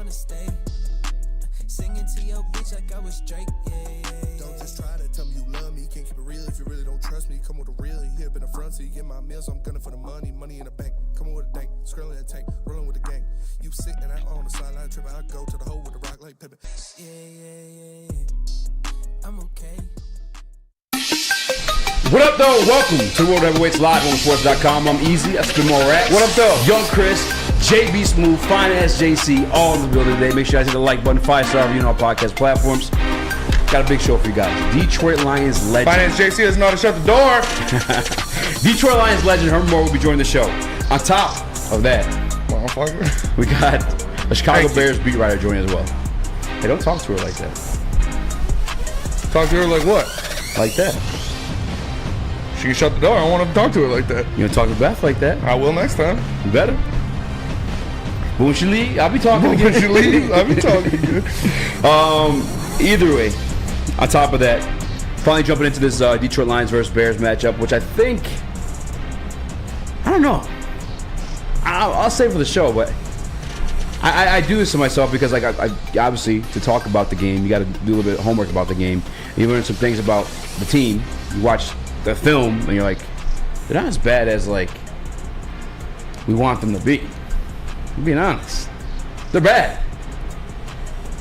wanna stay. Singing to your bitch like I was Drake, Don't just try to tell me you love me. Can't keep it real if you really don't trust me. Come with a real, you here been the front seat. Get my meals, I'm gunning for the money. Money in the bank, coming with a dank. Skrilling in a tank, rolling with the gang. You sitting out on the sideline tripping. I go to the hole with the rock like Pippin. yeah. I'm okay. What up, though? Welcome to World Heavyweights Live on Sports.com. I'm Eazy. That's the Morax. What up, though? Young Chris, JB Smooth, Fine Ass JC, all in the building today. Make sure you guys hit the like button, 5-star review on our podcast platforms. Got a big show for you guys. Detroit Lions legend. Finance JC doesn't know how to shut the door. Detroit Lions legend Herman Moore will be joining the show. On top of that, Motherfucker. we got a Chicago Bears beat writer joining as well. Hey, don't talk to her like that. Talk to her like what? Like that. She can shut the door. I don't want to talk to her like that. You don't talk to Beth like that. I will next time. You better. But when she leave, I'll be talking again. When she leaves, I'll be talking again. Either way, on top of that, finally jumping into this Detroit Lions versus Bears matchup, which I think, I don't know. I'll say for the show, but I do this to myself because, like, I obviously, to talk about the game, you got to do a little bit of homework about the game. You learn some things about the team. You watch the film, and you're like, they're not as bad as, like, we want them to be. I'm being honest. They're bad.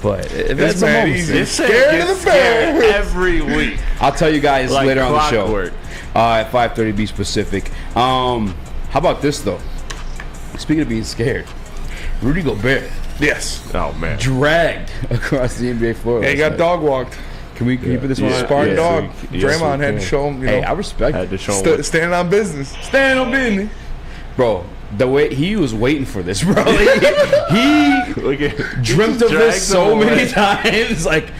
But if it's a moment, He's scared of the Bears every week. I'll tell you guys Like later on the show. clockwork. At 5:30 be specific. How about this though? Speaking of being scared, Rudy Gobert Yes. Oh man. dragged across the NBA floor. Yeah, he last got night. dog walked. Can we put this one on? Spartan dog. Yes, Draymond we had to can. show him, you Hey, know, I respect Had it. to show him. standing on business. Standing on business. Bro, the way he was waiting for this, bro. Like, he Look at dreamt of this so many times. Like,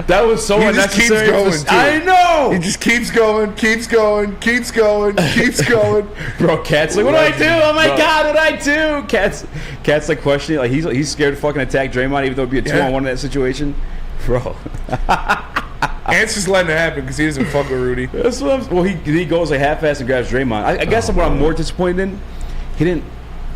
that was so He just keeps unnecessary. going, too. I know. He just keeps going, keeps going, keeps going, keeps going. Bro, Cat's like, what do I do? Oh my Bro. God, what do I do? Cat's like questioning, like he's scared to fucking attack Draymond, even though it'd be a 2-on-1 in that situation. Bro, Ant's just letting it happen because he doesn't fuck with Rudy. that's what I'm. Well, he goes like half-ass and grabs Draymond. I guess what I'm more disappointed in, he didn't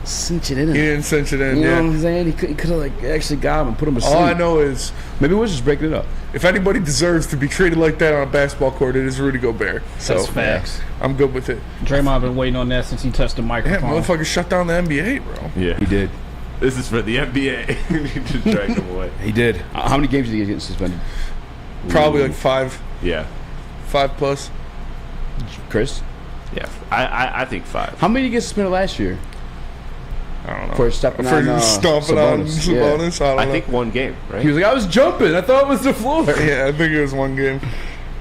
cinch it in. He didn't cinch it in, You know what yeah. I'm saying? He could have like actually got him and put him to sleep. All I know is, Maybe we're just breaking it up. if anybody deserves to be treated like that on a basketball court, it is Rudy Gobert. So That's facts. I'm good with it. Draymond been waiting on that since he touched the Yeah, microphone. motherfucker shut down the NBA, bro. Yeah. He did. This is for the NBA. You just dragged him away. He did. How many games did he get suspended? Probably like 5 Yeah. plus. Chris? Yeah. I think 5. How many did he get suspended last year? I don't know. For stepping For on stomping on Sabonis. Yeah. Sabonis. I don't I know. think 1 game, right? He was like, I was jumping. I thought it was the floor. Yeah, I think it was 1 game.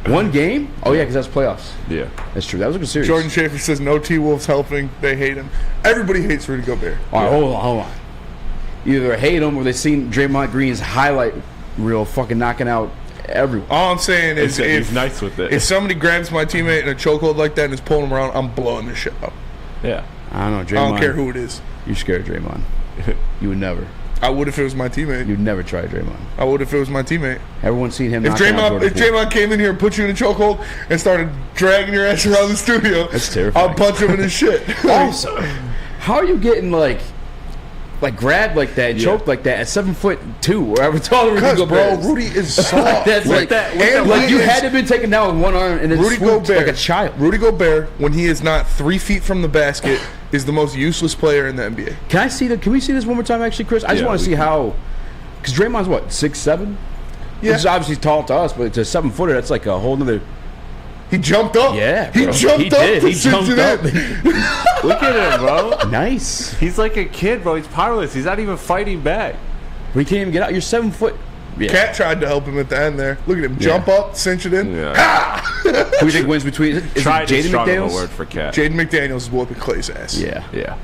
One game? Oh, yeah, because that's playoffs. Yeah. That's true. That was a good series. Jordan Schaefer says no T-Wolves helping. They hate him. Everybody hates Rudy Gobert. All right, hold on. Either hate him or they seen Draymond Green's highlight reel fucking knocking out everyone. All I'm saying is He's if nice with it. if somebody grabs my teammate in a chokehold like that and is pulling him around, I'm blowing this shit up. Yeah. I don't know, Draymond. I don't care who it is. You're scared of Draymond. You would never. I would if it was my teammate. You'd never try Draymond. I would if it was my teammate. Everyone's seen him If knocking out Jordan Poole. Draymond came in here and put you in a chokehold and started dragging your ass around the studio, That's terrifying. I'll punch him in his shit. Also, how are you getting like grabbed like that, choked like that at 7'2", wherever tall Rudy Because, Gobert bro, is? Rudy is soft. That's like and like you Rudy had is- to been taken down with one arm and then Rudy swooped Gobert, like a child. Rudy Gobert, when he is not 3 feet from the basket, is the most useless player in the NBA. Can we see this one more time, actually, Chris? I just Yeah, want to we see how, because Draymond's what, 6'7"? Yeah. Which is obviously tall to us, but to a 7-footer, that's like a whole nother. He jumped up. Yeah, he bro. jumped He up. did. To He cinch jumped it up. in. Look at him, bro. Nice. He's like a kid, bro. He's powerless. He's not even fighting back. We can't even get out. You're 7 foot. Yeah. Cat tried to help him at the end there. Look at him jump up, cinch it in. Yeah. Who do you think wins between? Is it Tried to Jaden strong of a McDaniels? word for cat. Jaden McDaniels is whooping Clay's ass. Yeah. Yeah.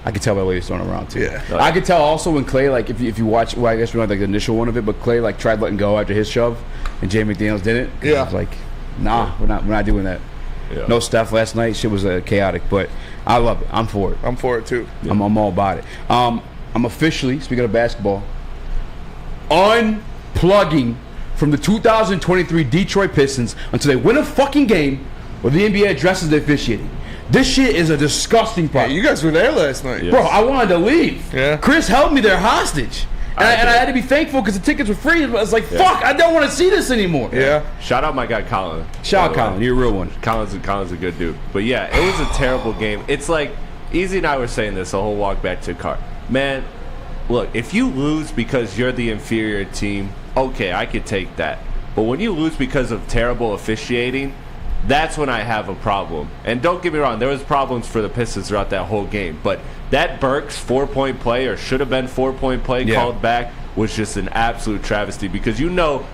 I could tell by the way he's throwing around too. Yeah. I could tell also when Clay, like if you watch, well I guess we don't have like the initial one of it, but Clay like tried letting go after his shove, and Jay McDaniels didn't. Yeah. I was like, nah, we're not doing that. Yeah. No Steph last night. Shit was chaotic, but I love it. I'm for it. I'm for it too. I'm all about it. I'm officially, speaking of basketball, unplugging from the 2023 Detroit Pistons until they win a fucking game where the NBA addresses the officiating. This shit is a disgusting Yeah, problem. you guys were there last night. Yeah. Bro, I wanted to leave. Yeah. Chris held me there hostage. And I had to be thankful because the tickets were free. I was like, fuck, I don't want to see this anymore. Yeah. Shout out my guy Colin. Shout out Colin. You're a real one. Colin's a good dude. But yeah, it was a terrible game. It's like Eazy and I were saying this the whole walk back to the car. Man, look, if you lose because you're the inferior team, okay, I could take that. But when you lose because of terrible officiating, that's when I have a problem. And don't get me wrong, there was problems for the Pistons throughout that whole game. But that Burks 4-point play, or should have been 4-point play called back, was just an absolute travesty. Because you know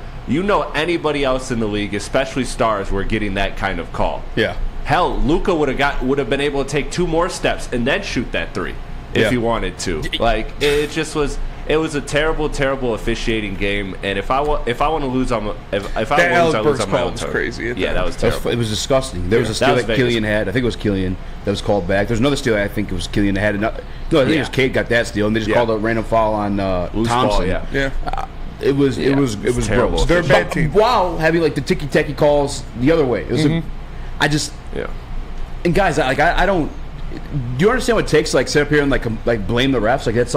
anybody else in the league, especially stars, were getting that kind of call. Yeah. Hell, Luka would have been able to take 2 more steps and then shoot that 3 if he wanted to. Like, it just was. It was a terrible, terrible officiating game, and if I want to lose, I lose on my own was turn. crazy. Yeah, that was terrible. It was disgusting. There was a steal that Killian had. I think it was Killian that was called back. There's another steal I think it was Killian that had. No, I think it was Cade got that steal, and they just called a random foul on Thompson. Ball, It was terrible. gross. They're a bad team. While having like the ticky-tacky calls the other way. It was and guys, I don't. Do you understand what it takes to like sit up here and like blame the refs? Like that's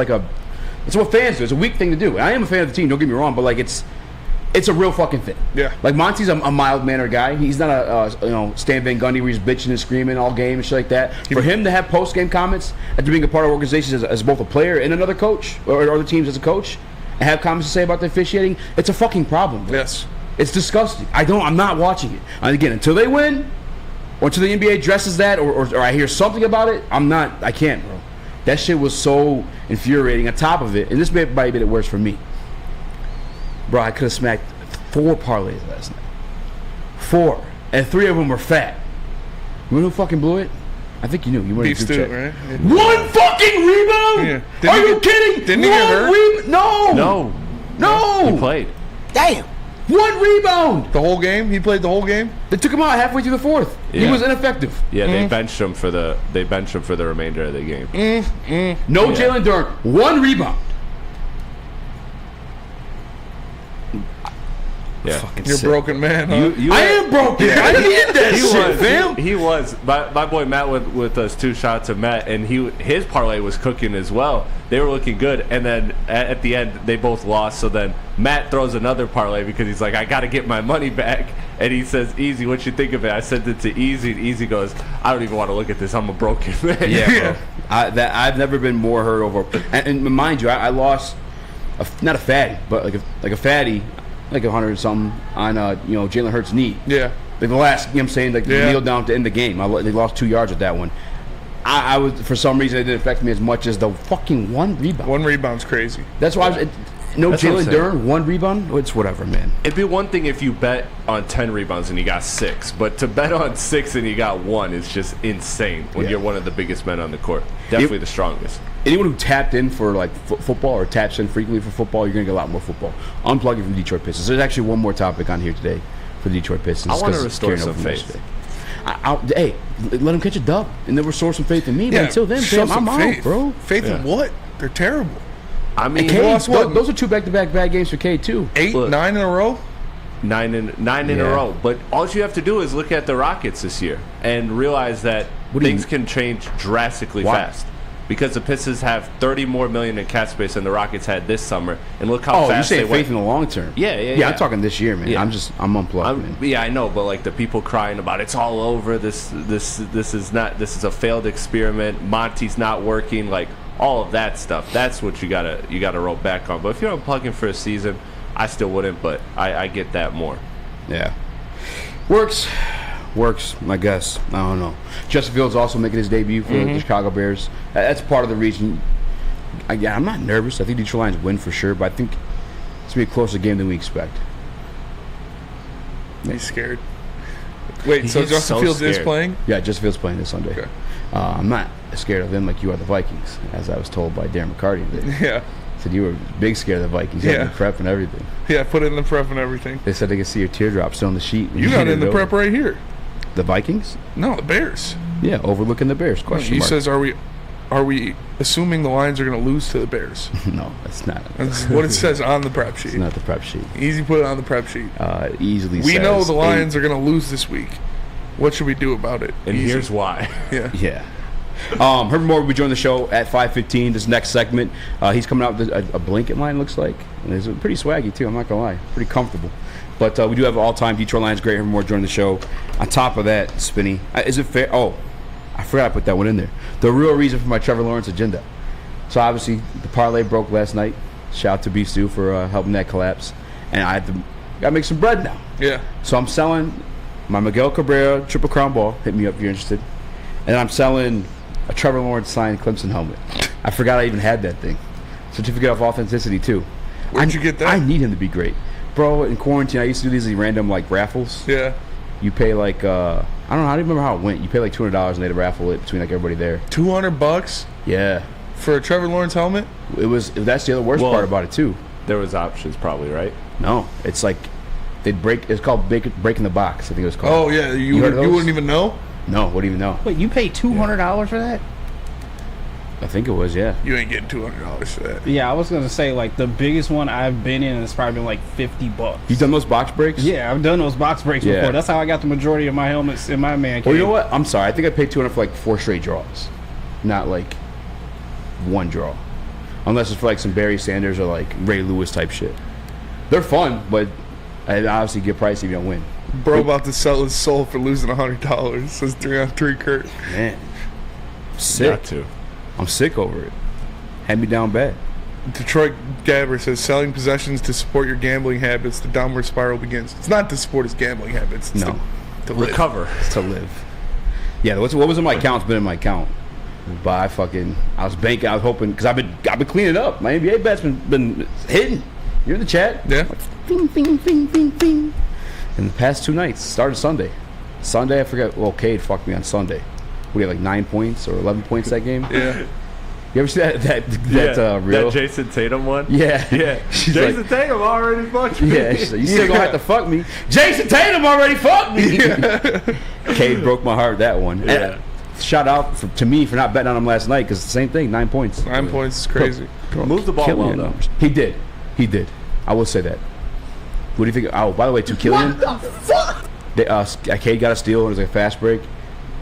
what fans do. It's a weak thing to do. I am a fan of the team. Don't get me wrong, but like it's a real fucking thing. Yeah. Like Monty's a mild-mannered guy. He's not a Stan Van Gundy where he's bitching and screaming all game and shit like that. For him to have post-game comments after being a part of organizations as both a player and another coach or other teams as a coach and have comments to say about the officiating, it's a fucking problem. Bro. Yes. It's disgusting. I'm not watching it. And again, until they win or until the NBA addresses that or I hear something about it, I can't, bro. That shit was so infuriating. On top of it, and this might have made it worse for me. Bro, I could have smacked 4 parlays last night. 4. And 3 of them were fat. You know who fucking blew it? I think you knew. You were in Beef the group stew, chat. right? One fucking rebound? Yeah. Are you kidding? Didn't he get hurt? No. He played. Damn. 1 rebound. The whole game? He played the whole game? They took him out halfway through the 4th. He was ineffective. Yeah, they benched him for the remainder of the game. No Jalen Duren. 1 rebound. Yeah. You're a broken man, huh? You I am broken. I need that shit, fam. He was. My boy Matt went with us 2 shots of Matt, and his parlay was cooking as well. They were looking good, and then at the end they both lost. So then Matt throws another parlay because he's like, I got to get my money back, and he says, "Eazy, what you think of it?" I sent it to Eazy, and Eazy goes, "I don't even want to look at this. I'm a broken man." Yeah, bro. I've never been more hurt over. And mind you, I lost not a fatty, but like a fatty. Like 100 something on Jalen Hurts' knee. Yeah. Like the last, you know what I'm saying, like kneel down to end the game. They lost 2 yards with that one. I was, for some reason, it didn't affect me as much as the fucking 1 rebound. 1 rebound's crazy. That's why Jalen Duren, 1 rebound. It's whatever, man. It'd be one thing if you bet on 10 rebounds and you got 6, but to bet on 6 and you got 1 is just insane when you're one of the biggest men on the court. Definitely the strongest. Anyone who tapped in for like football or taps in frequently for football, you're gonna get a lot more football. Unplugging from Detroit Pistons. There's actually one more topic on here today for the Detroit Pistons. I want to restore some faith. Hey, let them catch a dub and then restore some faith in me. But until then, fam, I'm out, bro. Faith in what? They're terrible. I mean, those are 2 back-to-back bad games for K too. 8, 9 in a row. 9 in a row. But all you have to do is look at the Rockets this year and realize that things can change drastically fast. Because the Pistons have $30 more million in cap space than the Rockets had this summer, and look how fast they went. You're saying faith in the long term? Yeah. I'm talking this year, man. Yeah. I'm unplugged, man. Yeah, I know, but like the people crying about it's all over. This is a failed experiment. Monty's not working. Like all of that stuff. That's what you gotta roll back on. But if you're unplugging for a season, I still wouldn't. But I get that more. Yeah, works, I guess. I don't know. Justin Fields also making his debut for the Chicago Bears. That's part of the reason. I'm not nervous. I think Detroit Lions win for sure, but I think it's going to be a closer game than we expect. He's scared. Wait, so Justin Fields is playing? Yeah, Justin Fields playing this Sunday. Okay. I'm not scared of him like you are the Vikings, as I was told by Darren McCarty today. Yeah. Said you were big scared of the Vikings. You had the prep and everything. Yeah, put it in the prep and everything. They said they could see your teardrops still on the sheet. You got it in the prep right here. The Vikings? No, the Bears. Yeah, overlooking the Bears. Question mark. He says, are we assuming the Lions are going to lose to the Bears? No, that's not. That's what it says on the prep sheet. It's not the prep sheet. Easy put it on the prep sheet. Easily we know the Lions are going to lose this week. What should we do about it? And here's why. Yeah. Herman Moore will be joining the show at 5:15. This next segment, he's coming out with a blanket line, looks like. And it's pretty swaggy, too. I'm not going to lie. Pretty comfortable. But we do have all-time Detroit Lions great Herman Moore joining the show. On top of that, Spinny, is it fair? Oh, I forgot to put that one in there. The real reason for my Trevor Lawrence agenda. So, obviously, the parlay broke last night. Shout out to Beef Stew for helping that collapse. And I got to make some bread now. Yeah. So, I'm selling my Miguel Cabrera Triple Crown ball. Hit me up if you're interested. And I'm selling a Trevor Lawrence signed Clemson helmet. I forgot I even had that thing. Certificate of authenticity, too. Where'd you get that? I need him to be great. Bro, in quarantine, I used to do these random, like, raffles. Yeah. You pay, like, I don't know, I don't remember how it went. You pay, like, $200 and they'd raffle it between, like, everybody there. $200? Yeah. For a Trevor Lawrence helmet? That's the other worst part about it, too. There was options probably, right? No. It's like, it's called breaking the box, I think it was called. Oh, yeah. You wouldn't even know? No, wouldn't even know. Wait, you paid $200 for that? I think it was, yeah. You ain't getting $200 for that. Yeah, I was gonna say like the biggest one I've been in has probably been like $50. You done those box breaks? Yeah, I've done those box breaks before. That's how I got the majority of my helmets in my man cave. Well, you know what? I'm sorry. I think I paid $200 for like 4 straight draws, not like one draw, unless it's for like some Barry Sanders or like Ray Lewis type shit. They're fun, but I obviously get pricey if you don't win. Bro about to sell his soul for losing $100. Says 3-on-3 Kurt. Man, sick. Got to. I'm sick over it. Hand me down bad. Detroit Gabber says selling possessions to support your gambling habits, the downward spiral begins. It's not to support his gambling habits. It's No. to live. Recover. It's to live. Yeah, what was in my account's been in my account. But I was banking, I was hoping, because I've been cleaning up. My NBA bet's been hitting. You're in the chat. Yeah. Bing, bing, bing, bing, bing. In the past 2 nights, started Sunday. Sunday, I forgot. Well, Cade fucked me on Sunday. We had like 9 points or 11 points that game. Yeah. You ever see that reel? That Jason Tatum one? Yeah. Yeah. She's Jason like, Tatum already fucked me. yeah, she's like, you still gonna have to fuck me. Jason Tatum already fucked me. Cade broke my heart, that one. Yeah. And shout out to me for not betting on him last night, because the same thing, 9 points. 9 points is crazy. Moved the ball Killian well, though. numbers. He did. I will say that. What do you think? Oh, by the way, to Killian. What the fuck? Cade got a steal, and it was like a fast break.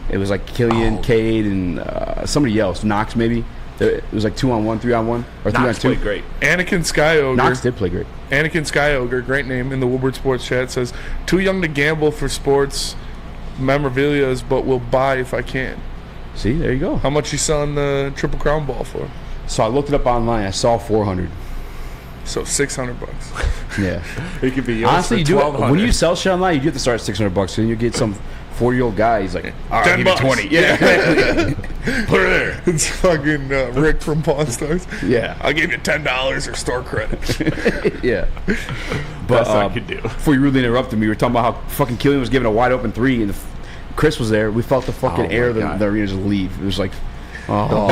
It was like Killian, Cade, and somebody else, Knox maybe. It was like 2-on-1, 3-on-1, or 3-on-2. Knox played great. Anakin Sky Ogre. Knox did play great. Anakin Sky Ogre, great name in the Woodward Sports chat, says, too young to gamble for sports memorabilias, but will buy if I can. See, there you go. How much you selling the Triple Crown ball for? So I looked it up online. I saw 400. So $600. Yeah. It could be yours. Honestly, for you do it, $1,200. when you sell shit online, you do have to start at $600, and you get some 40-year-old guy. He's like, all right, give me 20. Yeah. Put her there. It's fucking Rick from Pawn Stars. Yeah. I'll give you $10 or store credit. Yeah. But Best I could do. before you really interrupted me, we were talking about how fucking Killian was giving a wide open 3, and Chris was there. We felt the fucking Oh air of my the God. arena just leave. It was like, oh.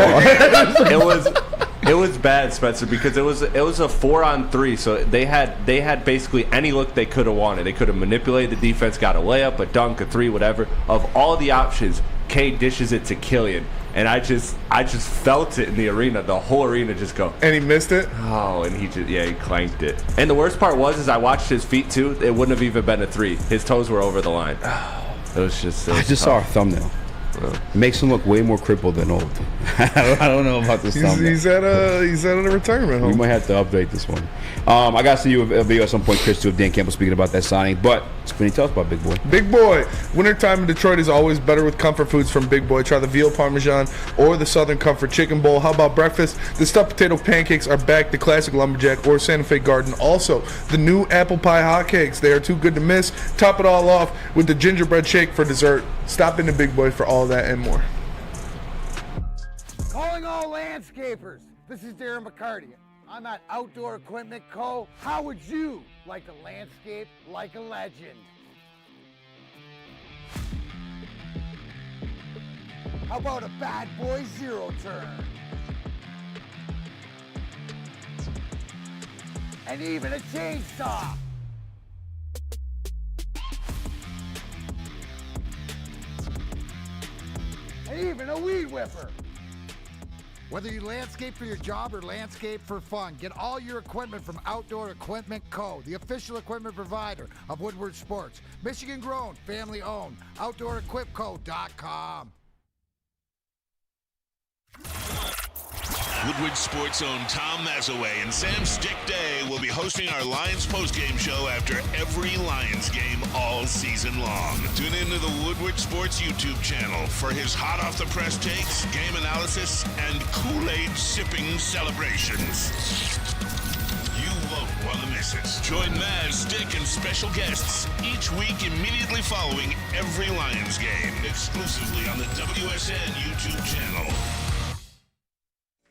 It was bad, Spencer, because it was a 4-on-3. So they had basically any look they could have wanted. They could have manipulated the defense, got a layup, a dunk, a 3, whatever. Of all the options, Cade dishes it to Killian, and I just felt it in the arena. The whole arena just go, And he missed it? oh, and he clanked it. And the worst part was I watched his feet too. It wouldn't have even been a 3. His toes were over the line. It was just. I just saw our thumbnail. It makes him look way more crippled than old. I don't know about this thumbnail. He's at a retirement We home. might have to update this one. I got to see you a video at some point, Chris, too, of Dan Campbell speaking about that signing. But Spinny, tell us about Big Boy. Big Boy. Wintertime in Detroit is always better with comfort foods from Big Boy. Try the veal parmesan or the Southern Comfort chicken bowl. How about breakfast? The stuffed potato pancakes are back. The classic lumberjack or Santa Fe Garden. Also, the new apple pie hotcakes. They are too good to miss. Top it all off with the gingerbread shake for dessert. Stop in the Big Boy for all that and more. Calling all landscapers. This is Darren McCarty. I'm at Outdoor Equipment Co. How would you like to landscape like a legend? How about a bad boy zero turn? And even a chainsaw. And even a weed whipper. Whether you landscape for your job or landscape for fun, get all your equipment from Outdoor Equipment Co., the official equipment provider of Woodward Sports. Michigan grown, family owned. OutdoorEquipCo.com. Woodward Sports' own Tom Mazaway and Sam Stick Day will be hosting our Lions postgame show after every Lions game all season long. Tune into the Woodward Sports YouTube channel for his hot off the press takes, game analysis, and Kool-Aid sipping celebrations. You won't want to miss it. Join Maz, Stick, and special guests each week immediately following every Lions game, exclusively on the WSN YouTube channel.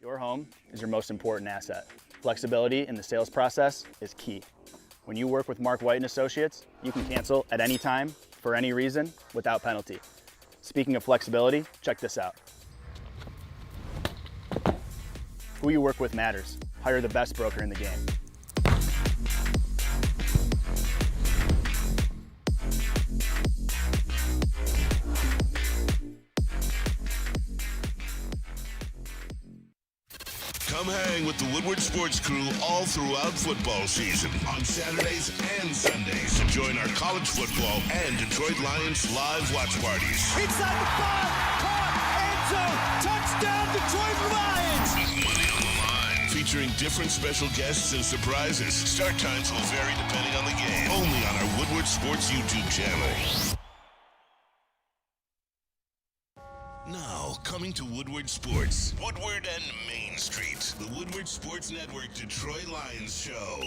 Your home is your most important asset. Flexibility in the sales process is key. When you work with Mark White & Associates, you can cancel at any time, for any reason, without penalty. Speaking of flexibility, check this out. Who you work with matters. Hire the best broker in the game. Come hang with the Woodward Sports crew all throughout football season on Saturdays and Sundays. Join our college football and Detroit Lions live watch parties. Inside the 5, caught, end zone, touchdown, Detroit Lions! With money on the line, featuring different special guests and surprises. Start times will vary depending on the game. Only on our Woodward Sports YouTube channel. Now, coming to Woodward Sports, Woodward and Main Street, the Woodward Sports Network Detroit Lions show.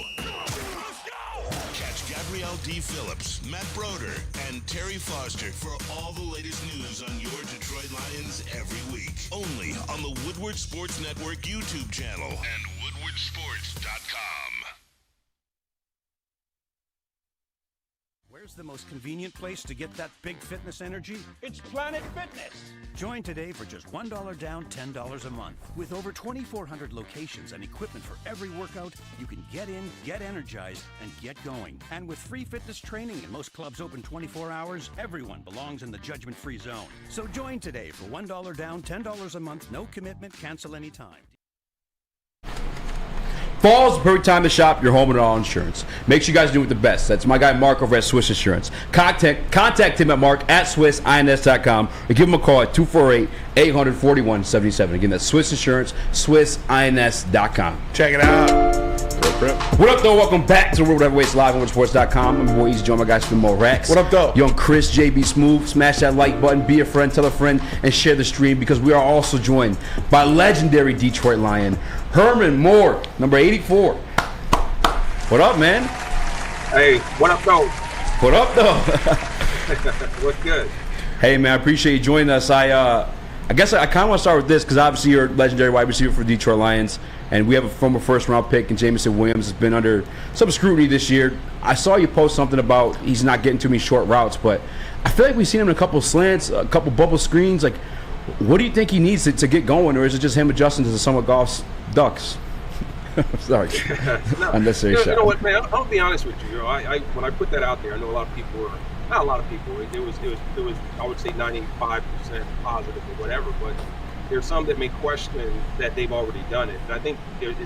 Catch Gabrielle D. Phillips, Matt Broder, and Terry Foster for all the latest news on your Detroit Lions every week. Only on the Woodward Sports Network YouTube channel and woodwardsports.com. Where's the most convenient place to get that big fitness energy? It's Planet Fitness. Join today for just $1 down, $10 a month. With over 2,400 locations and equipment for every workout, you can get in, get energized, and get going. And with free fitness training and most clubs open 24 hours, everyone belongs in the judgment-free zone. So join today for $1 down, $10 a month, no commitment, cancel anytime. Fall's the perfect time to shop your home and auto insurance. Make sure you guys do it the best. That's my guy Mark over at Swiss Insurance. Contact him at mark@swissins.com or give him a call at 248-800-4177. Again, that's Swiss Insurance, swissins.com. Check it out. What up, though? Welcome back to World Heavyweights Live on Sports.com. I'm your boy Eazy, joined my guys from Mo Rax. What up, though? Young Chris, JB Smooth. Smash that like button, be a friend, tell a friend, and share the stream because we are also joined by legendary Detroit Lion, Herman Moore, number 84. What up, man? Hey, what up, though? What up, though? What's good? Hey, man, I appreciate you joining us. I guess I kind of want to start with this because obviously you're a legendary wide receiver for the Detroit Lions, and we have a former first-round pick, and Jameson Williams has been under some scrutiny this year. I saw you post something about he's not getting too many short routes, but I feel like we've seen him in a couple slants, a couple bubble screens. Like, what do you think he needs to get going, or is it just him adjusting to some of Goff's ducks? Sorry, no, unnecessary shot. You know what, man? I'll be honest with you. I when I put that out there, I know a lot of people were not a lot of people. It was I would say 95% positive or whatever, but there's some that may question that they've already done it. And I think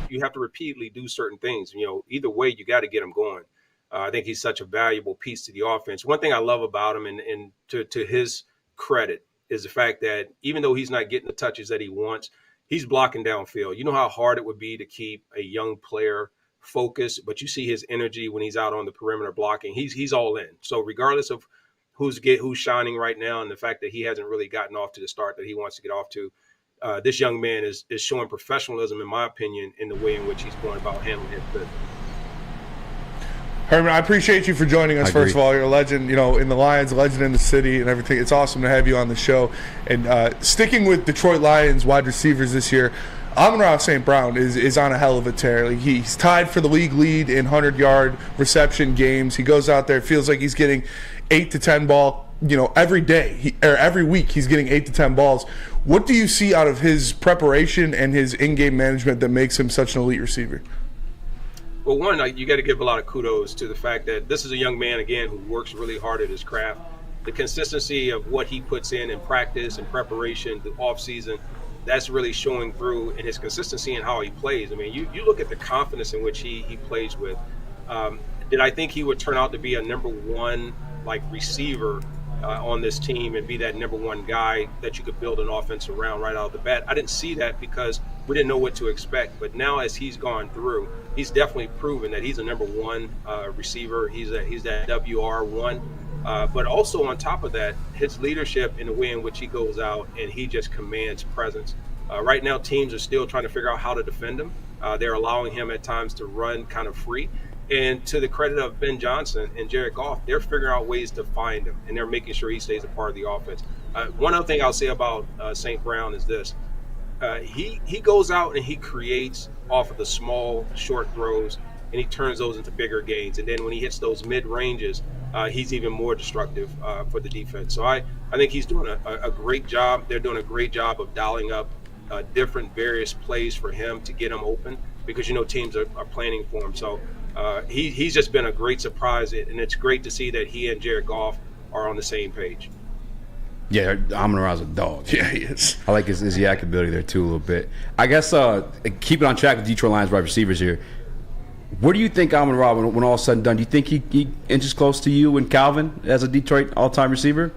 you have to repeatedly do certain things. You know, either way, you got to get him going. I think he's such a valuable piece to the offense. One thing I love about him, and to his credit, is the fact that even though he's not getting the touches that he wants, he's blocking downfield. You know how hard it would be to keep a young player focused, but you see his energy when he's out on the perimeter blocking. He's all in. So regardless of who's shining right now, and the fact that he hasn't really gotten off to the start that he wants to get off to, this young man is showing professionalism, in my opinion, in the way in which he's going about handling his business. Herman, I appreciate you for joining us. First of all, you're a legend, you know, in the Lions, a legend in the city and everything. It's awesome to have you on the show. And sticking with Detroit Lions wide receivers this year, Amon-Ra St. Brown is on a hell of a tear. Like, he's tied for the league lead in 100-yard reception games. He goes out there, feels like he's getting 8 to 10 ball, you know, every day or every week he's getting 8 to 10 balls. What do you see out of his preparation and his in-game management that makes him such an elite receiver? Well, one, you got to give a lot of kudos to the fact that this is a young man, again, who works really hard at his craft. The consistency of what he puts in practice and preparation, the offseason, that's really showing through in his consistency and how he plays. I mean, you look at the confidence in which he plays with. Did I think he would turn out to be a number one receiver on this team and be that number one guy that you could build an offense around right out of the bat? I didn't see that because we didn't know what to expect. But now as he's gone through, he's definitely proven that he's a number one receiver. He's that WR1. But also on top of that, his leadership in the way in which he goes out and he just commands presence. Right now, teams are still trying to figure out how to defend him. They're allowing him at times to run kind of free. And to the credit of Ben Johnson and Jared Goff, they're figuring out ways to find him, and they're making sure he stays a part of the offense. One other thing I'll say about St. Brown is this. He goes out and he creates off of the small, short throws, and he turns those into bigger gains. And then when he hits those mid-ranges, he's even more destructive for the defense. So I think he's doing a great job. They're doing a great job of dialing up different various plays for him to get him open because, teams are planning for him. So he's just been a great surprise, and it's great to see that he and Jared Goff are on the same page. Yeah, Amon-Ra's a dog. Yeah, he is. I like his yak ability there, too, a little bit. I guess keep it on track with Detroit Lions wide receivers here. Where do you think Amon-Ra, when all is said and done, do you think he inches close to you and Calvin as a Detroit all-time receiver?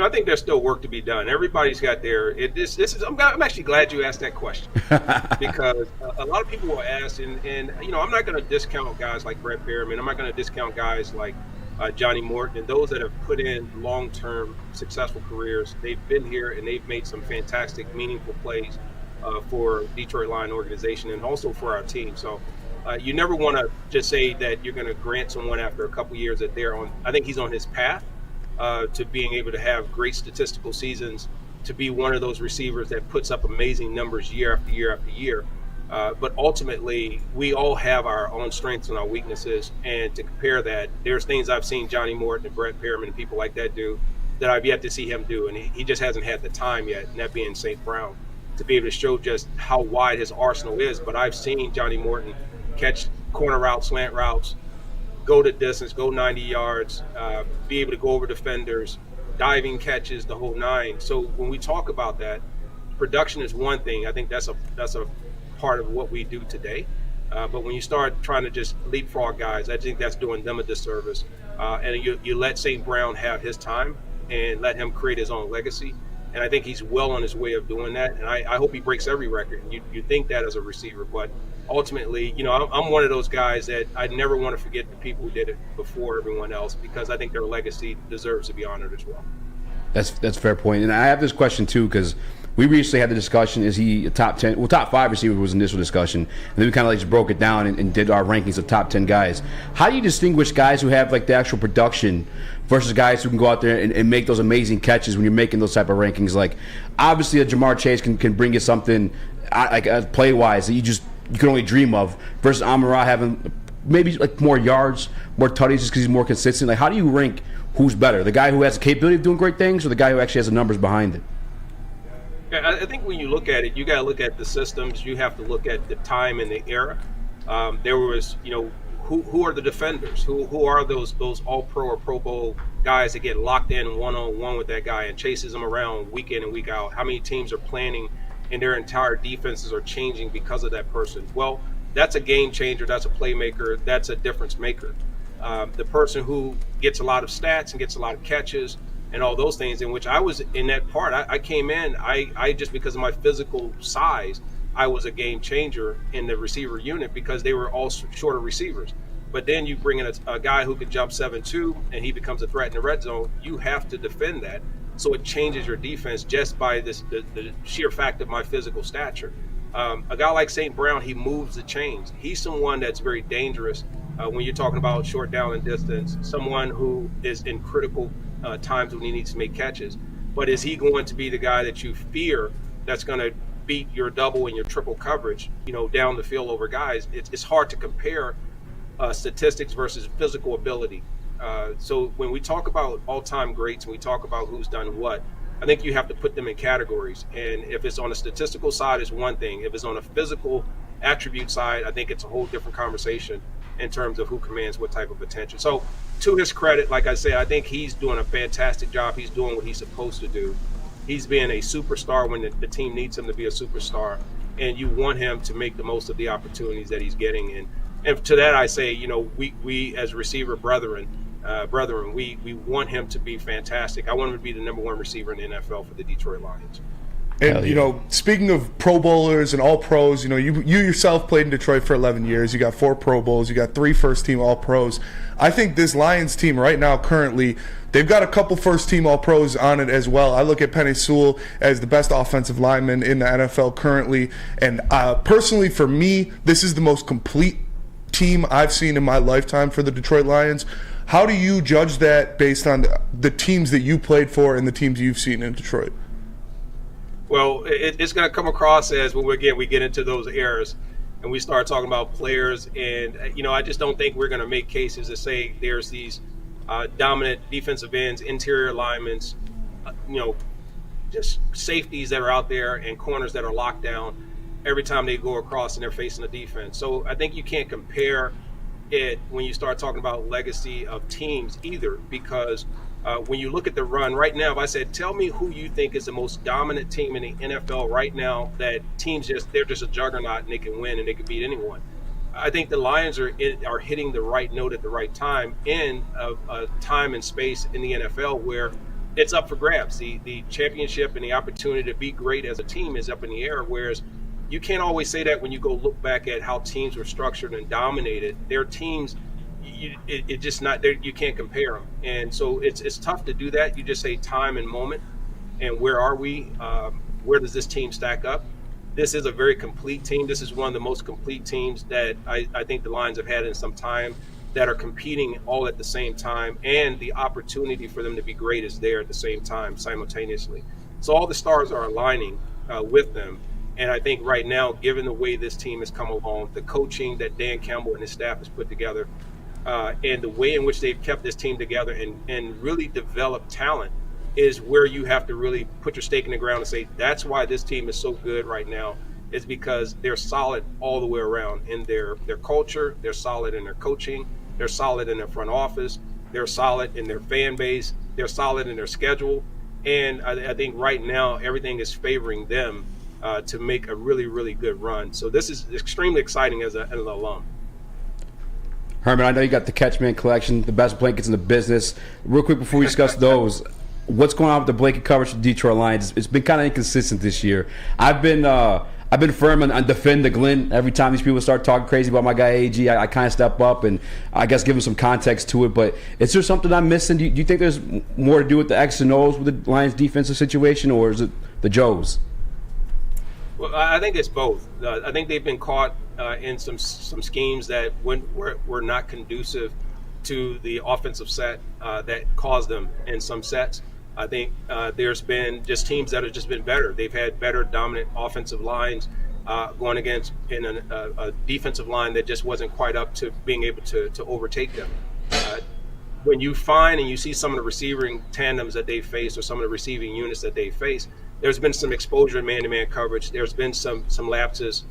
I think there's still work to be done. Everybody's got their. I'm actually glad you asked that question because a lot of people will ask, and I'm not going to discount guys like Brett Behrman. I'm not going to discount guys like Johnny Morton and those that have put in long-term successful careers. They've been here and they've made some fantastic, meaningful plays for Detroit Lion organization and also for our team. So you never want to just say that you're going to grant someone after a couple years that they're on. I think he's on his path to being able to have great statistical seasons, to be one of those receivers that puts up amazing numbers year after year after year. But ultimately, we all have our own strengths and our weaknesses. And to compare that, there's things I've seen Johnny Morton and Brett Behrman and people like that do that I've yet to see him do. And he just hasn't had the time yet, and that being St. Brown, to be able to show just how wide his arsenal is. But I've seen Johnny Morton catch corner routes, slant routes, go the distance, go 90 yards, be able to go over defenders, diving catches, the whole nine. So when we talk about that, production is one thing. I think that's a part of what we do today. But when you start trying to just leapfrog guys, I think that's doing them a disservice. And you let St. Brown have his time and let him create his own legacy. And I think he's well on his way of doing that. And I hope he breaks every record. You think that as a receiver, but ultimately, I'm one of those guys that I never want to forget the people who did it before everyone else, because I think their legacy deserves to be honored as well. That's a fair point. And I have this question too, because we recently had the discussion, is he a top 10? Well, top 5 receiver was initial discussion. And then we kind of just broke it down and did our rankings of top 10 guys. How do you distinguish guys who have the actual production versus guys who can go out there and make those amazing catches when you're making those type of rankings? Obviously a Jamar Chase can bring you something play-wise that you can only dream of, versus Amon-Ra having maybe more yards, more tutties just because he's more consistent. How do you rank who's better? The guy who has the capability of doing great things or the guy who actually has the numbers behind it? Yeah, I think when you look at it, you got to look at the systems. You have to look at the time and the era. There was, who are the defenders? Who are those All-Pro or Pro Bowl guys that get locked in one-on-one with that guy and chases them around week in and week out? How many teams are planning and their entire defenses are changing because of that person? Well, that's a game changer. That's a playmaker. That's a difference maker. The person who gets a lot of stats and gets a lot of catches and all those things, in which I was in that part. I came in, I just because of my physical size, I was a game changer in the receiver unit because they were all shorter receivers. But then you bring in a guy who can jump 7'2", and he becomes a threat in the red zone. You have to defend that. So it changes your defense just by the sheer fact of my physical stature. A guy like St. Brown, he moves the chains. He's someone that's very dangerous when you're talking about short down and distance, someone who is in critical times when he needs to make catches. But is he going to be the guy that you fear that's going to beat your double and your triple coverage, down the field over guys? It's hard to compare statistics versus physical ability. So when we talk about all-time greats and we talk about who's done what, I think you have to put them in categories. And if it's on a statistical side, it's one thing. If it's on a physical attribute side, I think it's a whole different conversation in terms of who commands what type of attention. So to his credit, like I said, I think he's doing a fantastic job. He's doing what he's supposed to do. He's being a superstar when the team needs him to be a superstar. And you want him to make the most of the opportunities that he's getting. And to that I say, we as receiver brethren, we want him to be fantastic. I want him to be the number one receiver in the NFL for the Detroit Lions. And, you know, speaking of Pro Bowlers and All Pros, you know, you yourself played in Detroit for 11 years. You got 4 Pro Bowls. You got 3 first-team All Pros. I think this Lions team right now currently, they've got a couple first-team All Pros on it as well. I look at Penei Sewell as the best offensive lineman in the NFL currently. And personally, for me, this is the most complete team I've seen in my lifetime for the Detroit Lions. How do you judge that based on the teams that you played for and the teams you've seen in Detroit? Well, it's going to come across as when we get into those eras and we start talking about players. And, you know, I just don't think we're going to make cases to say there's these dominant defensive ends, interior linemen, you know, just safeties that are out there and corners that are locked down every time they go across and they're facing the defense. So I think you can't compare it when you start talking about legacy of teams either, because when you look at the run right now, if I said, tell me who you think is the most dominant team in the NFL right now, that teams they're just a juggernaut and they can win and they can beat anyone. I think the Lions are hitting the right note at the right time in a time and space in the NFL where it's up for grabs. The championship and the opportunity to be great as a team is up in the air, whereas you can't always say that when you go look back at how teams were structured and dominated. Their teams, it just not there. You can't compare them, and so it's tough to do that. You just say time and moment, and where are we? Where does this team stack up? This is a very complete team. This is one of the most complete teams that I think the Lions have had in some time, that are competing all at the same time, and the opportunity for them to be great is there at the same time, simultaneously. So all the stars are aligning with them. And I think right now, given the way this team has come along, the coaching that Dan Campbell and his staff has put together, and the way in which they've kept this team together and really developed talent, is where you have to really put your stake in the ground and say, that's why this team is so good right now, is because they're solid all the way around in their culture, they're solid in their coaching, they're solid in their front office, they're solid in their fan base, they're solid in their schedule. And I think right now, everything is favoring them to make a really, really good run. So this is extremely exciting as an alum. Herman, I know you got the Catchman collection, the best blankets in the business. Real quick before we discuss those, what's going on with the blanket coverage of the Detroit Lions? It's been kind of inconsistent this year. I've been firm on defend the Glenn. Every time these people start talking crazy about my guy AG, I kind of step up and I guess give him some context to it. But is there something I'm missing? Do you think there's more to do with the X and O's with the Lions defensive situation, or is it the Joes? Well, I think it's both. I think they've been caught in some schemes that were not conducive to the offensive set that caused them in some sets. I think there's been just teams that have just been better. They've had better dominant offensive lines going against in a defensive line that just wasn't quite up to being able to overtake them. When you find and you see some of the receiving tandems that they face, or some of the receiving units that they face, there's been some exposure in man-to-man coverage. There's been some lapses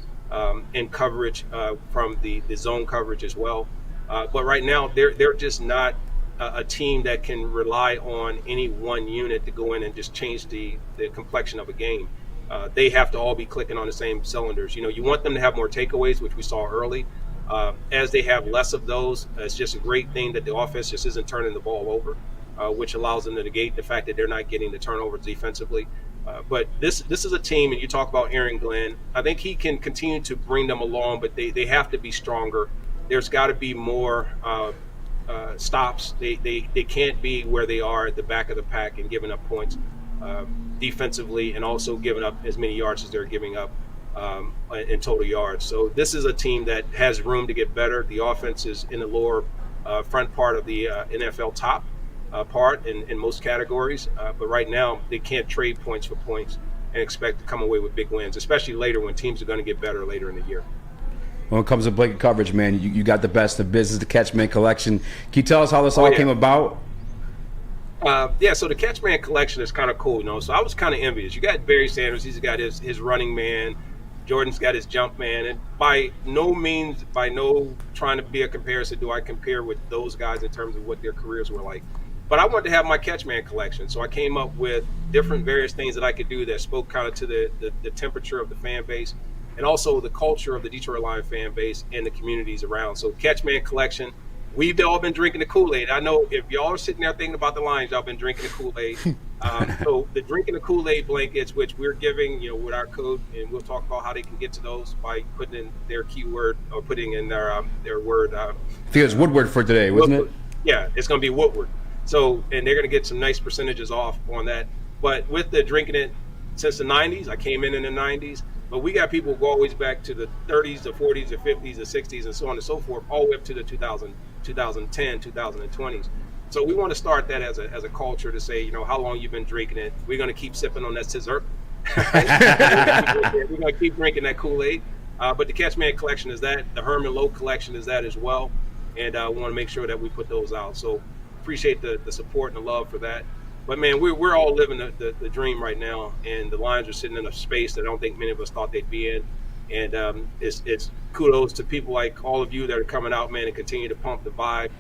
in coverage from the zone coverage as well. But right now, they're just not a team that can rely on any one unit to go in and just change the complexion of a game. They have to all be clicking on the same cylinders. You know, you want them to have more takeaways, which we saw early. As they have less of those, it's just a great thing that the offense just isn't turning the ball over, which allows them to negate the fact that they're not getting the turnovers defensively. But this is a team, and you talk about Aaron Glenn. I think he can continue to bring them along, but they have to be stronger. There's got to be more stops. They can't be where they are at the back of the pack and giving up points defensively, and also giving up as many yards as they're giving up in total yards. So this is a team that has room to get better. The offense is in the lower front part of the NFL top part in most categories, but right now they can't trade points for points and expect to come away with big wins, especially later when teams are going to get better later in the year. When it comes to blanket coverage, man, you got the best of business, the Catchman collection. Can you tell us how this all came about? So the Catchman collection is kind of cool, you know. So I was kind of envious. You got Barry Sanders, he's got his running man. Jordan's got his jump man. And by no trying to be a comparison, do I compare with those guys in terms of what their careers were like. But I wanted to have my Catchman collection. So I came up with different various things that I could do that spoke kind of to the temperature of the fan base, and also the culture of the Detroit Lions fan base and the communities around. So Catchman collection, we've all been drinking the Kool-Aid. I know if y'all are sitting there thinking about the Lions, y'all been drinking the Kool-Aid. So the drinking the Kool-Aid blankets, which we're giving, with our code, and we'll talk about how they can get to those by putting in their keyword or putting in their word. I think it was Woodward for today, wasn't it? Yeah, it's going to be Woodward. So, and they're going to get some nice percentages off on that. But with the drinking it since the 90s, I came in the 90s, but we got people who go always back to the 30s, the 40s, the 50s, the 60s, and so on and so forth, all the way up to the 2010, 2020s. So we want to start that as a culture to say, how long you've been drinking it. We're going to keep sipping on that scissor. We're going to keep drinking that Kool-Aid. But the Catchman collection is that. The Herman Low collection is that as well. And we want to make sure that we put those out. So appreciate the support and the love for that. But, man, we're all living the dream right now. And the Lions are sitting in a space that I don't think many of us thought they'd be in. And it's kudos to people like all of you that are coming out, man, and continue to pump the vibe.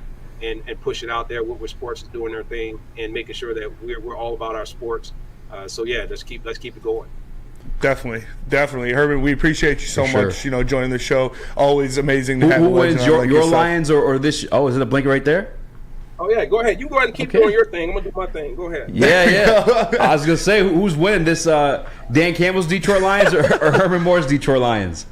And push it out there. Woodward Sports is doing their thing and making sure that we're all about our sports. So yeah, let's keep it going. Definitely, Herman. We appreciate you so much. Joining the show. Always amazing to have. Who wins your Lions or this? Oh, is it a blanket right there? Oh yeah, go ahead. You go ahead and keep doing your thing. I'm gonna do my thing. Go ahead. Yeah. I was gonna say who's winning this? Dan Campbell's Detroit Lions or Herman Moore's Detroit Lions?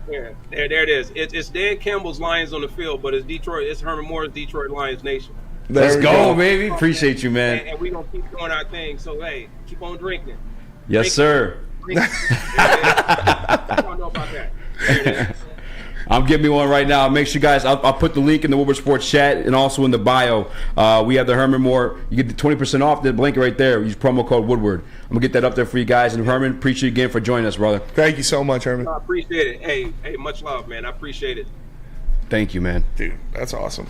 Yeah, there it is. It's Dan Campbell's Lions on the field, but it's Herman Moore's Detroit Lions Nation. Let's go, baby. Appreciate you, man. And we're going to keep doing our thing. So, hey, keep on drinking. Yes, sir. I don't know about that. There it is. I'm getting me one right now. Make sure you guys, I'll put the link in the Woodward Sports chat and also in the bio. We have the Herman Moore. You get the 20% off the blanket right there. Use promo code Woodward. I'm going to get that up there for you guys. And Herman, appreciate you again for joining us, brother. Thank you so much, Herman. I appreciate it. Hey, much love, man. I appreciate it. Thank you, man. Dude, that's awesome.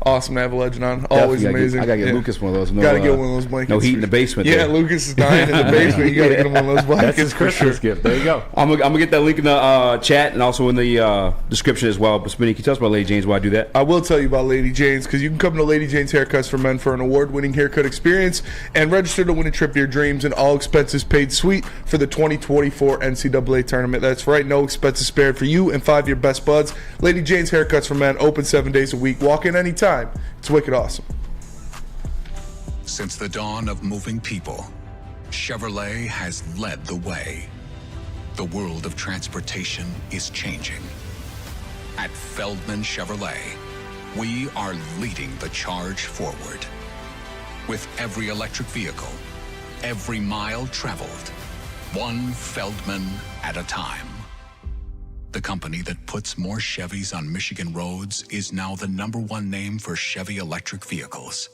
Awesome to have a legend on. Always amazing. I got to get Lucas one of those. Got to get one of those blankets. No heat in the basement. Yeah, there. Lucas is dying in the basement. You got to get him one of those blankets. That's his Christmas gift. There you go. I'm gonna get that link in the chat and also in the description as well. But Smitty, can you tell us about Lady Jane's while I do that? I will tell you about Lady Jane's because you can come to Lady Jane's Haircuts for Men for an award-winning haircut experience and register to win a trip of your dreams and all expenses paid suite for the 2024 NCAA tournament. That's right, no expenses spared for you and 5 of your best buds. Lady Jane's Haircuts for Men, open 7 days a week. Walk in anytime. It's wicked awesome. Since the dawn of moving people, Chevrolet has led the way. The world of transportation is changing. At Feldman Chevrolet, we are leading the charge forward. With every electric vehicle, every mile traveled, one Feldman at a time. The company that puts more Chevys on Michigan roads is now the #1 name for Chevy electric vehicles.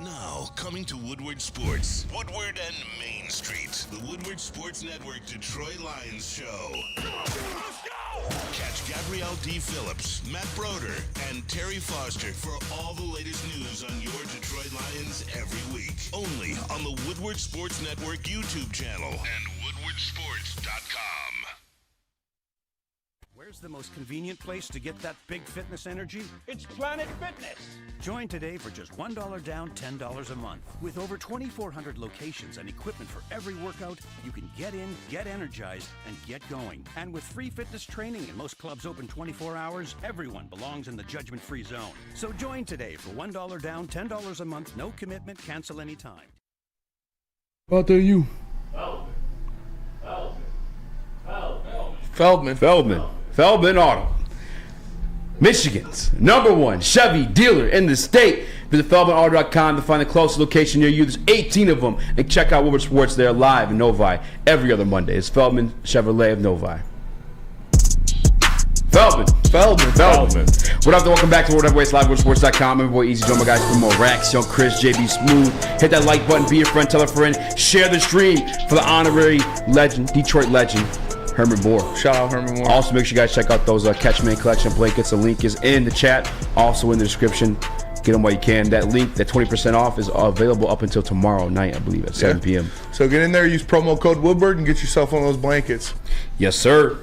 Now, coming to Woodward Sports, Woodward and Main Street, the Woodward Sports Network Detroit Lions show. Catch Gabrielle D. Phillips, Matt Broder, and Terry Foster for all the latest news on your Detroit Lions every week. Only on the Woodward Sports Network YouTube channel and woodwardsports.com. Where's the most convenient place to get that big fitness energy? It's Planet Fitness. Join today for just $1 down, $10 a month. With over 2,400 locations and equipment for every workout, you can get in, get energized, and get going. And with free fitness training and most clubs open 24 hours, everyone belongs in the judgment-free zone. So join today for $1 down, $10 a month, no commitment, cancel anytime. Out there, you. Feldman Auto. Michigan's #1 Chevy dealer in the state. Visit FeldmanAuto.com to find the closest location near you. There's 18 of them. And check out Woodward Sports. They're live in Novi every other Monday. It's Feldman Chevrolet of Novi. Feldman. What up, welcome back to World Heavyweights Live, WoodwardSports.com. I'm your boy Eazy, join my guys from Morax, Young Chris, JB Smooth. Hit that like button, be a friend, tell a friend, share the stream for the honorary legend, Detroit legend, Herman Moore. Shout out Herman Moore. Also, make sure you guys check out those Catchman Collection blankets. The link is in the chat, also in the description. Get them while you can. That link, that 20% off, is available up until tomorrow night, I believe, at 7 p.m. So get in there, use promo code Woodward, and get yourself one of those blankets. Yes, sir.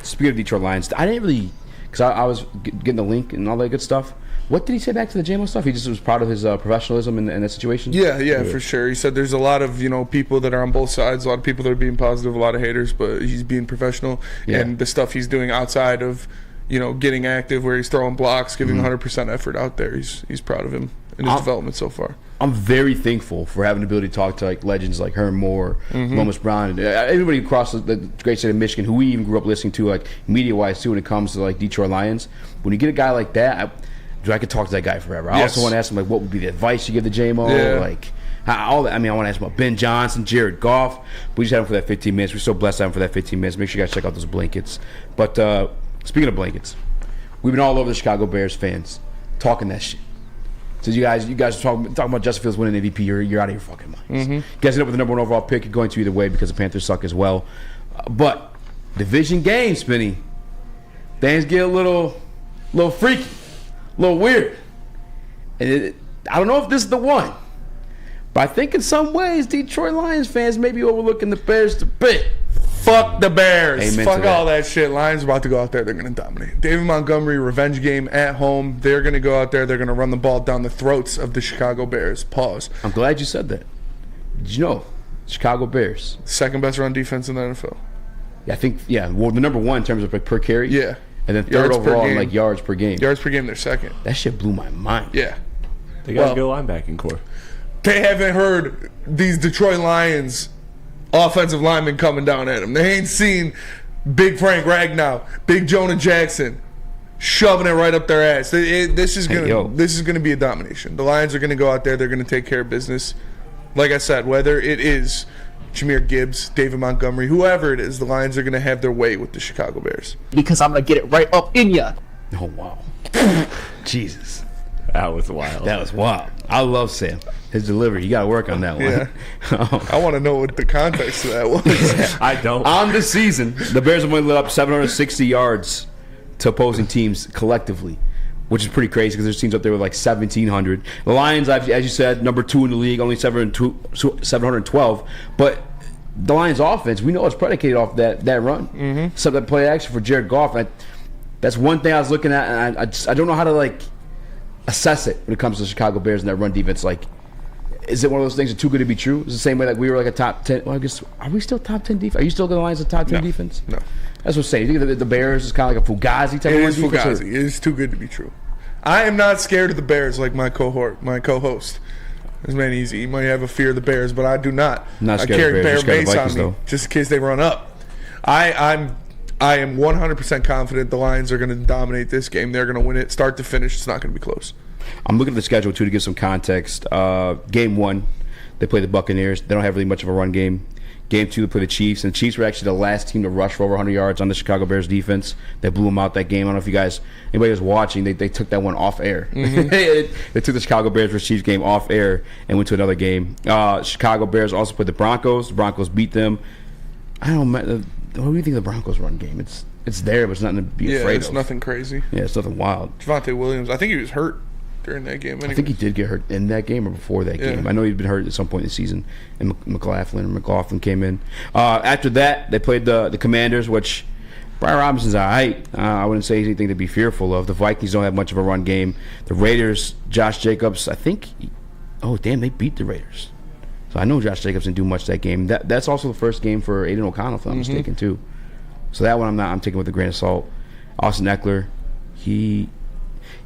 Speaking of Detroit Lions, I didn't really, because I was getting the link and all that good stuff. What did he say back to the JMO stuff? He just was proud of his professionalism in that situation? Yeah, for sure. He said there's a lot of, people that are on both sides, a lot of people that are being positive, a lot of haters, but he's being professional. Yeah. And the stuff he's doing outside of, getting active, where he's throwing blocks, giving 100% effort out there, he's proud of him. in his development so far. I'm very thankful for having the ability to talk to like legends like Herm Moore, Lomas Brown, and everybody across the great state of Michigan who we even grew up listening to, like media-wise too, when it comes to like Detroit Lions. When you get a guy like that, I could talk to that guy forever. I also want to ask him like, what would be the advice you give to JMO? Yeah. Like, all that. I mean, I want to ask him about Ben Johnson, Jared Goff. We just had him for that 15 minutes. We're so blessed to have him for that 15 minutes. Make sure you guys check out those blankets. But speaking of blankets, we've been all over the Chicago Bears fans talking that shit. So you guys are talking about Justin Fields winning MVP. You're out of your fucking minds. You guys end up with the number 1 overall pick. You're going to either way because the Panthers suck as well. But division game, Spinny. Things get a little freaky, a little weird. And I don't know if this is the one, but I think in some ways Detroit Lions fans may be overlooking the Bears a bit. Fuck the Bears. Amen. Fuck all that shit. Lions are about to go out there. They're going to dominate. David Montgomery, revenge game at home. They're going to go out there. They're going to run the ball down the throats of the Chicago Bears. Pause. I'm glad you said that. Did you know Chicago Bears? Second best run defense in the NFL. Yeah, I think, well, the number 1 in terms of like per carry. Yeah. And then third overall in like yards per game. Yards per game, they're second. That shit blew my mind. Yeah. They got a good linebacking core. They haven't heard these Detroit Lions offensive linemen coming down at them. They ain't seen Big Frank Ragnow, Big Jonah Jackson shoving it right up their ass. This is gonna be a domination. The Lions are gonna go out there. They're gonna take care of business. Like I said, whether it is Jahmyr Gibbs, David Montgomery, whoever it is, the Lions are gonna have their way with the Chicago Bears. Because I'm gonna get it right up in ya. Oh wow, Jesus, that was wild. That was wild. I love Sam. His delivery, you got to work on that one. Yeah. I want to know what the context of that was. I don't. On the season, the Bears have only lit up 760 yards to opposing teams collectively, which is pretty crazy because there's teams up there with like 1,700. The Lions, as you said, number 2 in the league, only 712. But the Lions' offense, we know it's predicated off that run. Some that play action for Jared Goff. That's one thing I was looking at, and I don't know how to like assess it when it comes to the Chicago Bears and that run defense. Like, is it one of those things that's too good to be true? It's the same way like we were like a top 10. Well, I guess, are we still top 10 defense? Are you still going to Lions a top 10 defense? No. That's what I'm saying. You think the Bears is kind of like a Fugazi type of defense? It is Fugazi. It is too good to be true. I am not scared of the Bears like my co-host. This man Eazy. He might have a fear of the Bears, but I do not. Not scared I carry of the Bears. Bear mace Vikings, on me though. just in case they run up. I am 100% confident the Lions are going to dominate this game. They're going to win it start to finish. It's not going to be close. I'm looking at the schedule, too, to give some context. Game 1, they play the Buccaneers. They don't have really much of a run game. Game 2, they play the Chiefs. And the Chiefs were actually the last team to rush for over 100 yards on the Chicago Bears defense. They blew them out that game. I don't know if you guys, anybody was watching, they took that one off air. They took the Chicago Bears vs. Chiefs game off air and went to another game. Chicago Bears also played the Broncos. The Broncos beat them. I don't know. What do you think of the Broncos run game? It's there, but it's nothing to be afraid of. Yeah, it's nothing crazy. Yeah, it's nothing wild. Javonte Williams, I think he was hurt during that game. I think he did get hurt in that game or before that game. I know he'd been hurt at some point in the season. And McLaughlin came in. After that, they played the Commanders, which Brian Robinson's all right. I wouldn't say anything to be fearful of. The Vikings don't have much of a run game. The Raiders, Josh Jacobs, I think, they beat the Raiders. So I know Josh Jacobs didn't do much that game. That's also the first game for Aiden O'Connell, if I'm not mistaken, too. So that one I'm taking with a grain of salt. Austin Eckler, he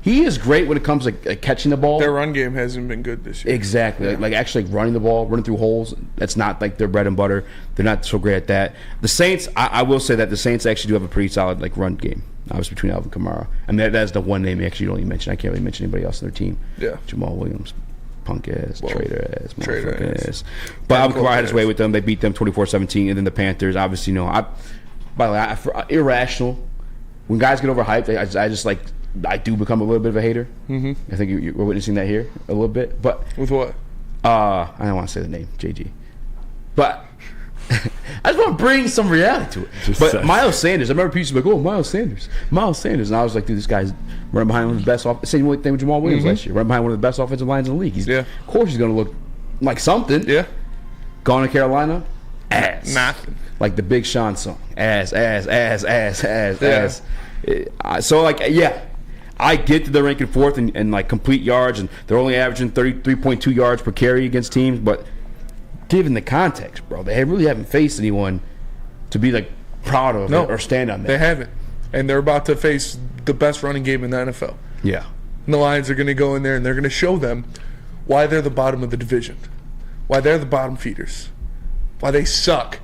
is great when it comes to like catching the ball. Their run game hasn't been good this year. Exactly. Yeah. Like actually running the ball, running through holes. That's not like their bread and butter. They're not so great at that. The Saints, I will say that the Saints actually do have a pretty solid like run game. Obviously between Alvin Kamara. I mean that's the one name you actually don't even mention. I can't really mention anybody else on their team. Yeah. Jamal Williams. Punk ass, traitor ass, traitor ass. But Alvin Kamara had his way with them. They beat them 24-17. And then the Panthers, obviously, by the way, irrational. When guys get overhyped, I just like, I do become a little bit of a hater. I think we're witnessing that here a little bit. But with what? I don't want to say the name, JG. But I just want to bring some reality to it. Miles Sanders, I remember people like, Miles Sanders. And I was like, dude, this guy's running behind one of the best same thing with Jamal Williams last year. Running behind one of the best offensive lines in the league. Of course he's going to look like something. Yeah. Gone to Carolina, ass. Nothing. Like the Big Sean song. Ass. So, I get that they're ranking 4th in like complete yards, and they're only averaging 33.2 yards per carry against teams, but given the context, bro, they really haven't faced anyone to be like proud of or stand on that. They haven't. And they're about to face the best running game in the NFL. Yeah. And the Lions are going to go in there and they're going to show them why they're the bottom of the division, why they're the bottom feeders, why they suck.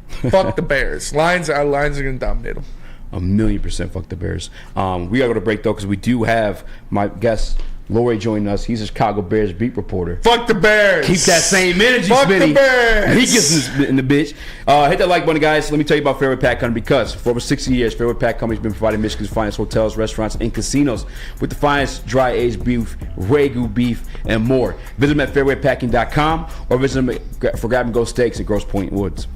Fuck the Bears. Lions are going to dominate them. 1,000,000% fuck the Bears. We got to go to break, though, because we do have my guest, Lori, joining us. He's a Chicago Bears beat reporter. Fuck the Bears. Keep that same energy, Fuck Smitty. the Bears. He gets in the bitch. Hit that like button, guys. Let me tell you about Fairway Pack Company, because for over 60 years, Fairway Pack Company has been providing Michigan's finest hotels, restaurants, and casinos with the finest dry-aged beef, Wagyu beef, and more. Visit them at fairwaypacking.com or visit them for grab-and-go steaks at Grosse Pointe Woods.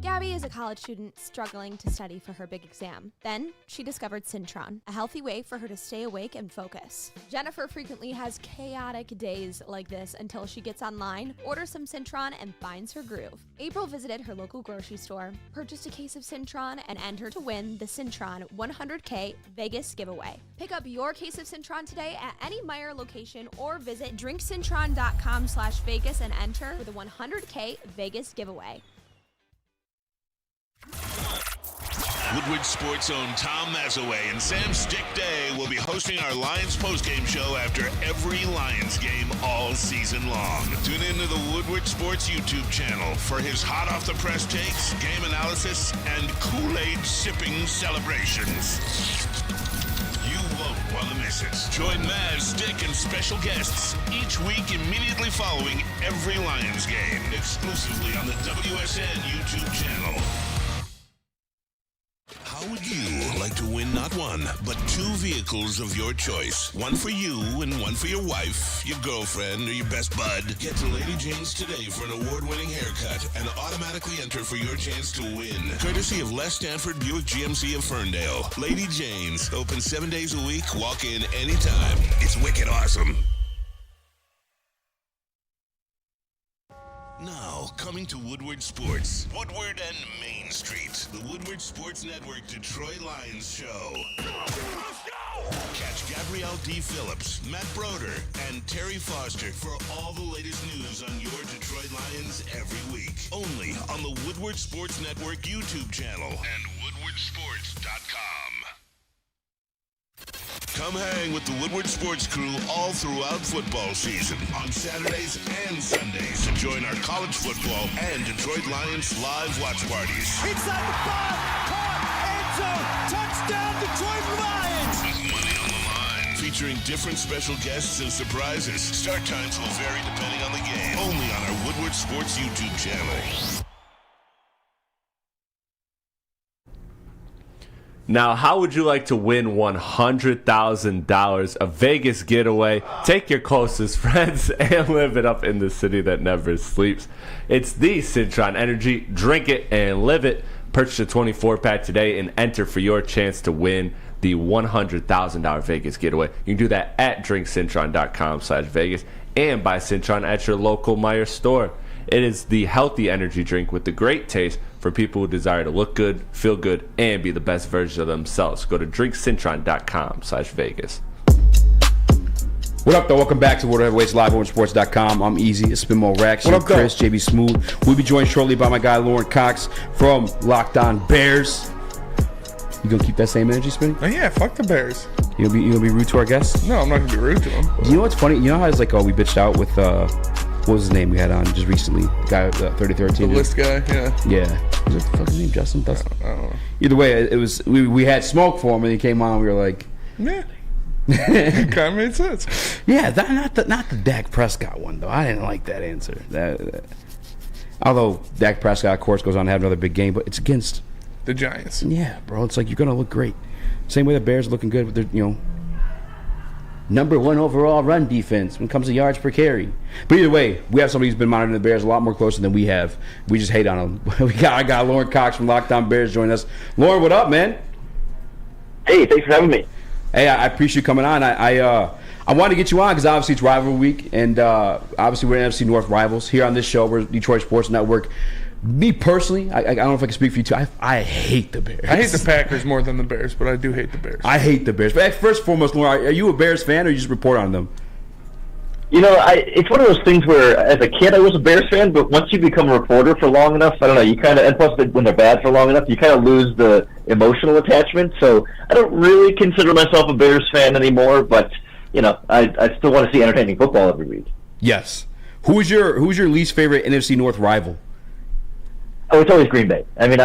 Gabby is a college student struggling to study for her big exam. Then she discovered Syntron, a healthy way for her to stay awake and focus. Jennifer frequently has chaotic days like this until she gets online, orders some Syntron, and finds her groove. April visited her local grocery store, purchased a case of Syntron, and entered to win the Syntron 100K Vegas giveaway. Pick up your case of Syntron today at any Meijer location or visit drinksyntron.com/Vegas and enter for the 100K Vegas giveaway. Woodward Sports' own Tom Mazaway and Sam Stick Day will be hosting our Lions postgame show after every Lions game all season long. Tune into the Woodward Sports YouTube channel for his hot off the press takes, game analysis, and Kool-Aid sipping celebrations. You won't want to miss it. Join Maz, Stick, and special guests each week immediately following every Lions game, exclusively on the WSN YouTube channel. How would you like to win not one, but 2 vehicles of your choice? One for you and one for your wife, your girlfriend, or your best bud. Get to Lady Jane's today for an award-winning haircut and automatically enter for your chance to win. Courtesy of Les Stanford Buick GMC of Ferndale. Lady Jane's, open 7 days a week, walk in anytime. It's wicked awesome. Now, coming to Woodward Sports, Woodward and Main Street, the Woodward Sports Network Detroit Lions show. Catch Gabrielle D. Phillips, Matt Broder, and Terry Foster for all the latest news on your Detroit Lions every week. Only on the Woodward Sports Network YouTube channel and woodwardsports.com. Come hang with the Woodward Sports crew all throughout football season on Saturdays and Sundays to join our college football and Detroit Lions live watch parties. Inside the 5, caught, end zone, touchdown, Detroit Lions! With money on the line, featuring different special guests and surprises. Start times will vary depending on the game. Only on our Woodward Sports YouTube channel. Now, how would you like to win $100,000, a Vegas getaway? Take your closest friends and live it up in the city that never sleeps. It's the Syntron Energy. Drink it and live it. Purchase a 24-pack today and enter for your chance to win the $100,000 Vegas getaway. You can do that at drinksyntron.com/Vegas and buy Syntron at your local Meijer store. It is the healthy energy drink with the great taste for people who desire to look good, feel good, and be the best version of themselves. Go to drinksyntron.com/Vegas. What up, though? Welcome back to World Heavyweights Live on Sports.com. I'm Eazy. It's been more racks. What up, Chris, JB Smooth. We'll be joined shortly by my guy, Lauren Cox from Locked On Bears. You gonna keep that same energy, Spinny? Oh, yeah, fuck the Bears. You gonna be rude to our guests? No, I'm not gonna be rude to them. You know what's funny? You know how it's like, we bitched out with what was his name we had on just recently? The guy, 3013. The list guy, yeah. Yeah. Was it the fuck his name? Justin? I don't know. Either way, it was we had smoke for him, and he came on. And we were like, yeah. It kind of made sense. Yeah, not the Dak Prescott one though. I didn't like that answer. Although Dak Prescott, of course, goes on to have another big game, but it's against the Giants. Yeah, bro. It's like you're gonna look great. Same way the Bears are looking good with their number 1 overall run defense when it comes to yards per carry. But either way, we have somebody who's been monitoring the Bears a lot more closer than we have. We just hate on them. I got Lauren Cox from Locked On Bears joining us. Lauren, what up, man? Hey, thanks for having me. Hey, I appreciate you coming on. I wanted to get you on because obviously it's rivalry week, and obviously we're NFC North rivals here on this show. We're Detroit Sports Network. Me personally, I don't know if I can speak for you too. I hate the Bears. I hate the Packers more than the Bears, but I do hate the Bears. I hate the Bears. But first and foremost, Lauren, are you a Bears fan or you just report on them? You know, it's one of those things where as a kid I was a Bears fan, but once you become a reporter for long enough, I don't know, you kind of, and plus when they're bad for long enough, you kind of lose the emotional attachment. So I don't really consider myself a Bears fan anymore, but I still want to see entertaining football every week. Yes. Who's your least favorite NFC North rival? Oh, it's always Green Bay. I mean,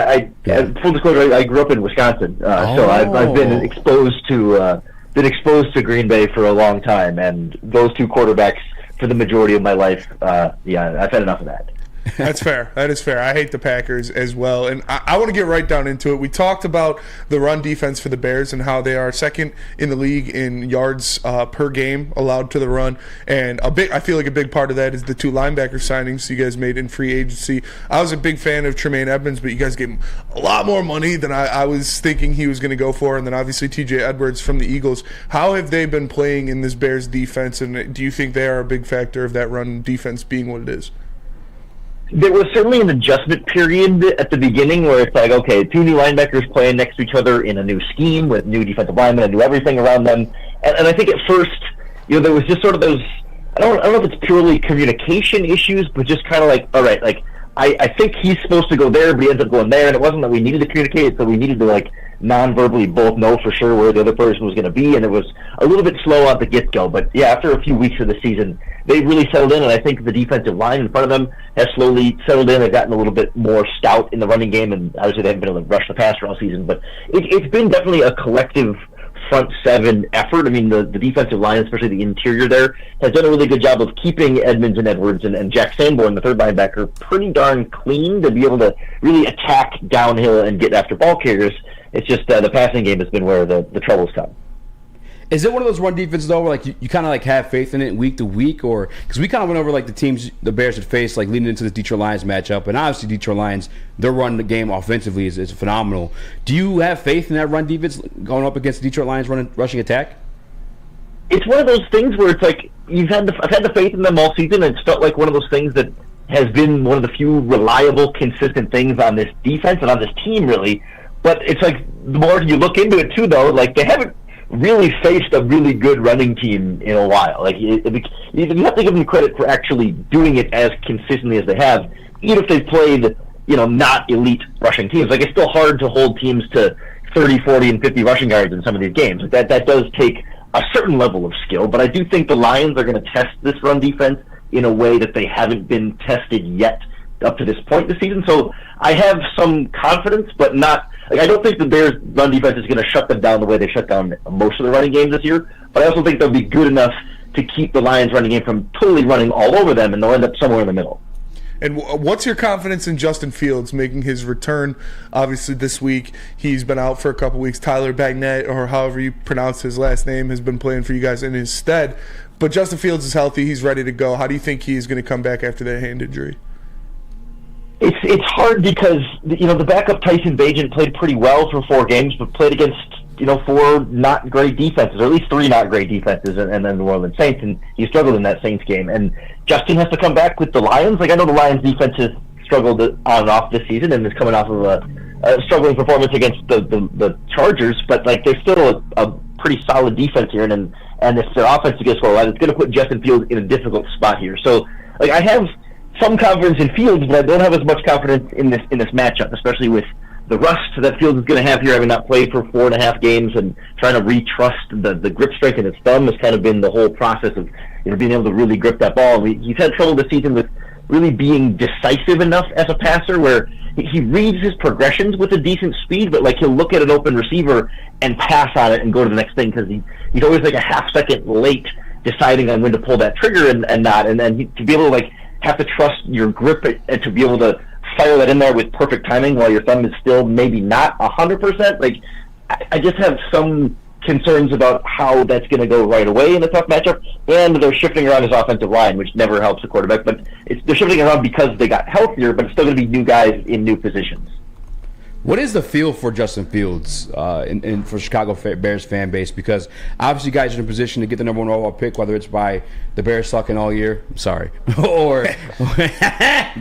full disclosure, I grew up in Wisconsin, so I've been exposed to Green Bay for a long time, and those two quarterbacks for the majority of my life. I've had enough of that. That's fair. That is fair. I hate the Packers as well. And I want to get right down into it. We talked about the run defense for the Bears and how they are second in the league in yards per game allowed to the run. And I feel like a big part of that is the 2 linebacker signings you guys made in free agency. I was a big fan of Tremaine Edmonds, but you guys gave him a lot more money than I was thinking he was going to go for. And then obviously TJ Edwards from the Eagles. How have they been playing in this Bears defense? And do you think they are a big factor of that run defense being what it is? There was certainly an adjustment period at the beginning where it's like, okay, 2 new linebackers playing next to each other in a new scheme with new defensive linemen and new everything around them. And I think at first, there was just sort of those, I don't know if it's purely communication issues, but just kind of like, all right, like, I think he's supposed to go there, but he ends up going there, and it wasn't that we needed to communicate, so we needed to, like, non-verbally both know for sure where the other person was going to be, and it was a little bit slow at the get-go. But, yeah, after a few weeks of the season, they really settled in, and I think the defensive line in front of them has slowly settled in. They've gotten a little bit more stout in the running game, and obviously they haven't been able to rush the passer all season. But it's been definitely a collective front seven effort. I mean, the defensive line, especially the interior there, has done a really good job of keeping Edmonds and Edwards and Jack Sanborn, the third linebacker, pretty darn clean to be able to really attack downhill and get after ball carriers. It's just the passing game has been where the troubles come. Is it one of those run defenses, though, where like you kind of like have faith in it week to week? Or because we kind of went over like the teams the Bears had faced like leading into the Detroit Lions matchup, and obviously Detroit Lions, their run the game offensively is phenomenal. Do you have faith in that run defense going up against the Detroit Lions rushing attack? It's one of those things where it's like I've had the faith in them all season, and it's felt like one of those things that has been one of the few reliable, consistent things on this defense and on this team, really. But it's like the more you look into it too, though, like they haven't really faced a really good running team in a while. Like you have to give them credit for actually doing it as consistently as they have, even if they've played, not elite rushing teams. Like it's still hard to hold teams to 30, 40, and 50 rushing yards in some of these games. Like that does take a certain level of skill. But I do think the Lions are going to test this run defense in a way that they haven't been tested yet up to this point this season. So I have some confidence, but not. Like I don't think the Bears' run defense is going to shut them down the way they shut down most of the running games this year. But I also think they'll be good enough to keep the Lions' running game from totally running all over them, and they'll end up somewhere in the middle. And what's your confidence in Justin Fields making his return? Obviously, this week he's been out for a couple weeks. Tyler Bagnett, or however you pronounce his last name, has been playing for you guys in his stead. But Justin Fields is healthy. He's ready to go. How do you think he's going to come back after that hand injury? It's hard because the backup Tyson Bagent played pretty well for 4 games, but played against 4 not great defenses, or at least 3 not great defenses, and then the New Orleans Saints, and he struggled in that Saints game. And Justin has to come back with the Lions. Like I know the Lions defense has struggled on and off this season, and is coming off of a struggling performance against the Chargers, but like they're still a pretty solid defense here, and if their offense gets well, it's going to put Justin Fields in a difficult spot here. So like I have some confidence in Fields, but I don't have as much confidence in this matchup, especially with the rust that Fields is going to have here, having not played for 4.5 games and trying to retrust the grip strength in his thumb has kind of been the whole process of being able to really grip that ball. He's had trouble this season with really being decisive enough as a passer, where he reads his progressions with a decent speed, but like he'll look at an open receiver and pass on it and go to the next thing because he's always like a half second late deciding on when to pull that trigger and not, and then to be able to like have to trust your grip and to be able to fire that in there with perfect timing while your thumb is still maybe not 100%. Like I just have some concerns about how that's going to go right away in a tough matchup, and they're shifting around his offensive line, which never helps the quarterback. But they're shifting around because they got healthier, but it's still going to be new guys in new positions. What is the feel for Justin Fields for Chicago Bears fan base? Because obviously you guys are in a position to get the number 1 overall pick, whether it's by the Bears sucking all year, or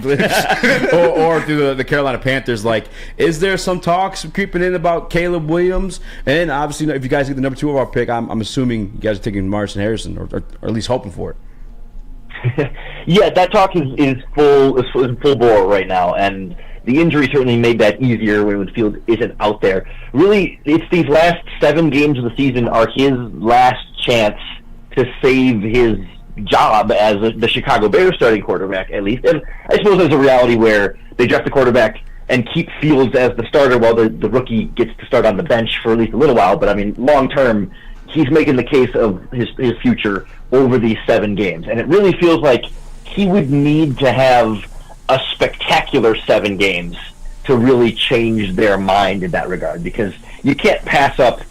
through the Carolina Panthers. Like, is there some talks creeping in about Caleb Williams? And obviously, if you guys get the number 2 overall pick, I'm assuming you guys are taking Marcin Harrison, or at least hoping for it. Yeah, that talk is full bore right now, and The injury certainly made that easier when Fields isn't out there. Really, it's these last 7 games of the season are his last chance to save his job as the Chicago Bears starting quarterback, at least. And I suppose there's a reality where they draft the quarterback and keep Fields as the starter while the rookie gets to start on the bench for at least a little while. But, I mean, long term, he's making the case of his future over these 7 games. And it really feels like he would need to have a spectacular 7 games to really change their mind in that regard, because you can't pass up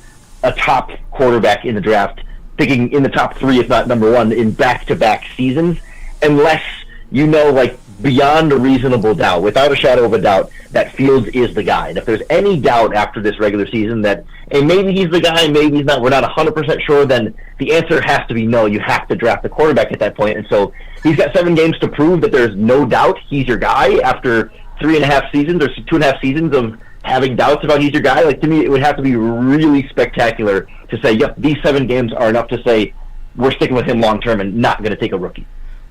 a top quarterback in the draft, picking in the top 3, if not number 1, in back-to-back seasons, unless you know, like, beyond a reasonable doubt, without a shadow of a doubt, that Fields is the guy. And if there's any doubt after this regular season that, hey, maybe he's the guy, maybe he's not, we're not 100% sure, then the answer has to be no. You have to draft the quarterback at that point. And so he's got 7 games to prove that there's no doubt he's your guy after 3.5 seasons or 2.5 seasons of having doubts about he's your guy. Like, to me, it would have to be really spectacular to say, yep, these 7 games are enough to say we're sticking with him long term and not going to take a rookie.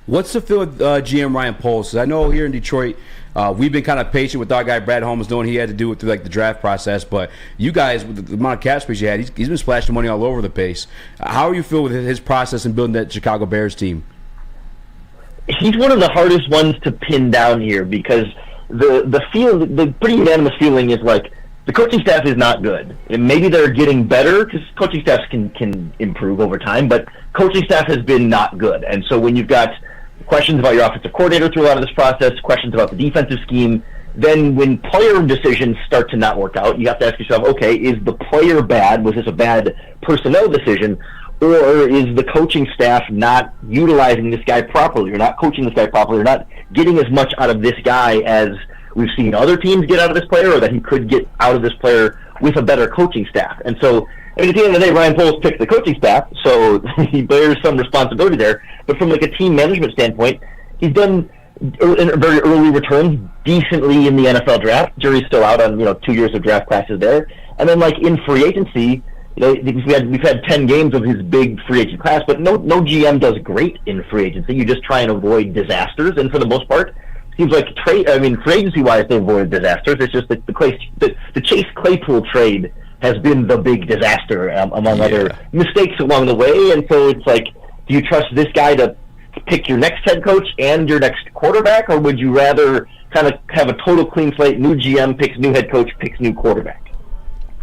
What's the feel with GM Ryan Poles? I know here in Detroit, we've been kind of patient with our guy Brad Holmes, knowing he had to do it through like the draft process. But you guys, with the amount of cap space you had, he's been splashing money all over the place. How are you feel with his process in building that Chicago Bears team? He's one of the hardest ones to pin down here, because the pretty unanimous feeling is like the coaching staff is not good. And maybe they're getting better, because coaching staffs can improve over time, but coaching staff has been not good. And so when you've got questions about your offensive coordinator through a lot of this process, questions about the defensive scheme, then when player decisions start to not work out, you have to ask yourself, okay, is the player bad? Was this a bad personnel decision? Or is the coaching staff not utilizing this guy properly, or not coaching this guy properly, or not getting as much out of this guy as we've seen other teams get out of this player, or that he could get out of this player with a better coaching staff? And so, I mean, at the end of the day, Ryan Poles picked the coaching staff, so he bears some responsibility there. But from like a team management standpoint, he's done in very early returns decently in the NFL draft. Jury's still out on 2 years of draft classes there. And then like in free agency, we've had 10 games of his big free agent class, but no GM does great in free agency. You just try and avoid disasters, and for the most part, seems like free agency wise, they avoid disasters. It's just that the Chase Claypool trade has been the big disaster among other mistakes along the way. And so it's like, do you trust this guy to pick your next head coach and your next quarterback, or would you rather kind of have a total clean slate, new GM picks new head coach, picks new quarterback?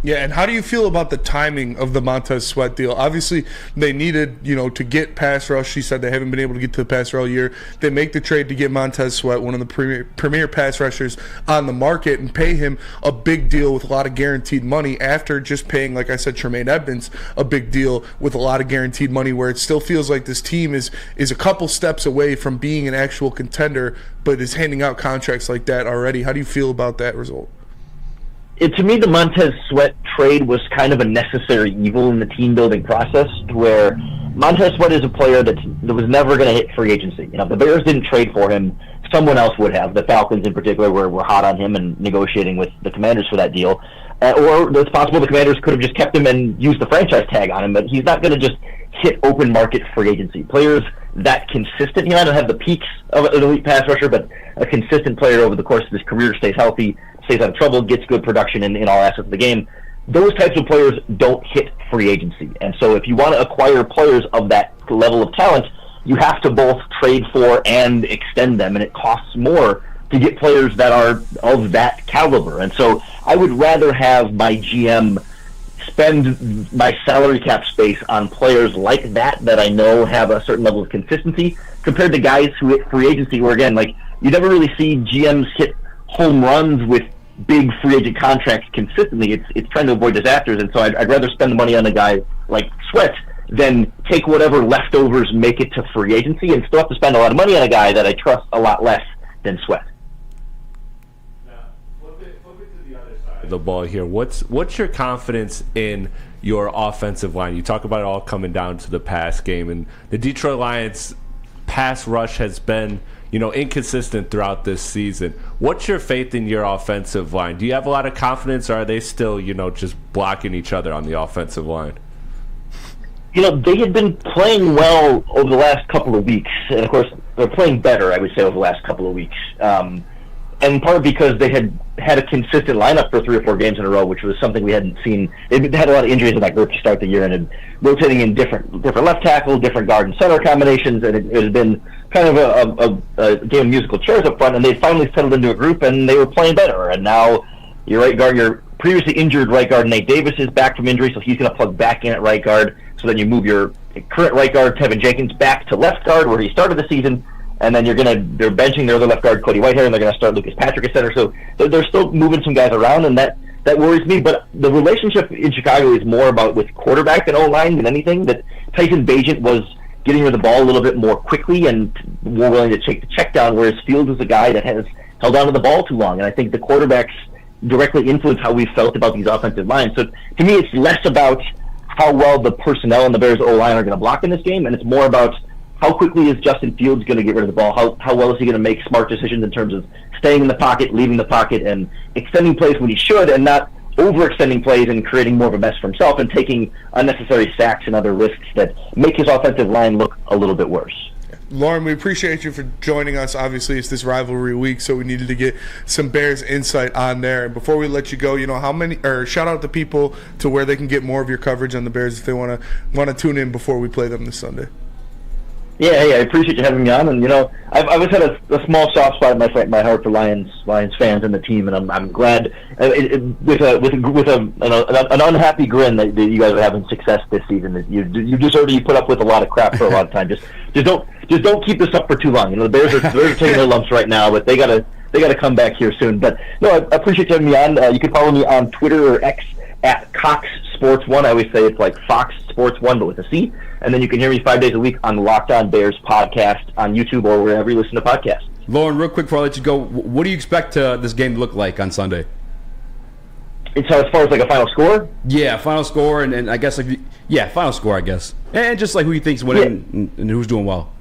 Yeah, and how do you feel about the timing of the Montez Sweat deal? Obviously, they needed, to get pass rush. She said they haven't been able to get to the pass rush all year. They make the trade to get Montez Sweat, one of the premier pass rushers on the market, and pay him a big deal with a lot of guaranteed money after just paying, like I said, Tremaine Edmonds a big deal with a lot of guaranteed money, where it still feels like this team is a couple steps away from being an actual contender, but is handing out contracts like that already. How do you feel about that result? To me, the Montez Sweat trade was kind of a necessary evil in the team-building process, where Montez Sweat is a player that was never going to hit free agency. The Bears didn't trade for him. Someone else would have. The Falcons, in particular, were hot on him and negotiating with the Commanders for that deal. Or it's possible the Commanders could have just kept him and used the franchise tag on him, but he's not going to just hit open market free agency. Players that consistent, he might not have the peaks of an elite pass rusher, but a consistent player over the course of his career, stays healthy, stays out of trouble, gets good production in all aspects of the game. Those types of players don't hit free agency. And so if you want to acquire players of that level of talent, you have to both trade for and extend them, and it costs more to get players that are of that caliber. And so I would rather have my GM spend my salary cap space on players like that I know have a certain level of consistency, compared to guys who hit free agency, where, again, like, you never really see GMs hit home runs with big free agent contracts consistently. It's trying to avoid disasters, and so I'd rather spend the money on a guy like Sweat than take whatever leftovers make it to free agency and still have to spend a lot of money on a guy that I trust a lot less than Sweat. Flip it to the other side of the ball here. What's your confidence in your offensive line? You talk about it all coming down to the pass game, and the Detroit Lions pass rush has been inconsistent throughout this season. What's your faith in your offensive line? Do you have a lot of confidence, or are they still, just blocking each other on the offensive line? They had been playing well over the last couple of weeks, and of course, they're playing better, I would say, over the last couple of weeks. And in part because they had a consistent lineup for 3 or 4 games in a row, which was something we hadn't seen. They had a lot of injuries in that group to start the year, and had rotating in different left tackle, different guard and center combinations, and it had been kind of a game of musical chairs up front, and they finally settled into a group, and they were playing better. And now your right guard, your previously injured right guard Nate Davis is back from injury, so he's going to plug back in at right guard. So then you move your current right guard Tevin Jenkins back to left guard where he started the season, and then they're benching their other left guard Cody Whitehair, and they're going to start Lucas Patrick at center. So they're still moving some guys around, and that worries me. But the relationship in Chicago is more about with quarterback and O-line than anything. That Tyson Bagent was getting rid of the ball a little bit more quickly and more willing to take the check down, whereas Fields is a guy that has held on to the ball too long. And I think the quarterbacks directly influence how we felt about these offensive lines. So to me, it's less about how well the personnel and the Bears O-line are going to block in this game, and it's more about how quickly is Justin Fields going to get rid of the ball? How well is he going to make smart decisions in terms of staying in the pocket, leaving the pocket, and extending plays when he should, and not overextending plays and creating more of a mess for himself and taking unnecessary sacks and other risks that make his offensive line look a little bit worse. Lauren, we appreciate you for joining us. Obviously, it's this rivalry week, so we needed to get some Bears insight on there. And before we let you go, shout out to people to where they can get more of your coverage on the Bears if they want to tune in before we play them this Sunday. Yeah, I appreciate you having me on, and I've always had a small soft spot in my heart for Lions fans and the team, and I'm glad with an unhappy grin that you guys are having success this season. That you deserve to be put up with a lot of crap for a lot of time. Just don't keep this up for too long. The Bears are taking their lumps right now, but they gotta come back here soon. But no, I appreciate you having me on. You can follow me on Twitter or X at Cox Sports One. I always say it's like Fox Sports One, but with a C. And then you can hear me 5 days a week on the Locked On Bears podcast on YouTube or wherever you listen to podcasts. Lauren, real quick before I let you go, what do you expect this game to look like on Sunday? It's as far as like a final score? Yeah, final score, and I guess final score, I guess, and just like who you think's winning and who's doing well.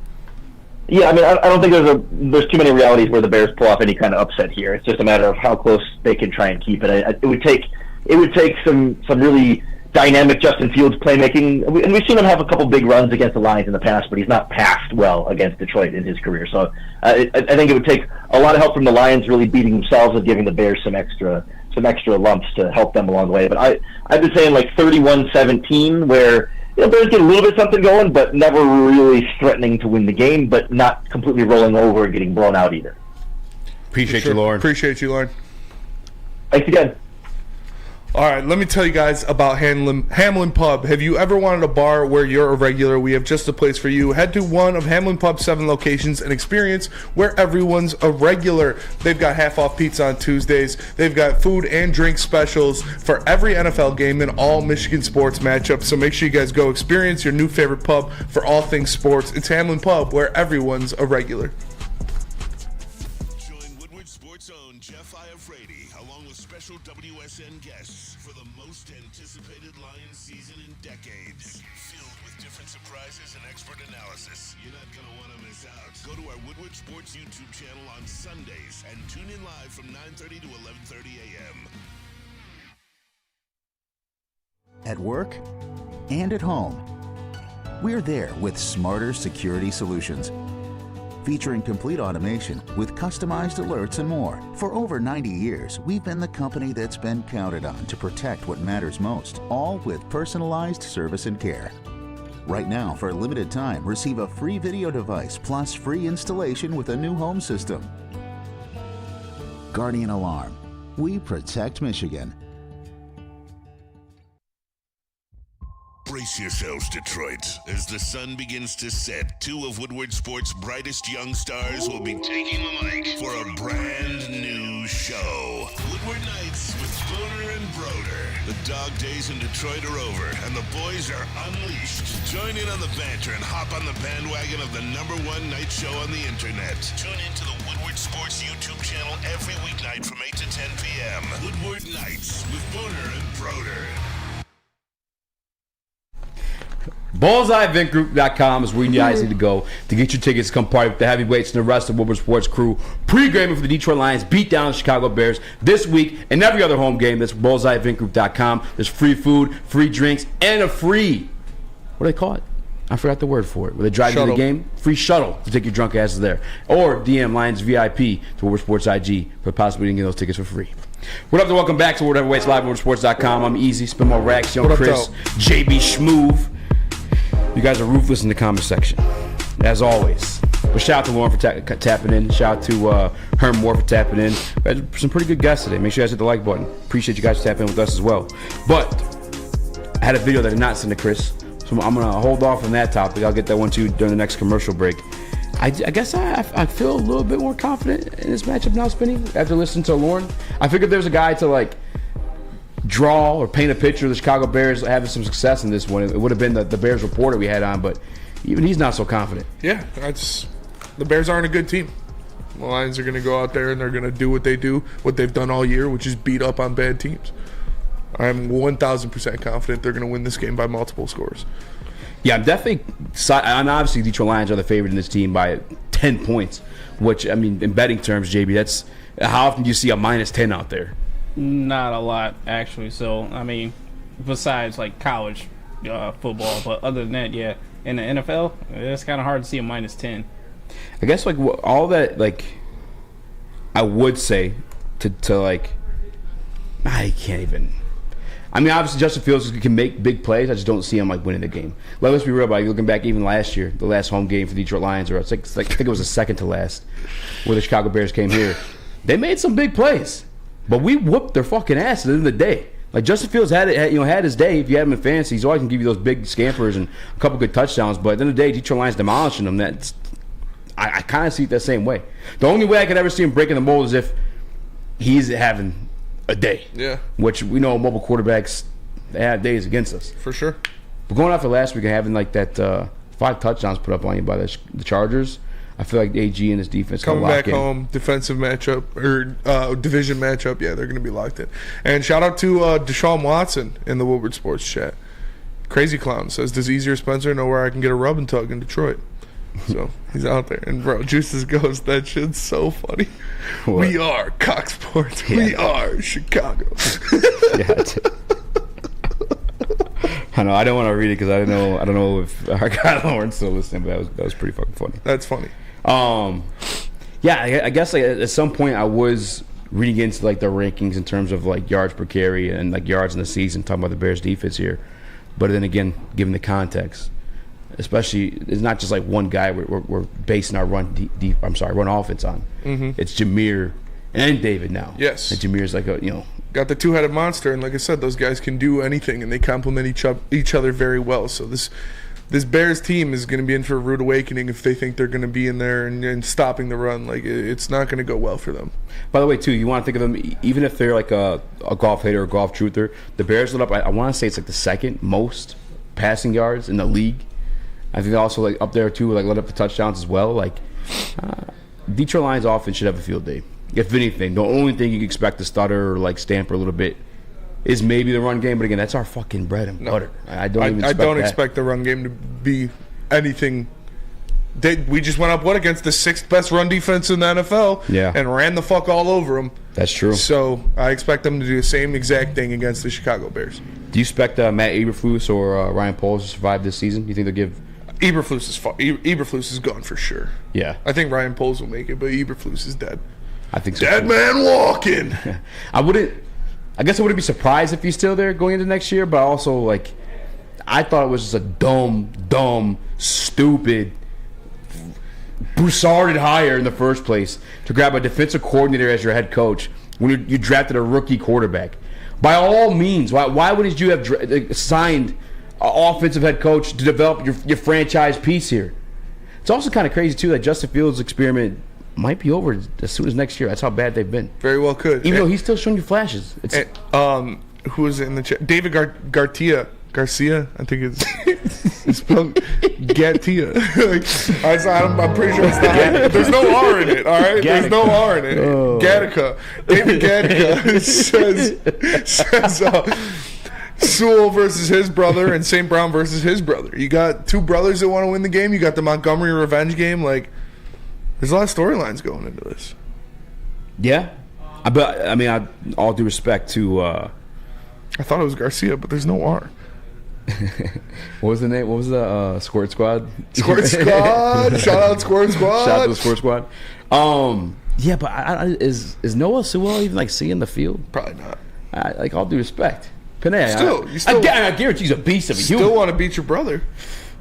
Yeah, I mean, I don't think there's too many realities where the Bears pull off any kind of upset here. It's just a matter of how close they can try and keep it. It would take some really dynamic Justin Fields playmaking, and we've seen him have a couple big runs against the Lions in the past, but he's not passed well against Detroit in his career. So I think it would take a lot of help from the Lions really beating themselves and giving the Bears some extra lumps to help them along the way. But I've been saying like 31-17, where Bears get a little bit something going, but never really threatening to win the game, but not completely rolling over and getting blown out either. Appreciate you, Lauren. Appreciate you, Lauren. Thanks again. All right, let me tell you guys about Hamlin Pub. Have you ever wanted a bar where you're a regular? We have just the place for you. Head to one of Hamlin Pub's 7 locations and experience where everyone's a regular. They've got half-off pizza on Tuesdays. They've got food and drink specials for every NFL game and all Michigan sports matchups. So make sure you guys go experience your new favorite pub for all things sports. It's Hamlin Pub, where everyone's a regular. Join Woodward Sports' own Jeff Iafrate along with special WSN guests for the most anticipated Lions season in decades. Filled with different surprises and expert analysis. You're not going to want to miss out. Go to our Woodward Sports YouTube channel on Sundays and tune in live from 9:30 to 11:30 a.m. At work and at home, we're there with smarter security solutions. Featuring complete automation with customized alerts and more. For over 90 years, we've been the company that's been counted on to protect what matters most, all with personalized service and care. Right now, for a limited time, receive a free video device plus free installation with a new home system. Guardian Alarm. We protect Michigan. Brace yourselves, Detroit. As the sun begins to set, 2 of Woodward Sports' brightest young stars will be taking the mic for a brand new show. Woodward Nights with Spooner and Broder. The dog days in Detroit are over, and the boys are unleashed. Join in on the banter and hop on the bandwagon of the #1 night show on the internet. Tune into the Woodward Sports YouTube channel every weeknight from 8 to 10 p.m. Woodward Nights with Spooner and Broder. BullseyeEventGroup.com is where you guys need to go to get your tickets to come party with the heavyweights and the rest of Woodward Sports crew. Pre-gaming for the Detroit Lions beat down the Chicago Bears this week and every other home game. That's BullseyeEventGroup.com. There's free food, free drinks, and a free, what do they call it? I forgot the word for it. Where they drive you to the game, free shuttle to take your drunk asses there. Or DM Lions VIP to Woodward Sports IG for the possibility of getting those tickets for free. What up, and welcome back to Woodward Heavyweights live at WoodwardSports.com. I'm Eazy, Spin My Racks, Young Chris, JB Schmoove. You guys are ruthless in the comment section, as always. But shout out to Lauren for tapping in. Shout out to Herm Moore for tapping in. We had some pretty good guests today. Make sure you guys hit the like button. Appreciate you guys tapping in with us as well. But I had a video that I did not send to Chris, so I'm going to hold off on that topic. I'll get that one to you during the next commercial break. I guess I feel a little bit more confident in this matchup now, Spinny, after listening to Lauren. I figured there was a guy to, like, draw or paint a picture of the Chicago Bears having some success in this one. It would have been the Bears reporter we had on, but even he's not so confident. Yeah, the Bears aren't a good team. The Lions are going to go out there and they're going to do what they do, what they've done all year, which is beat up on bad teams. I'm 1,000% confident they're going to win this game by multiple scores. Yeah, I'm obviously Detroit Lions are the favorite in this team by 10 points, which, I mean, in betting terms, JB, that's how often do you see a -10 out there? Not a lot, actually. So, I mean, besides, like, college football. But other than that, yeah, in the NFL, it's kind of hard to see a -10. I guess, like, all that, like, I would say to like, I can't even. I mean, obviously, Justin Fields can make big plays. I just don't see him, like, winning the game. Let's be real about it. Looking back even last year, the last home game for the Detroit Lions, or I think it was the second to last, where the Chicago Bears came here. They made some big plays, but we whooped their fucking ass at the end of the day. Like, Justin Fields had his day. If you had him in fantasy, he's always going to give you those big scampers and a couple good touchdowns. But at the end of the day, Detroit Lions demolishing them. I kind of see it that same way. The only way I could ever see him breaking the mold is if he's having a day. Yeah. Which we know mobile quarterbacks, they have days against us. For sure. But going off of last week and having like that 5 touchdowns put up on you by the Chargers, I feel like AG and his defense coming back in. home, defensive matchup or division matchup. Yeah, they're going to be locked in. And shout out to Deshaun Watson in the Woodward Sports chat. Crazy Clown says, "Does Eazy or Spencer know where I can get a rub and tug in Detroit?" So he's out there, and bro, Juices goes, "That shit's so funny." What? We are Cox Sports. Yeah. We are Chicago. Yeah. I know. I don't want to read it because I don't know if our guy Lauren's still listening, but that was pretty fucking funny. That's funny. Yeah, I guess like at some point I was reading into like the rankings in terms of like yards per carry and like yards in the season, talking about the Bears defense here. But then again, given the context, especially it's not just like one guy we're basing our run offense on. Mm-hmm. It's Jameer and David now. Yes, and Jameer's like got the two-headed monster, and like I said, those guys can do anything, and they complement each other very well. So this Bears team is going to be in for a rude awakening if they think they're going to be in there and stopping the run. Like, it's not going to go well for them. By the way, too, you want to think of them, even if they're like a golf hater or a golf truther, the Bears lit up, I want to say it's like the second most passing yards in the league. I think also like up there, too, like let up the touchdowns as well. Like, Detroit Lions offense should have a field day. If anything, the only thing you can expect to stutter or like stamper a little bit is maybe the run game. But again, that's our fucking bread and butter. I don't expect the run game to be anything. We just went up against the 6th best run defense in the NFL, and ran the fuck all over them. That's true. So I expect them to do the same exact thing against the Chicago Bears. Do you expect Matt Eberflus or Ryan Poles to survive this season? Do you think they'll give? Eberflus is gone for sure. Yeah, I think Ryan Poles will make it, but Eberflus is dead. I think so. Dead man walking. I guess I wouldn't be surprised if he's still there going into next year, but also like I thought it was just a dumb, stupid, Broussarded hire in the first place to grab a defensive coordinator as your head coach when you drafted a rookie quarterback. By all means, why wouldn't you have signed an offensive head coach to develop your franchise piece here? It's also kind of crazy too that Justin Fields' experiment might be over as soon as next year. That's how bad they've been. Very well could. Even though he's still showing you flashes. Who was it in the chat? David Garcia, I think it's spelled Gatia. I'm pretty sure it's not. There's no R in it, all right? Gattaca. There's no R in it. Oh. Gattaca. David Gattaca says Sewell versus his brother and St. Brown versus his brother. You got two brothers that want to win the game. You got the Montgomery revenge game. Like, there's a lot of storylines going into this. Yeah. But, I mean, all due respect to... I thought it was Garcia, but there's no R. What was the name? What was the Squirt Squad? Squirt Squad. Shout out Squirt Squad. Shout out to the Squirt Squad. Yeah, but is Noah Sewell even like seeing the field? Probably not. Like all due respect, Panay. I guarantee he's a beast of a human. Still want to beat your brother.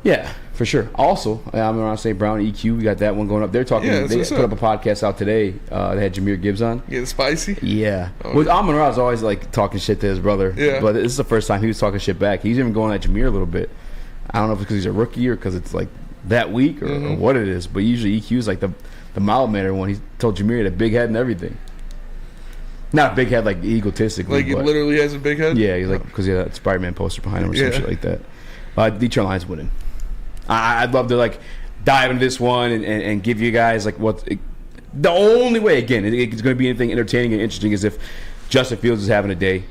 Yeah, for sure. Also, I'm around St. Brown EQ. We got that one going up. They're talking. Yeah, they put up a podcast out today. They had Jameer Gibbs on. Getting spicy. Yeah. With Amon Ra's always like talking shit to his brother. Yeah. But this is the first time he was talking shit back. He's even going at Jameer a little bit. I don't know if it's because he's a rookie or because it's like that week or what it is. But usually EQ is like the mild mannered one. He told Jameer he had a big head and everything. Not a big head like egotistically. Like he literally has a big head? Yeah, he's like because he had that Spider-Man poster behind him or some shit like that. Detroit Lions winning. I'd love to like dive into this one and give you guys like the only way, again, it's going to be anything entertaining and interesting is if Justin Fields is having a day.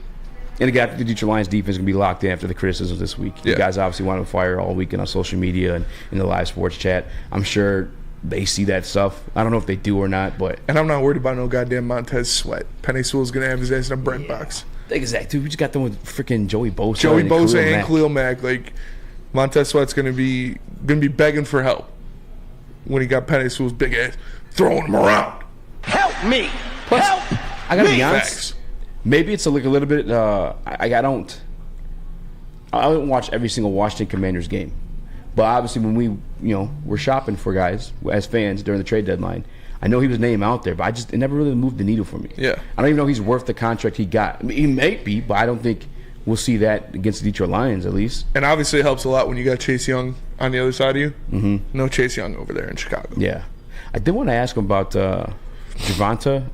And again, I think the Detroit Lions defense is going to be locked in after the criticisms this week. You guys obviously want to fire all weekend on social media and in the live sports chat. I'm sure they see that stuff. I don't know if they do or not, but... And I'm not worried about no goddamn Montez Sweat. Penny Sewell's going to have his ass in a bread box. Exactly. We just got them with freaking Joey Bosa. Joey Bosa and Khalil Mack. Like, Montez Sweat's going to be begging for help when he got Penny Sewell's big ass throwing him around. Help me! Plus, I got to be honest. Maybe it's a little bit... I don't watch every single Washington Commanders game. But obviously when we're shopping for guys as fans during the trade deadline, I know he was named out there, but it never really moved the needle for me. Yeah. I don't even know if he's worth the contract he got. I mean, he may be, but I don't think we'll see that against the Detroit Lions at least. And obviously it helps a lot when you got Chase Young on the other side of you. Mm-hmm. No Chase Young over there in Chicago. Yeah. I did want to ask him about Javonta.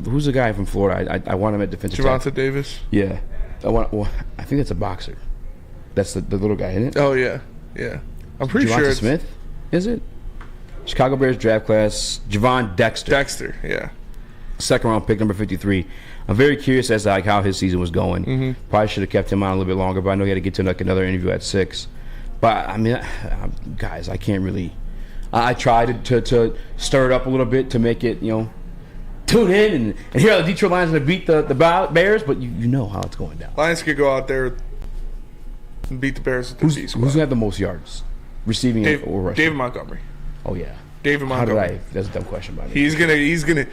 Who's the guy from Florida? I want him at defensive Javonta tackle. Davis? Yeah. I think that's a boxer. That's the little guy, isn't it? Oh, yeah. Yeah. I'm pretty sure it's... Smith, is it? Chicago Bears draft class, Javon Dexter. Dexter, yeah. Second round pick, number 53. I'm very curious as to like how his season was going. Mm-hmm. Probably should have kept him on a little bit longer, but I know he had to get to like another interview at 6. But I mean, guys, I can't really. I tried to stir it up a little bit to make it, tune in and hear how the Detroit Lions going to beat the Bears, but you know how it's going down. Lions could go out there and beat the Bears with the C squad. Who's going to have the most yards? Receiving or rushing? David Montgomery. Oh, yeah. David Montgomery. That's a dumb question by me. He's gonna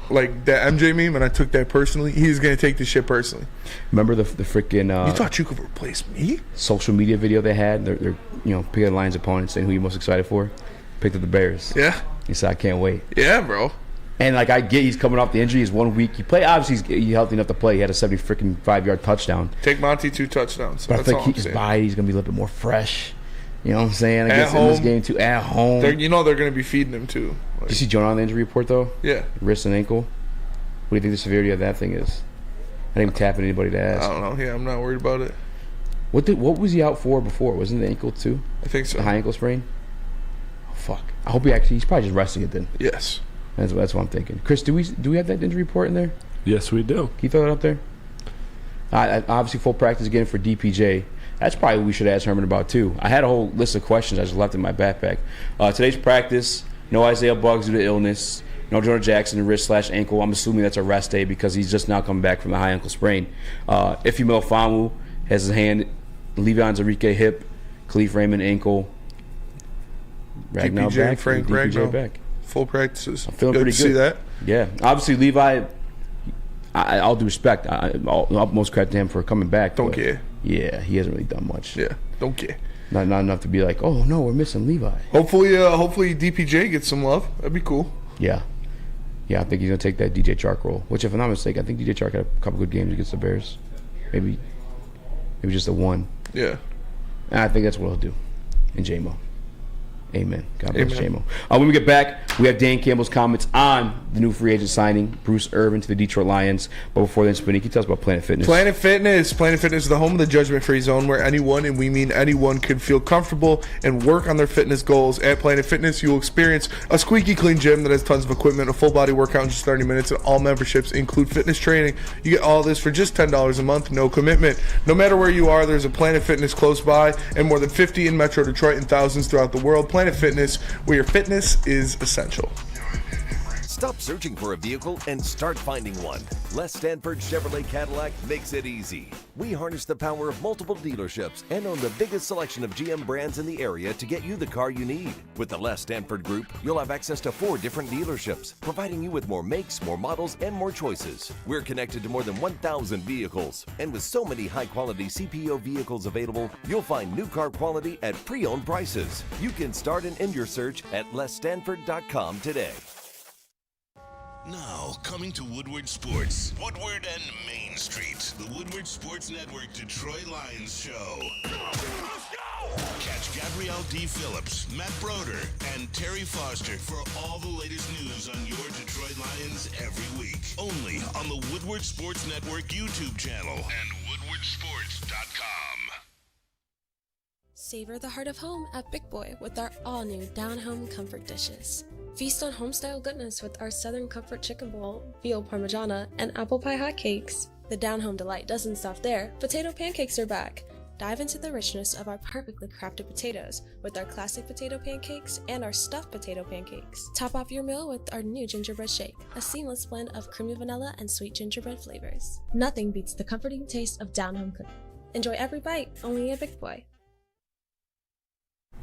like that MJ meme, and I took that personally. He's gonna take this shit personally. Remember the freaking you thought you could replace me? Social media video they had? They're picking the Lions opponents, saying who you're most excited for. Picked up the Bears. Yeah. He said, I can't wait. Yeah, bro. And like I get he's coming off the injury. He's 1 week. Obviously he's healthy enough to play. He had a 75-yard touchdown. Take Monty 2 touchdowns. But I think his body, he's gonna be a little bit more fresh. You know what I'm saying? I guess in this game too, at home. They're going to be feeding him too. Did you see Jonah on the injury report though? Yeah. Wrist and ankle. What do you think the severity of that thing is? I didn't even tap anybody to ask. I don't know. Yeah, I'm not worried about it. What was he out for before? Wasn't it the ankle too? I think so. The high ankle sprain? Oh, fuck. I hope he's probably just resting it then. Yes. That's what I'm thinking. Chris, do we have that injury report in there? Yes, we do. Can you throw that up there? Obviously full practice again for DPJ. That's probably what we should ask Herman about too. I had a whole list of questions I just left in my backpack. Today's practice, no Isaiah Buggs due to illness, no Jonah Jackson wrist/ankle. I'm assuming that's a rest day because he's just now coming back from the high ankle sprain. Ife Melifonwu has his hand, Le'Veon Enrique hip, Khalif Raymond ankle, Ragnow DPJ, back, Frank DPJ Ragnow, back. Full practices. I'm feeling good pretty to good. See that? Yeah, obviously Levi. All due respect, most credit to him for coming back. Don't care. Yeah, he hasn't really done much. Yeah, don't care. Not enough to be like, oh no, we're missing Levi. Hopefully DPJ gets some love. That'd be cool. Yeah, I think he's gonna take that DJ Chark role. Which, if I'm not mistaken, I think DJ Chark had a couple good games against the Bears. Maybe just a one. Yeah. And I think that's what he'll do. And J-Mo. Amen. God bless J-Mo. When we get back, we have Dan Campbell's comments on the new free agent signing, Bruce Irvin to the Detroit Lions. But before then, Spinny, can you tell us about Planet Fitness? Planet Fitness is the home of the judgment-free zone where anyone, and we mean anyone, can feel comfortable and work on their fitness goals. At Planet Fitness, you will experience a squeaky clean gym that has tons of equipment, a full-body workout in just 30 minutes, and all memberships include fitness training. You get all this for just $10 a month, no commitment. No matter where you are, there's a Planet Fitness close by, and more than 50 in Metro Detroit and thousands throughout the world. Planet Fitness, where your fitness is essential. Stop searching for a vehicle and start finding one. Les Stanford Chevrolet Cadillac makes it easy. We harness the power of multiple dealerships and own the biggest selection of GM brands in the area to get you the car you need. With the Les Stanford Group, you'll have access to 4 different dealerships, providing you with more makes, more models, and more choices. We're connected to more than 1,000 vehicles, and with so many high-quality CPO vehicles available, you'll find new car quality at pre-owned prices. You can start and end your search at lesstanford.com today. Now, coming to Woodward Sports, Woodward and Main Street, the Woodward Sports Network Detroit Lions show. Catch Gabrielle D. Phillips, Matt Broder, and Terry Foster for all the latest news on your Detroit Lions every week. Only on the Woodward Sports Network YouTube channel and woodwardsports.com. Savor the heart of home at Big Boy with our all-new down-home comfort dishes. Feast on home-style goodness with our Southern Comfort Chicken Bowl, veal parmigiana, and apple pie hotcakes. The down-home delight doesn't stop there. Potato pancakes are back. Dive into the richness of our perfectly crafted potatoes with our classic potato pancakes and our stuffed potato pancakes. Top off your meal with our new gingerbread shake, a seamless blend of creamy vanilla and sweet gingerbread flavors. Nothing beats the comforting taste of down-home cooking. Enjoy every bite, only at Big Boy.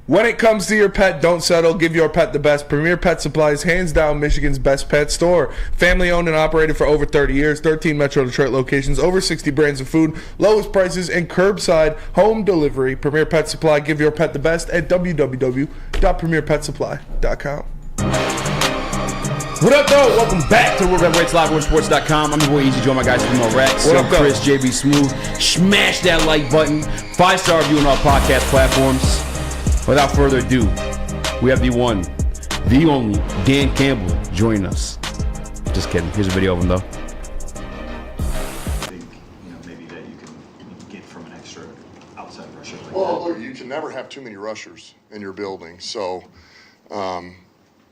When it comes to your pet, don't settle. Give your pet the best. Premier Pet Supply is hands down Michigan's best pet store. Family owned and operated for over 30 years. 13 Metro Detroit locations. Over 60 brands of food. Lowest prices and curbside home delivery. Premier Pet Supply. Give your pet the best at www.premierpetsupply.com. What up, though? Welcome back to Woodward Rates Live, WoodSports.com. I'm your boy Eazy, join my guys from Rex. What up, though? Chris, JB Smooth. Smash that like button. 5-star review on all podcast platforms. Without further ado, we have the one, the only Dan Campbell joining us. Just kidding. Here's a video of him, though. I think, maybe that you can get from an extra outside rusher. Well, look, you can never have too many rushers in your building. So,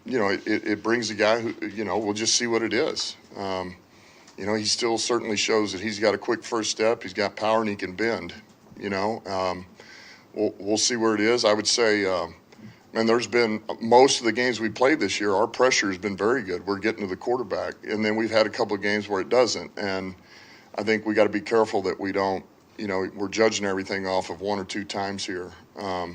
it brings a guy who, we'll just see what it is. He still certainly shows that he's got a quick first step. He's got power and he can bend, We'll see where it is. I would say, there's been most of the games we played this year, our pressure has been very good. We're getting to the quarterback. And then we've had a couple of games where it doesn't. And I think we got to be careful that we don't, we're judging everything off of 1 or 2 times here. I'll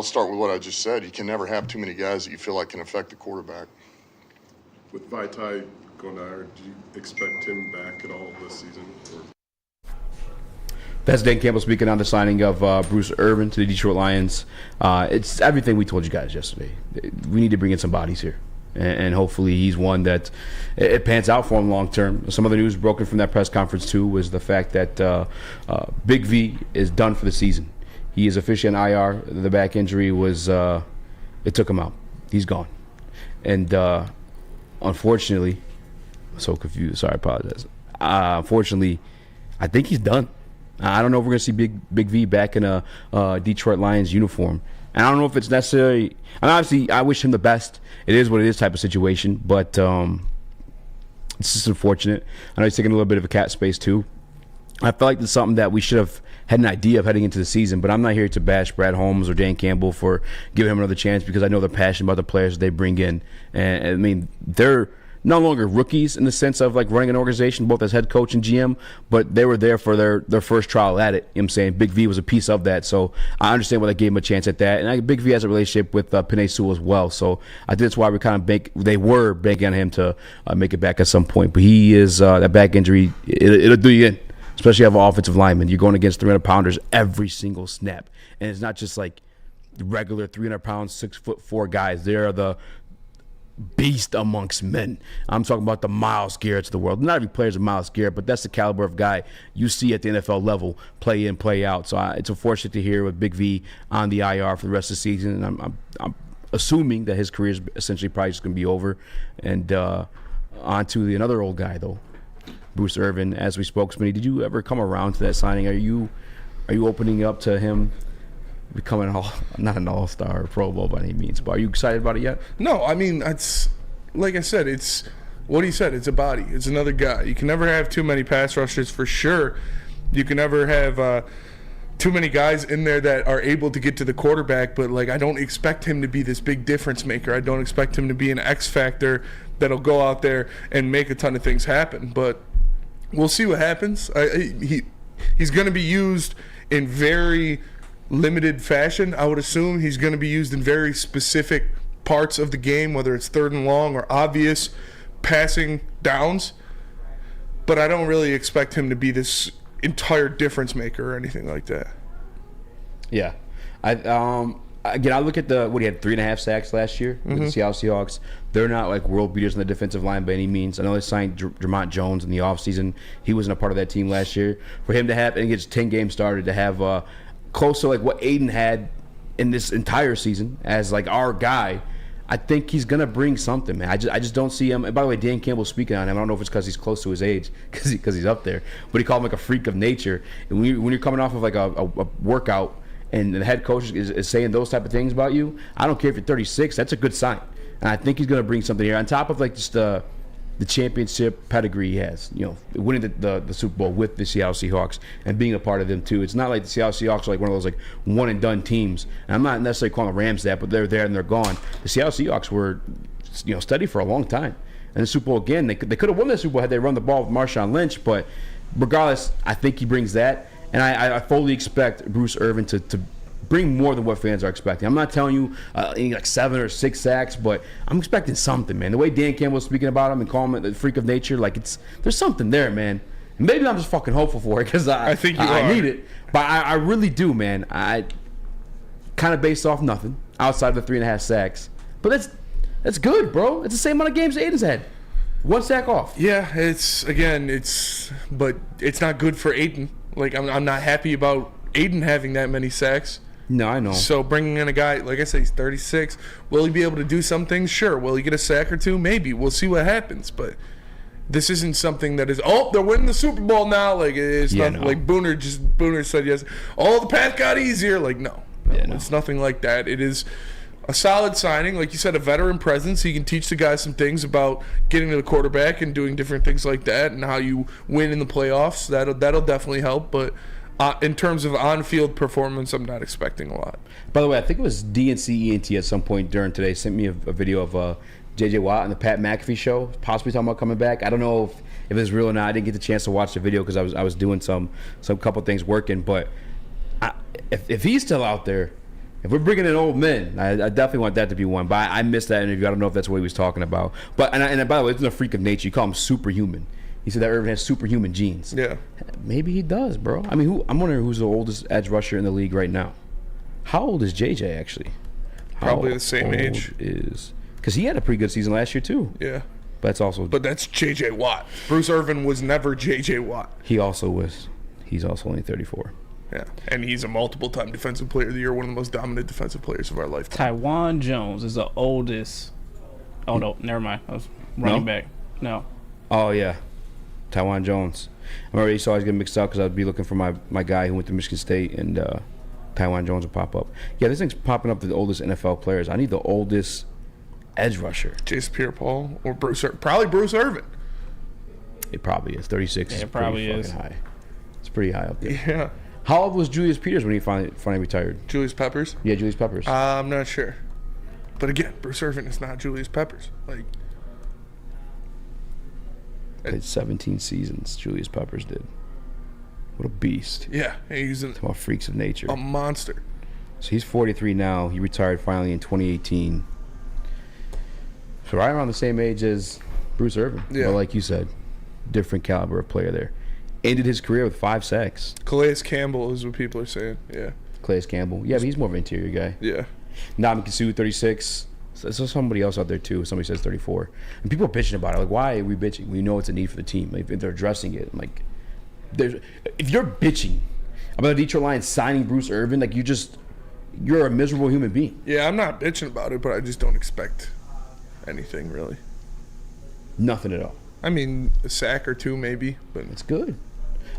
start with what I just said. You can never have too many guys that you feel like can affect the quarterback. With Vaitai going to IR, do you expect him back at all this season? That's Dan Campbell speaking on the signing of Bruce Irvin to the Detroit Lions. It's everything we told you guys yesterday. We need to bring in some bodies here. And hopefully he's one that it pans out for him long term. Some of the news broken from that press conference, too, was the fact that Big V is done for the season. He is officially on IR. The back injury was it took him out. He's gone. And unfortunately, I'm so confused. Sorry, I apologize. Unfortunately, I think he's done. I don't know if we're going to see Big V back in a Detroit Lions uniform. And I don't know if it's necessary. And obviously, I wish him the best. It is what it is type of situation. But it's just unfortunate. I know he's taking a little bit of a cap space, too. I feel like it's something that we should have had an idea of heading into the season. But I'm not here to bash Brad Holmes or Dan Campbell for giving him another chance because I know they're passionate about the players they bring in. And they're no longer rookies in the sense of like running an organization, both as head coach and GM, but they were there for their first trial at it. You know what I'm saying? Big V was a piece of that, so I understand why they gave him a chance at that. And Big V has a relationship with Penei Sewell as well, so I think that's why we kind of they were banking on him to make it back at some point. But he is that back injury, it'll do you in, especially if you have an offensive lineman. You're going against 300-pounders every single snap, and it's not just like regular 300-pound, 6'4" guys. They're the beast amongst men. I'm talking about the Myles Garrett's of the world. Not every player is a Myles Garrett, but that's the caliber of guy you see at the NFL level, play in, play out. So it's unfortunate to hear with Big V on the IR for the rest of the season. And I'm assuming that his career is essentially probably just going to be over. And on to another old guy, though, Bruce Irvin. As we spoke, Smitty, did you ever come around to that signing? Are you opening up to him becoming not an all-star or Pro Bowl by any means, but are you excited about it yet? No, I mean, it's like I said, it's what he said. It's a body. It's another guy. You can never have too many pass rushers for sure. You can never have too many guys in there that are able to get to the quarterback, but like I don't expect him to be this big difference maker. I don't expect him to be an X factor that'll go out there and make a ton of things happen. But we'll see what happens. He's going to be used in very limited fashion. I would assume he's going to be used in very specific parts of the game, whether it's 3rd and long or obvious passing downs. But I don't really expect him to be this entire difference maker or anything like that. Yeah. I look at what he had 3.5 sacks last year with the Seattle Seahawks. They're not like world beaters on the defensive line by any means. I know they signed Jermont Jones in the offseason. He wasn't a part of that team last year. For him to have, and he gets 10 games started, to have close to like what Aiden had in this entire season as like our guy, I think he's going to bring something, man. I just don't see him. And by the way, Dan Campbell's speaking on him. I don't know if it's because he's close to his age, because he's up there. But he called him like a freak of nature. And when you're coming off of like a workout and the head coach is saying those type of things about you, I don't care if you're 36. That's a good sign. And I think he's going to bring something here. On top of like just the championship pedigree he has, winning the Super Bowl with the Seattle Seahawks and being a part of them too. It's not like the Seattle Seahawks are like one of those like one and done teams. And I'm not necessarily calling the Rams that, but they're there and they're gone. The Seattle Seahawks were, steady for a long time. And the Super Bowl again, they could have won the Super Bowl had they run the ball with Marshawn Lynch. But regardless, I think he brings that, and I fully expect Bruce Irvin to bring more than what fans are expecting. I'm not telling you any like 7 or 6 sacks, but I'm expecting something, man. The way Dan Campbell's speaking about him and calling him the freak of nature, like there's something there, man. And maybe I'm just fucking hopeful for it because I think I need it, but I really do, man. I kind of based off nothing outside of the 3.5 sacks, but that's good, bro. It's the same amount of games Aiden's had. 1 sack off. Yeah, but it's not good for Aiden. Like I'm not happy about Aiden having that many sacks. No, I know. So bringing in a guy, like I said, he's 36. Will he be able to do some things? Sure. Will he get a sack or two? Maybe. We'll see what happens. But this isn't something that is, they're winning the Super Bowl now. Like it's not like Booner said yes. The path got easier. Like no, it's nothing like that. It is a solid signing, like you said, a veteran presence. He can teach the guys some things about getting to the quarterback and doing different things like that, and how you win in the playoffs. That'll definitely help, but. In terms of on-field performance, I'm not expecting a lot. By the way, I think it was DNC ENT at some point during today sent me a video of J.J. Watt on the Pat McAfee show, possibly talking about coming back. I don't know if it's real or not. I didn't get the chance to watch the video because I was doing some couple things working. But if he's still out there, if we're bringing in old men, I definitely want that to be one. But I missed that interview. I don't know if that's what he was talking about. But and by the way, it's a freak of nature. You call him superhuman. He said that Irvin has superhuman genes. Yeah. Maybe he does, bro. I mean, I'm wondering who's the oldest edge rusher in the league right now. How old is JJ actually? Probably the same age. Because he had a pretty good season last year too. Yeah. But that's JJ Watt. Bruce Irvin was never JJ Watt. He also was. He's also only 34. Yeah. And he's a multiple-time defensive player of the year, one of the most dominant defensive players of our lifetime. Taiwan Jones is the oldest. Oh no, never mind. I was running back. No. Oh yeah. Taiwan Jones. I'm already always getting mixed up because I'd be looking for my guy who went to Michigan State, and Taiwan Jones would pop up. Yeah, this thing's popping up to the oldest NFL players. I need the oldest edge rusher. Jason Pierre-Paul or probably Bruce Irvin. It probably is. 36 is probably pretty fucking high. It's pretty high up there. Yeah. How old was Julius Peters when he finally retired? Julius Peppers? Yeah, Julius Peppers. I'm not sure. But again, Bruce Irvin is not Julius Peppers. Played 17 seasons. Julius Peppers did. What a beast. Yeah, he's about freaks of nature. A monster. So he's 43 now. He retired finally in 2018. So right around the same age as Bruce Irvin. Yeah. But like you said, different caliber of player there. Ended his career with 5 sacks. Calais Campbell is what people are saying. Yeah. Calais Campbell. Yeah, but he's more of an interior guy. Yeah. Ndamukong Suh, 36. There's somebody else out there too. Somebody says 34, and people are bitching about it. Like, why are we bitching? We know it's a need for the team. Like, if they're addressing it, like, if you're bitching about the Detroit Lions signing Bruce Irvin, like you're a miserable human being. Yeah, I'm not bitching about it, but I just don't expect anything really. Nothing at all. I mean, a sack or two maybe, but it's good.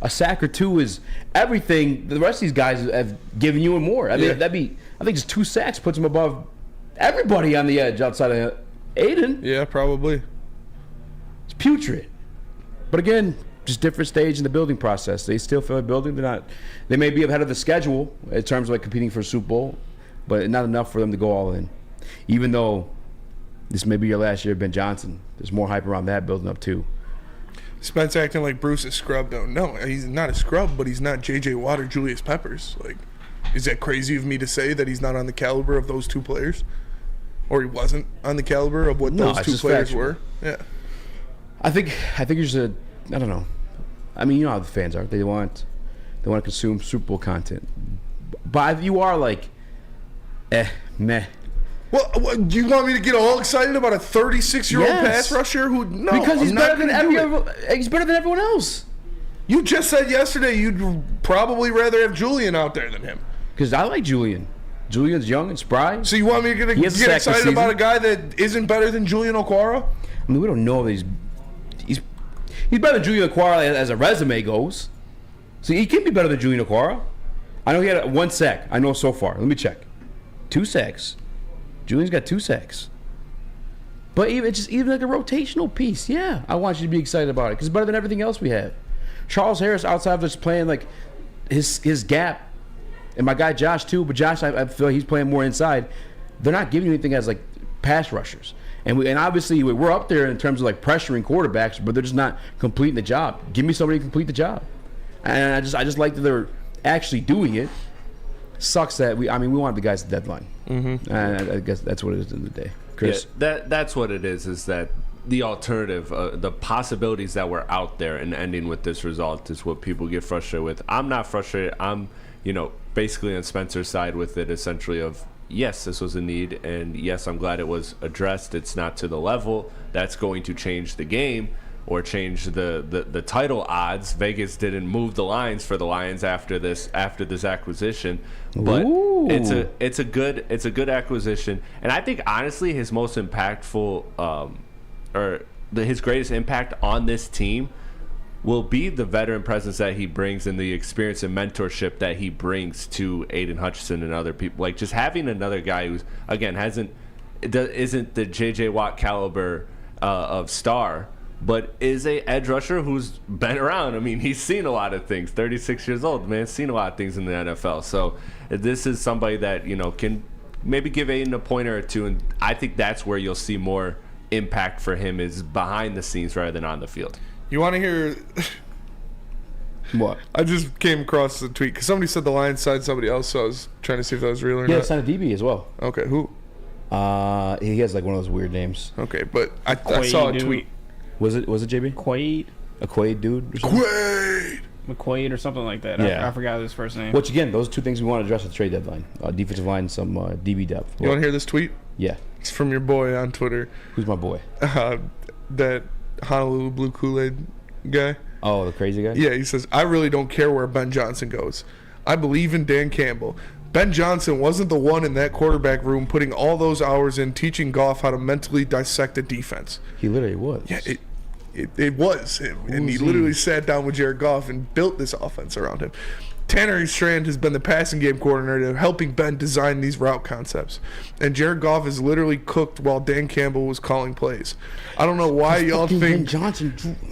A sack or two is everything the rest of these guys have given you and more. I mean, I think just 2 sacks puts them above everybody on the edge outside of Aiden. Yeah, probably. It's putrid. But again, just different stage in the building process. They still feel like building. They may be ahead of the schedule in terms of like competing for a Super Bowl, but not enough for them to go all in. Even though this may be your last year of Ben Johnson, there's more hype around that building up too. Spence acting like Bruce is scrub though. No, he's not a scrub, but he's not J.J. Watt or Julius Peppers. Like, is that crazy of me to say that he's not on the caliber of those two players? Or he wasn't on the caliber of what those two players were? Yeah. I think you're just I don't know. I mean, you know how the fans are. They want to consume Super Bowl content. But you are like, meh. Well, do you want me to get all excited about a 36-year-old pass rusher who? No, because he's I'm better not than he's better than everyone else. You just said yesterday you'd probably rather have Julian out there than him. Because I like Julian. Julian's young and spry. So you want me to get excited about a guy that isn't better than Julian Okwara? I mean, we don't know that he's better than Julian Okwara as a resume goes. So he can be better than Julian Okwara. I know he had 1 sack. I know so far. Let me check. 2 sacks. Julian's got 2 sacks. But even like a rotational piece, yeah, I want you to be excited about it because it's better than everything else we have. Charles Harris outside of just playing like his gap, and my guy Josh too. But Josh, I feel like he's playing more inside. They're not giving you anything as like pass rushers, and obviously we're up there in terms of like pressuring quarterbacks, but they're just not completing the job. Give me somebody to complete the job, and I just like that they're actually doing it. Sucks that we want the guys at the deadline. Mm-hmm. I guess that's what it is in the day. Chris? Yeah, that's what it is that the alternative, the possibilities that were out there and ending with this result is what people get frustrated with. I'm not frustrated. I'm, basically on Spencer's side with it, essentially of, yes, this was a need, and yes, I'm glad it was addressed. It's not to the level that's going to change the game or change the title odds. Vegas didn't move the lines for the Lions after this acquisition, but it's a good acquisition, and I think honestly his most impactful his greatest impact on this team will be the veteran presence that he brings and the experience and mentorship that he brings to Aiden Hutchinson and other people. Like just having another guy who's again isn't the J.J. Watt caliber of star, but is a edge rusher who's been around. I mean, he's seen a lot of things. 36 years old, man, seen a lot of things in the NFL. So this is somebody that can maybe give Aiden a pointer or two, and I think that's where you'll see more impact for him is behind the scenes rather than on the field. You want to hear what? I just came across the tweet because somebody said the Lions signed somebody else, so I was trying to see if that was real or not. Yeah, signed a DB as well. Okay, who? He has like one of those weird names. Okay, but I saw a tweet. Was it JB? Quaid. A Quaid dude? Quaid! McQuaid or something like that. Yeah. I forgot his first name. Which again, those two things we want to address at the trade deadline: defensive line, and some DB depth. You want to hear this tweet? Yeah. It's from your boy on Twitter. Who's my boy? That Honolulu Blue Kool-Aid guy. Oh, the crazy guy? Yeah, he says, I really don't care where Ben Johnson goes. I believe in Dan Campbell. Ben Johnson wasn't the one in that quarterback room putting all those hours in teaching Goff how to mentally dissect a defense. He literally was. Yeah, it was him. And he literally sat down with Jared Goff and built this offense around him. Tanner Strand has been the passing game coordinator, helping Ben design these route concepts. And Jared Goff is literally cooked while Dan Campbell was calling plays. I don't know why y'all think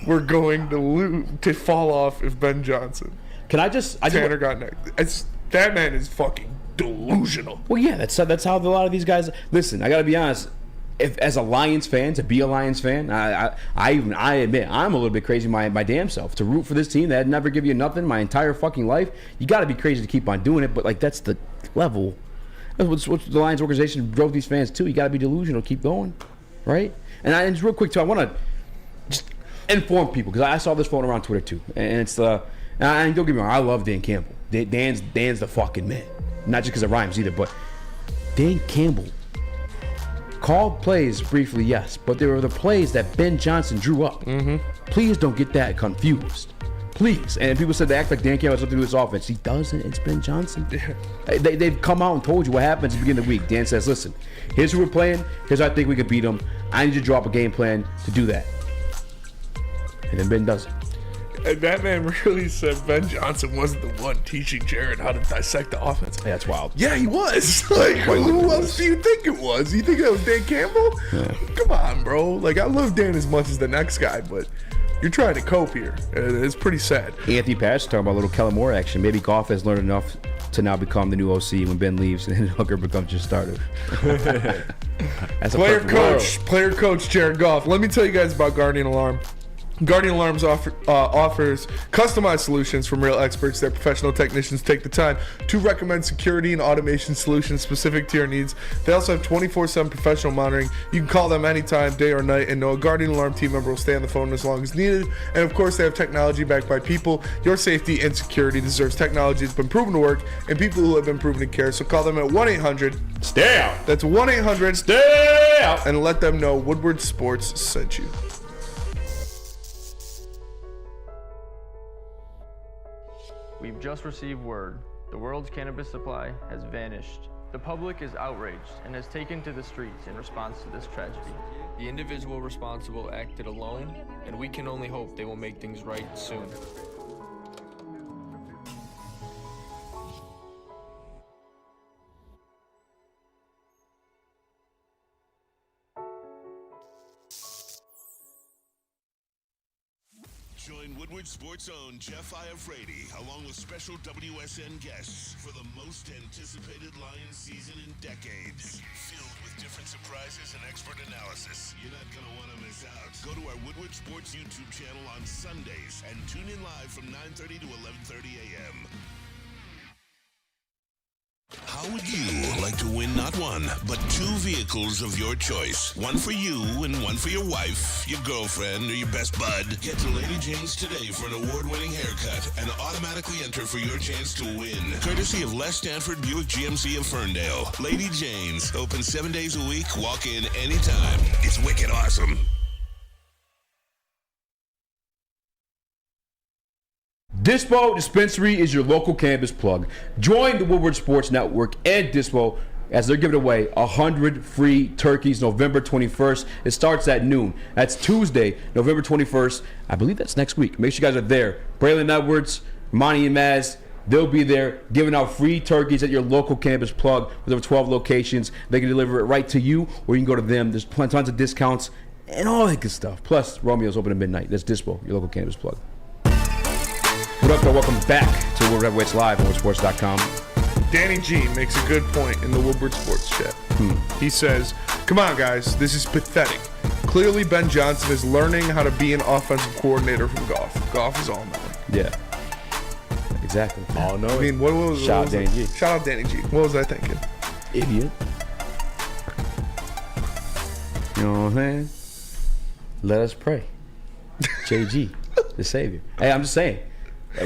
we're going to fall off if Ben Johnson. Tanner got next. That man is fucking delusional. Well, yeah, that's how a lot of these guys. Listen, I got to be honest. If as a Lions fan, to be a Lions fan, I admit I'm a little bit crazy my damn self to root for this team that never give you nothing my entire fucking life. You got to be crazy to keep on doing it, but like that's the level. That's what the Lions organization drove these fans to. You got to be delusional, keep going, right? And just real quick too, I want to just inform people because I saw this floating around Twitter too, and it's and don't get me wrong, I love Dan Campbell. Dan's the fucking man, not just because it rhymes either, but Dan Campbell called plays briefly, yes, but there were the plays that Ben Johnson drew up. Mm-hmm. Please don't get that confused. Please. And people said they act like Dan Campbell has something to do with this offense. He doesn't. It's Ben Johnson. Yeah. They've come out and told you what happens at the beginning of the week. Dan says, listen, here's who we're playing. Here's how I think we could beat them. I need you to draw up a game plan to do that. And then Ben does it. And that man really said Ben Johnson wasn't the one teaching Jared how to dissect the offense. Yeah, that's wild. Yeah, he was. Like, who else do you think it was? You think it was Dan Campbell? Yeah. Come on, bro. Like, I love Dan as much as the next guy, but You're trying to cope here. It's pretty sad. Anthony Patch talking about a little Kellen Moore action. Maybe Goff has learned enough to now become the new OC when Ben leaves and Hooker becomes your starter. That's Player coach Jared Goff. Let me tell you guys about Guardian Alarm. Guardian Alarms offers customized solutions from real experts. Their professional technicians take the time to recommend security and automation solutions specific to your needs. They also have 24/7 professional monitoring. You can call them anytime, day or night, and know a Guardian Alarm team member will stay on the phone as long as needed. And of course, they have technology backed by people. Your safety and security deserves technology that's been proven to work and people who have been proven to care. So call them at 1-800-STAY-OUT. That's 1-800-STAY-OUT. And let them know Woodward Sports sent you. We've just received word. The world's cannabis supply has vanished. The public is outraged and has taken to the streets in response to this tragedy. The individual responsible acted alone, and we can only hope they will make things right soon. Join Woodward Sports' own Jeff Iafrate, along with special WSN guests for the most anticipated Lions season in decades. Filled with different surprises and expert analysis. You're not going to want to miss out. Go to our Woodward Sports YouTube channel on Sundays and tune in live from 9:30 to 11:30 a.m. How would you like to win not one, but two vehicles of your choice? One for you and one for your wife, your girlfriend, or your best bud. Get to Lady Jane's today for an award-winning haircut and automatically enter for your chance to win. Courtesy of Les Stanford Buick GMC of Ferndale. Lady Jane's, open 7 days a week, walk in anytime. It's wicked awesome. Dispo Dispensary is your local cannabis plug. Join the Woodward Sports Network and Dispo as they're giving away 100 free turkeys November 21st. It starts at noon. That's Tuesday, November 21st. I believe that's next week. Make sure you guys are there. Braylon Edwards, Ermanni and Maz, they'll be there giving out free turkeys at your local cannabis plug with over 12 locations. They can deliver it right to you, or you can go to them. There's tons of discounts and all that good stuff. Plus, Romeo's open at midnight. That's Dispo, your local cannabis plug. What up, though? Welcome back to Woodward Heavyweights Live on WoodsportsCom. Danny G makes a good point in the Woodward Sports chat. He says, come on, guys, this is pathetic. Clearly, Ben Johnson is learning how to be an offensive coordinator from Goff. Goff is all knowing. Yeah. Exactly. All knowing. I mean, what was Shout out Danny G. Shout out Danny G. What was I thinking? Idiot. You know what I'm saying? Let us pray. JG, the Savior. Hey, I'm just saying.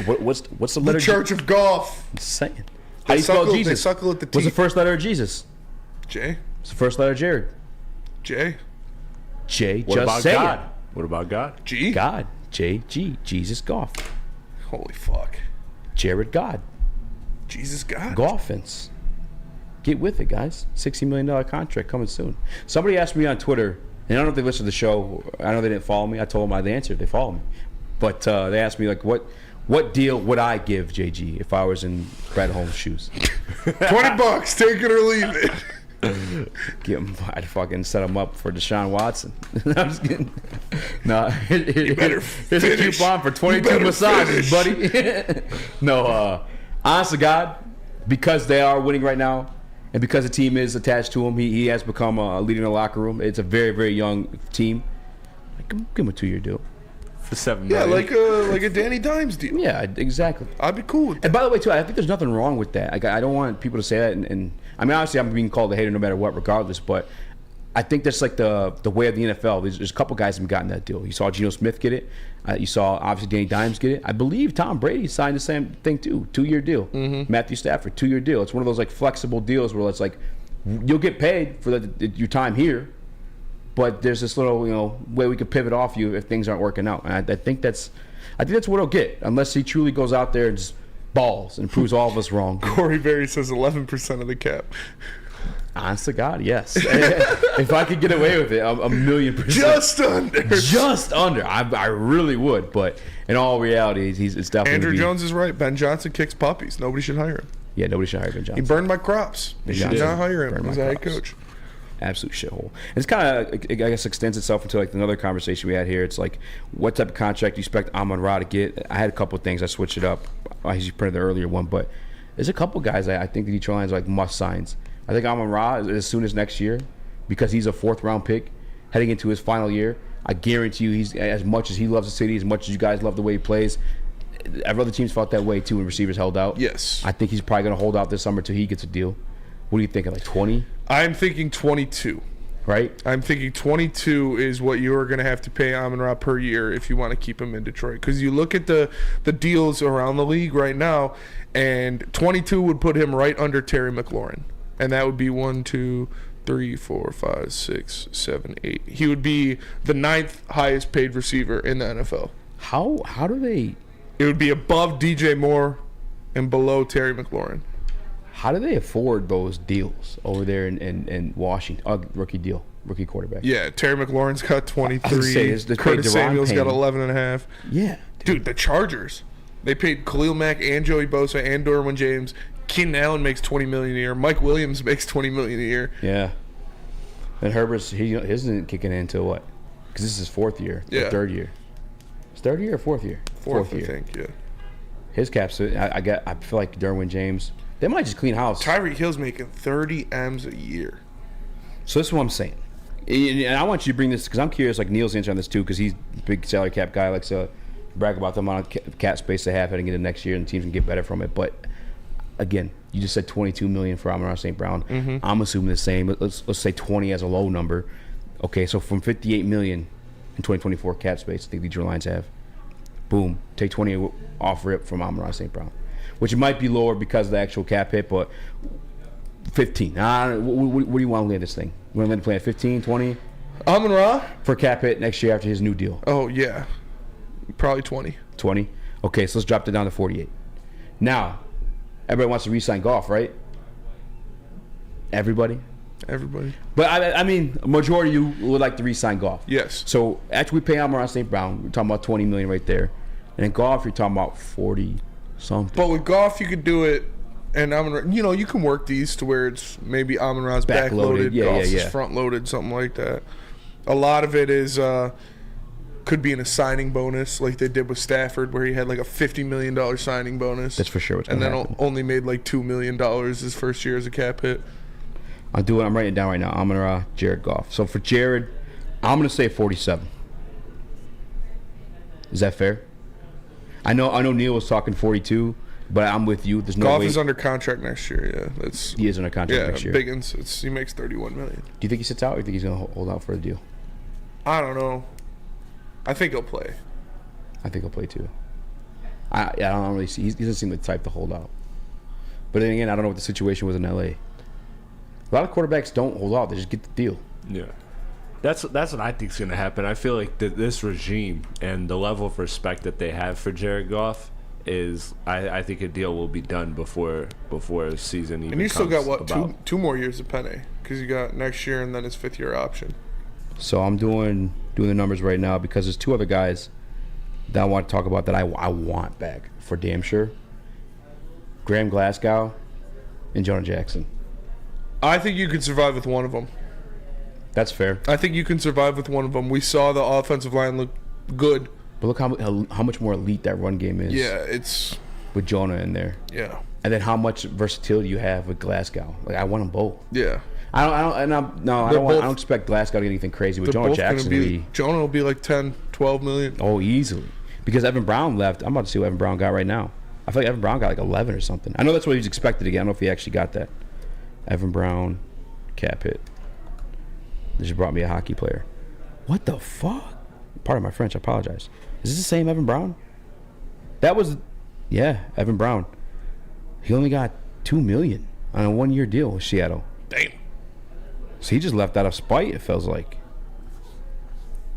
What's the letter? The Church of Goff. I'm just saying. How do you spell Jesus? They suckle at the teeth. What's the first letter of Jesus? J. What's the first letter of Jared? J. J. What Just about say God? it. What about God? G. God. J. G. Jesus Goff. Holy fuck. Jared God. Jesus God. Goffins. Get with it, guys. $60 million contract coming soon. Somebody asked me on Twitter, and I don't know if they listened to the show. I know they didn't follow me. I told them the answer. They follow me. But they asked me, like, what deal would I give JG if I was in Brad Holmes' shoes? $20, take it or leave it. I'd fucking set him up for Deshaun Watson. I'm just kidding. No, here's a coupon for 22 massages, buddy. No, honest to God, because they are winning right now, and because the team is attached to him, he has become a leader in the locker room. It's a very, very young team. Give him a 2-year deal. For $7 million. Yeah, like a Danny Dimes deal. Yeah, exactly. I'd be cool with that. And by the way, too, I think there's nothing wrong with that. Like, I don't want people to say that. And I mean, obviously, I'm being called a hater no matter what, regardless. But I think that's like the way of the NFL. There's a couple guys who've gotten that deal. You saw Geno Smith get it. You saw, obviously, Danny Dimes get it. I believe Tom Brady signed the same thing, too. 2-year deal. Mm-hmm. Matthew Stafford, 2-year deal. It's one of those, like, flexible deals where it's like, you'll get paid for your time here, but there's this little, way we could pivot off you if things aren't working out. And I think that's what he'll get, unless he truly goes out there and just balls and proves all of us wrong. Corey Berry says 11% of the cap. Honest to God, yes. If I could get away with it, a 1,000,000%. Just under. I really would, but in all reality, it's definitely. Andrew Jones is right. Ben Johnson kicks puppies. Nobody should hire him. Yeah, nobody should hire Ben Johnson. He burned my crops. They should not hire him as a head coach. absolute shithole. And it's kind of, I guess, extends itself into like another conversation we had here. It's like, what type of contract do you expect Amon-Ra to get? I had a couple of things. I switched it up. I usually printed the earlier one, but there's a couple guys I think the Detroit Lions are like must signs. I think Amon-Ra as soon as next year, because he's a 4th round pick heading into his final year. I guarantee you, he's as much as he loves the city, as much as you guys love the way he plays. Every other team's felt that way too when receivers held out. Yes. I think he's probably going to hold out this summer till he gets a deal. What are you thinking, like 20? I'm thinking 22. Right? I'm thinking 22 is what you're going to have to pay Amon-Ra per year if you want to keep him in Detroit. Because you look at the deals around the league right now, and 22 would put him right under Terry McLaurin. And that would be 1, 2, 3, 4, 5, 6, 7, 8. He would be the 9th highest paid receiver in the NFL. How do they... It would be above DJ Moore and below Terry McLaurin. How do they afford those deals over there in Washington? Rookie quarterback. Yeah, Terry McLaurin's got 23. Curtis Samuel's got 11.5. Yeah. Dude, the Chargers. They paid Khalil Mack and Joey Bosa and Derwin James. Keenan Allen makes $20 million a year. Mike Williams makes $20 million a year. Yeah. And Herbert's, his isn't kicking in until what? Because this is his 4th year. Yeah. 3rd year. His 3rd year or 4th year? 4th year. I think, yeah. His caps, I feel like Derwin James, they might just clean house. Tyreek Hill's making 30 M's a year. So this is what I'm saying. And I want you to bring this, because I'm curious, like Neil's answer on this too, because he's a big salary cap guy, likes to brag about the amount of cap space they have heading into next year, and teams can get better from it. But again, you just said $22 million for Amon-Ra St. Brown. Mm-hmm. I'm assuming the same. Let's say 20 as a low number. Okay, so from $58 million in 2024 cap space, I think the Detroit Lions have. Boom, take 20 off rip from Amon-Ra St. Brown, which might be lower because of the actual cap hit, but 15. What do you want to land this thing? You want to land the plan at 15, 20? Amon-Ra? For cap hit next year after his new deal. Oh, yeah. Probably 20. 20? Okay, so let's drop it down to 48. Now, everybody wants to re-sign Goff, right? Everybody? But I mean, a majority of you would like to re-sign Goff. Yes. So after we pay Amon-Ra St. Brown, we're talking about $20 million right there. And then Goff, you're talking about 40 something. But with Goff, you could do it, and Amon-Ra, you can work these to where it's maybe Amon-Ra's backloaded, Goff's is front-loaded, something like that. A lot of it is could be in a signing bonus, like they did with Stafford, where he had like a $50 million signing bonus. That's for sure what's and going to then happen. only made like $2 million his first year as a cap hit. I'm writing it down right now. Amon-Ra, Jared Goff. So for Jared, I'm going to say 47. Is that fair? I know Neil was talking 42, but I'm with you. There's no Goff way. is under contract next year. Yeah, he is under contract next year. Biggins, he makes $31 million. Do you think he sits out, or do you think he's going to hold out for the deal? I don't know. I think he'll play. I think he'll play too. I don't really see. He doesn't seem the type to hold out. But then again, I don't know what the situation was in LA. A lot of quarterbacks don't hold out; they just get the deal. Yeah, that's what I think is going to happen. I feel like this regime and the level of respect that they have for Jared Goff is, I think a deal will be done before a season even. And you still got what about. two more years of Penny, because you got next year and then his 5th year option. So I'm doing the numbers right now because there's 2 other guys that I want to talk about that I want back for damn sure. Graham Glasgow and Jonah Jackson. I think you could survive with one of them. That's fair. I think you can survive with one of them. We saw the offensive line look good. But look how much more elite that run game is. Yeah, it's with Jonah in there. Yeah. And then how much versatility you have with Glasgow. Like I want them both. Yeah. I don't expect Glasgow to get anything crazy with Jonah Jackson. Jonah will be like 10, 12 million. Oh, easily. Because Evan Brown left. I'm about to see what Evan Brown got right now. I feel like Evan Brown got like 11 or something. I know that's what he was expected to get. I don't know if he actually got that. Evan Brown, cap hit. They just brought me a hockey player. What the fuck? Pardon my French. I apologize. Is this the same Evan Brown? That was, Evan Brown. He only got $2 million on a 1-year deal with Seattle. Damn. So he just left out of spite, it feels like.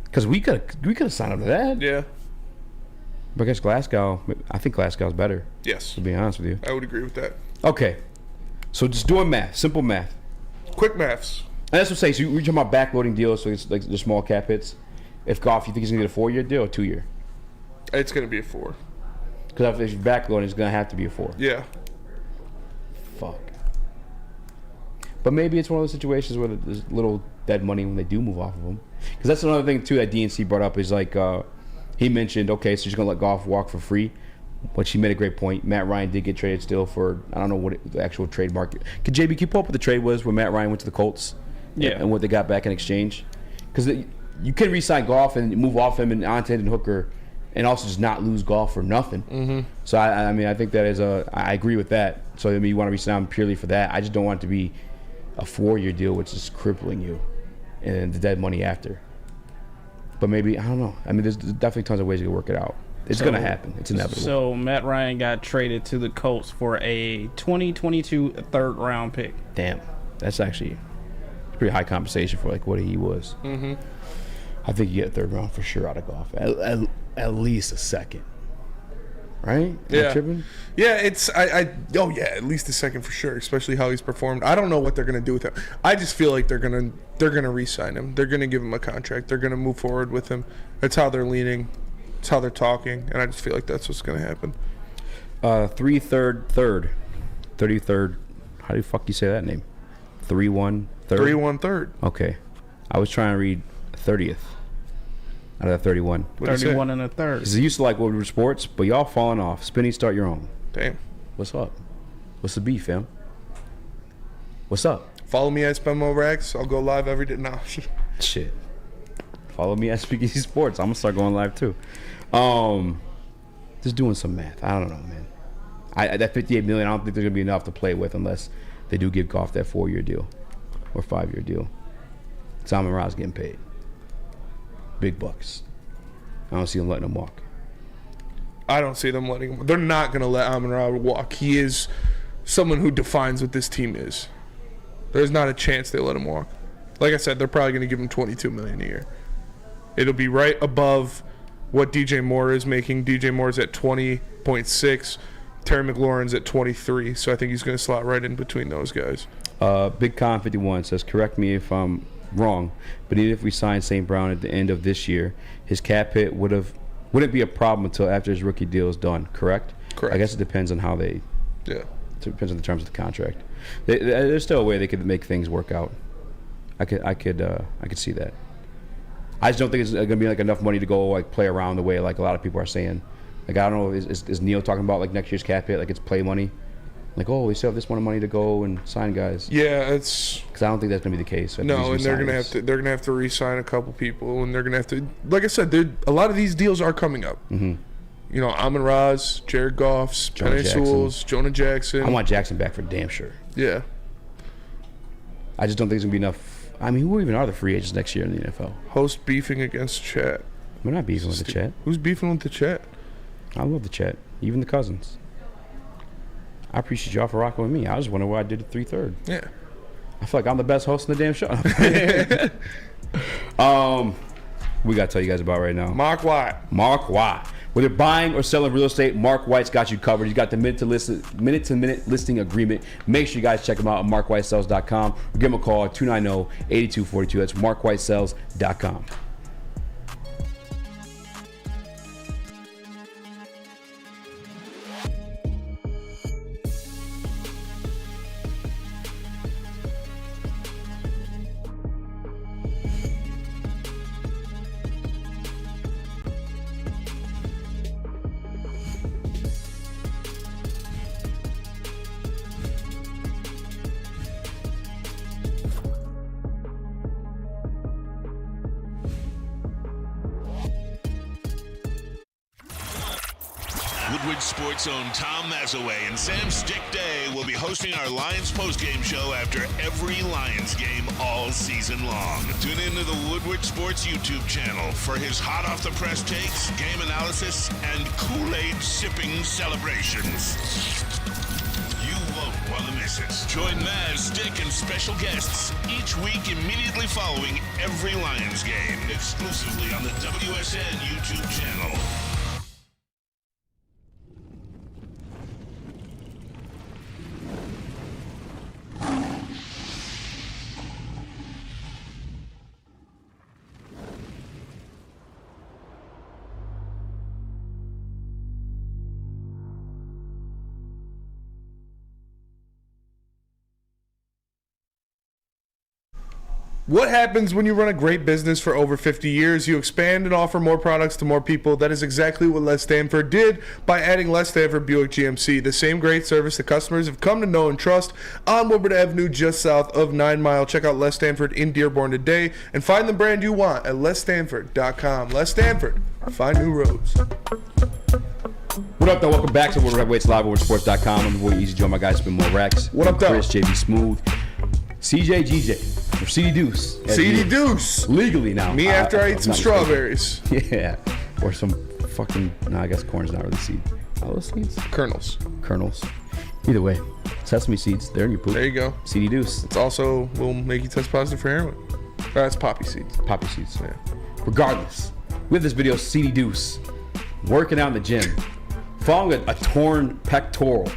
Because we could have signed up to that. Yeah. But I guess I think Glasgow's better. Yes. To be honest with you. I would agree with that. Okay. So just doing math, simple math. Quick maths. And that's what I'm saying. So we're talking about backloading deals, so it's like the small cap hits. If Goff, you think he's going to get a 4-year deal or 2-year? It's going to be a 4. Because if he's backloading, it's going to have to be a 4. Yeah. Fuck. But maybe it's one of those situations where there's little dead money when they do move off of him. Because that's another thing, too, that DNC brought up is like he mentioned, okay, so you're going to let Goff walk for free. But she made a great point. Matt Ryan did get traded still for, I don't know what the actual trade market. Could JB, can you pull up what the trade was when Matt Ryan went to the Colts? Yeah. And what they got back in exchange? Because you can re-sign Goff and move off him and onto Hendon Hooker and also just not lose Goff for nothing. Mm-hmm. So, I mean, I think that is I agree with that. So, I mean, you want to re-sign him purely for that. I just don't want it to be a 4-year deal, which is crippling you, and the dead money after. But maybe, I don't know. I mean, there's definitely tons of ways you can work it out. It's going to happen. It's inevitable. So Matt Ryan got traded to the Colts for a 2022 third-round pick. Damn. That's actually pretty high compensation for like what he was. Mm-hmm. I think you get a third round for sure out of Goff. At least a second. Right? Yeah. Yeah, it's oh yeah, at least a second for sure, especially how he's performed. I don't know what they're gonna do with him. I just feel like they're gonna re-sign him. They're gonna give him a contract. They're gonna move forward with him. That's how they're leaning. That's how they're talking, and I just feel like that's what's gonna happen. 33rd. How do you fuck you say that name? 3-1 third. 3-1 third. Okay, I was trying to read 30th out of that 31. 31 and a third. Because it used to like Woodward Sports, but y'all falling off. Spinny, start your own. Damn. What's up? What's the beef, fam? What's up? Follow me at Spemo Racks. I'll go live every day. No. Shit. Follow me at Speakeasy Sports. I'm gonna start going live too. Just doing some math. I don't know, man. That $58 million, I don't think there's gonna be enough to play with unless they do give Goff that 4-year deal or 5-year deal. Tom and Ross getting paid big bucks. I don't see them letting him walk. I don't see them letting him. They're not going to let Amon-Ra walk. He is someone who defines what this team is. There's not a chance they let him walk. Like I said, they're probably going to give him $22 million a year. It'll be right above what DJ Moore is making. DJ Moore's at 20.6. Terry McLaurin's at 23. So I think he's going to slot right in between those guys. Big Con 51 says, correct me if I'm wrong, but even if we signed St. Brown at the end of this year, his cap hit wouldn't be a problem until after his rookie deal is done, correct? Correct. I guess it depends on how they... Yeah. It depends on the terms of the contract. There's still a way they could make things work out. I could see that. I just don't think it's going to be like enough money to go like play around the way like a lot of people are saying. Like, I don't know, is Neil talking about like next year's cap hit, like it's play money? Like, oh, we still have this amount of money to go and sign guys. Yeah, it's because I don't think that's gonna be the case. No, and they're gonna have to re-sign a couple people, and they're gonna have to, like I said, a lot of these deals are coming up. Mm-hmm. You know, Amon-Ra's, Jared Goff's, Penei Sewell's, Jonah Jackson. I want Jackson back for damn sure. Yeah. I just don't think there's gonna be enough. I mean, who even are the free agents next year in the NFL? Host beefing against Chat. We're not beefing with the Chat. Who's beefing with the Chat? I love the Chat, even the Cousins. I appreciate y'all for rocking with me. I just wonder what I did at 3/3. Yeah. I feel like I'm the best host in the damn show. We got to tell you guys about right now. Mark White. Whether buying or selling real estate, Mark White's got you covered. He's got the minute-to-minute listing agreement. Make sure you guys check him out at markwhitesells.com or give him a call at 290-8242. That's markwhitesells.com. Woodward Sports' own Tom Mazaway and Sam Stick Day will be hosting our Lions postgame show after every Lions game all season long. Tune into the Woodward Sports YouTube channel for his hot-off-the-press takes, game analysis, and Kool-Aid sipping celebrations. You won't want to miss it. Join Maz, Stick, and special guests each week immediately following every Lions game, exclusively on the WSN YouTube channel. What happens when you run a great business for over 50 years? You expand and offer more products to more people. That is exactly what Les Stanford did by adding Les Stanford Buick GMC, the same great service that customers have come to know and trust on Woodward Avenue just south of 9 Mile. Check out Les Stanford in Dearborn today and find the brand you want at lesstanford.com. Les Stanford, find new roads. What up, though? Welcome back to Woodward Heavyweights Live, WoodwardSports.com. I'm your boy Eazy, join my guys, Spin More Racks. What up, though? Chris, JB Smooth, CJ, GJ, or CD Deuce. CD Deuce. Legally now. Me after I eat some strawberries. Yeah. Or some fucking, no, I guess corn's not really seed. Are those seeds? Kernels. Either way, sesame seeds, they're in your poop. There you go. CD Deuce. It's also will make you test positive for heroin. That's poppy seeds. Poppy seeds. Yeah. Regardless, with this video, CD Deuce working out in the gym, following a torn pectoral.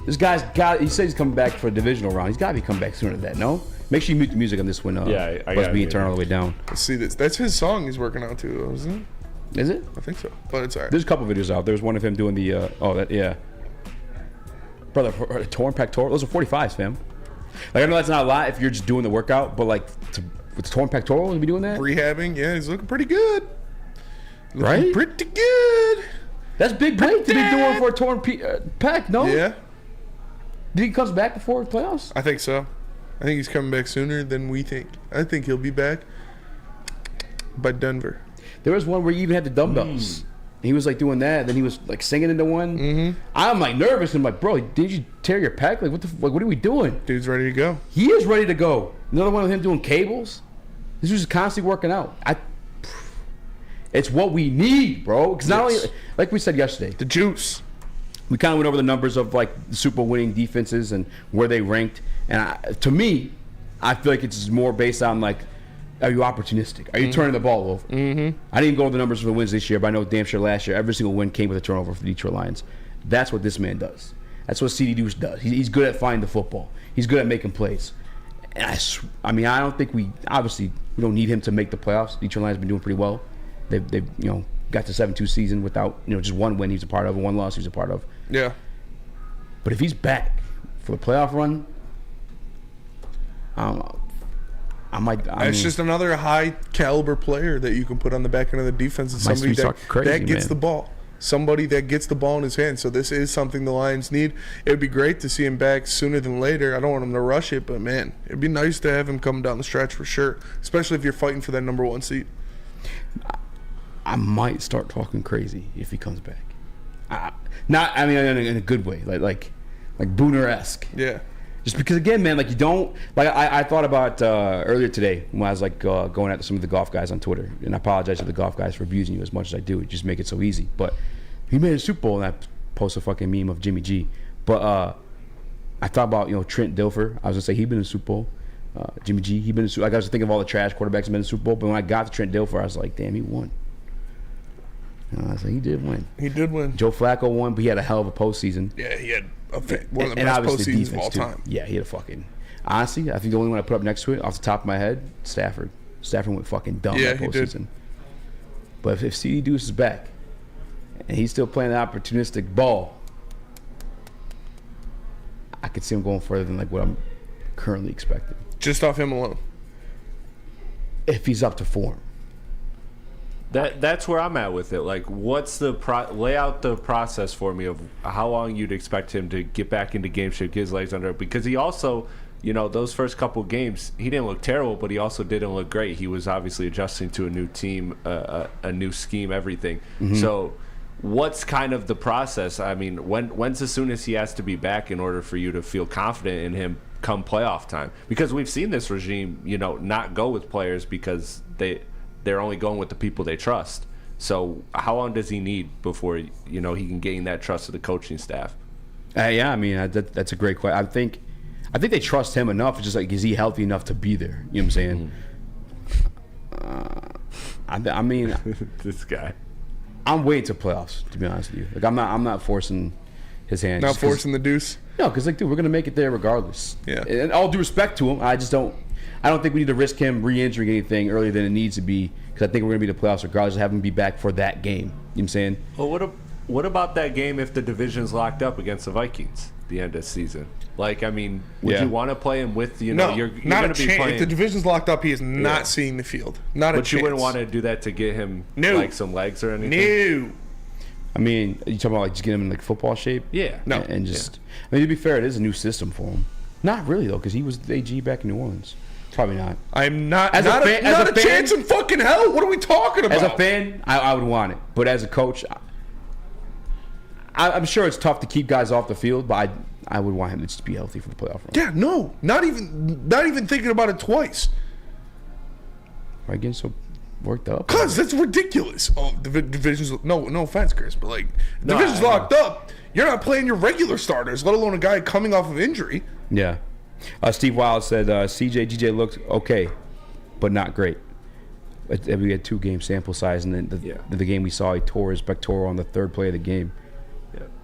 This guy's got, he says he's coming back for a divisional round. He's got to be coming back sooner than that, no? Make sure you mute the music on this one. Yeah, I Must be turn all the way down. Let's see this. That's his song he's working out to, isn't it? Is it? I think so, but it's alright. There's a couple videos out. There's one of him doing the, Brother, for a torn pectoral, those are 45s, fam. Like, I know that's not a lot if you're just doing the workout, but like, with the torn pectoral, to be doing that? Rehabbing, yeah, he's looking pretty good. Right? Pretty good. That's big weight to be doing for a torn pec, no? Yeah. Do you think he comes back before the playoffs? I think so. I think he's coming back sooner than we think. I think he'll be back by Denver. There was one where he even had the dumbbells. He was like doing that, then he was like singing into one. Mm-hmm. I'm like nervous. I'm like, bro, did you tear your pec? Like, what are we doing? Dude's ready to go. He is ready to go. Another one with him doing cables. This was just constantly working out. It's what we need, bro. Because not only, like we said yesterday, the juice. We kind of went over the numbers of like the Super Bowl winning defenses and where they ranked. And to me, I feel like it's more based on like, are you opportunistic? Are you turning the ball over? Mm-hmm. I didn't go over the numbers for the wins this year, but I know damn sure last year every single win came with a turnover for the Detroit Lions. That's what this man does. That's what CD Deuce does. He's good at finding the football. He's good at making plays. And I don't think we don't need him to make the playoffs. Detroit Lions have been doing pretty well. They've got to 7-2 season without just one win he's a part of, and one loss he's a part of. Yeah. But if he's back for the playoff run, It's just another high caliber player that you can put on the back end of the defense, and somebody that gets the ball. Somebody that gets the ball in his hand. So this is something the Lions need. It would be great to see him back sooner than later. I don't want him to rush it, but man, it'd be nice to have him coming down the stretch for sure, especially if you're fighting for that number 1 seat. I might start talking crazy if he comes back. In a good way, like Booner-esque. Yeah. Just because, again, man, like you don't like. I thought about earlier today when I was like going after some of the golf guys on Twitter, and I apologize to the golf guys for abusing you as much as I do. Just make it so easy. But he made a Super Bowl, and I post a fucking meme of Jimmy G. But I thought about Trent Dilfer. I was gonna say he'd been in the Super Bowl. Jimmy G, he'd been in the Super Bowl. Like, I was thinking of all the trash quarterbacks that been in the Super Bowl. But when I got to Trent Dilfer, I was like, damn, he won. I was like, he did win. He did win. Joe Flacco won, but he had a hell of a postseason. Yeah, he had one of the best postseasons of all time. Yeah, he had a fucking. Honestly, I think the only one I put up next to it, off the top of my head, Stafford. Stafford went fucking dumb that postseason. Did. But if CD Deuce is back and he's still playing the opportunistic ball, I could see him going further than like what I'm currently expecting. Just off him alone. If he's up to form. That's where I'm at with it. Like, what's the lay out the process for me of how long you'd expect him to get back into game shape, get his legs under it, because he also, those first couple games he didn't look terrible, but he also didn't look great. He was obviously adjusting to a new team, a new scheme, everything. Mm-hmm. So, what's kind of the process? I mean, when's as soon as he has to be back in order for you to feel confident in him come playoff time? Because we've seen this regime, not go with players because they're only going with the people they trust. So how long does he need before he can gain that trust of the coaching staff? Yeah, I mean that's a great question. I think they trust him enough. It's just like, is he healthy enough to be there? You know what I'm saying? I mean, this guy. I'm waiting to playoffs, to be honest with you. Like, I'm not forcing his hand. Not forcing the deuce. No, because dude, we're gonna make it there regardless. Yeah. And all due respect to him, I don't think we need to risk him re-injuring anything earlier than it needs to be, because I think we're going to be the playoffs regardless of having him be back for that game. You know what I'm saying? Well, what about that game if the division's locked up against the Vikings? the end of the season. Like, I mean, would Yeah. you want to play him with, you No, know, you're not going a to be chance. playing. If the division's locked up, he is not Yeah. seeing the field. Not a But chance. you wouldn't want to do that to get him, No. like, some legs or anything? No. I mean, you talking about like just getting him in like football shape? Yeah. No. And just, I mean, to be fair, it is a new system for him. Not really though, because he was the AG back in New Orleans. Probably not. I'm not. As a not fan- a, not as a a fan- chance in fucking hell. What are we talking about? As a fan, I would want it, but as a coach, I'm sure it's tough to keep guys off the field. But I would want him to just be healthy for the playoff run. Yeah, no, not even thinking about it twice. Why getting so worked up? Cause that's ridiculous. Oh, divisions. No offense, Chris, but like No, divisions I know. locked up. You're not playing your regular starters, let alone a guy coming off of injury. Yeah. Steve Wild said GJ looked okay, but not great. We had 2-game sample size, and then the game we saw, he tore his pectoral on the 3rd play of the game.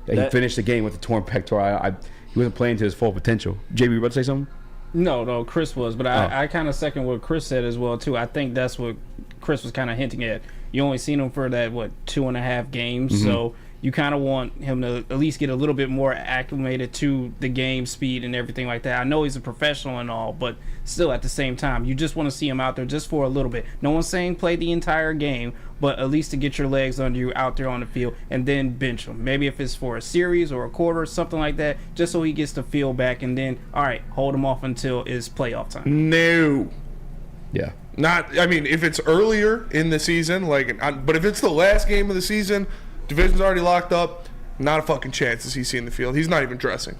Yeah. He finished the game with a torn pectoral. He wasn't playing to his full potential. JB, you about to say something? No, Chris was, but I kind of second what Chris said as well too. I think that's what Chris was kind of hinting at. You only seen him for that 2.5 games, so you kind of want him to at least get a little bit more acclimated to the game speed and everything like that. I know he's a professional and all, but still at the same time, you just want to see him out there just for a little bit. No one's saying play the entire game, but at least to get your legs under you out there on the field and then bench him. Maybe if it's for a series or a quarter, something like that, just so he gets the feel back, and then, all right, hold him off until it's playoff time. No. Yeah. Not. I mean, if it's earlier in the season, but if it's the last game of the season, division's already locked up. Not a fucking chance is he seeing the field. He's not even dressing.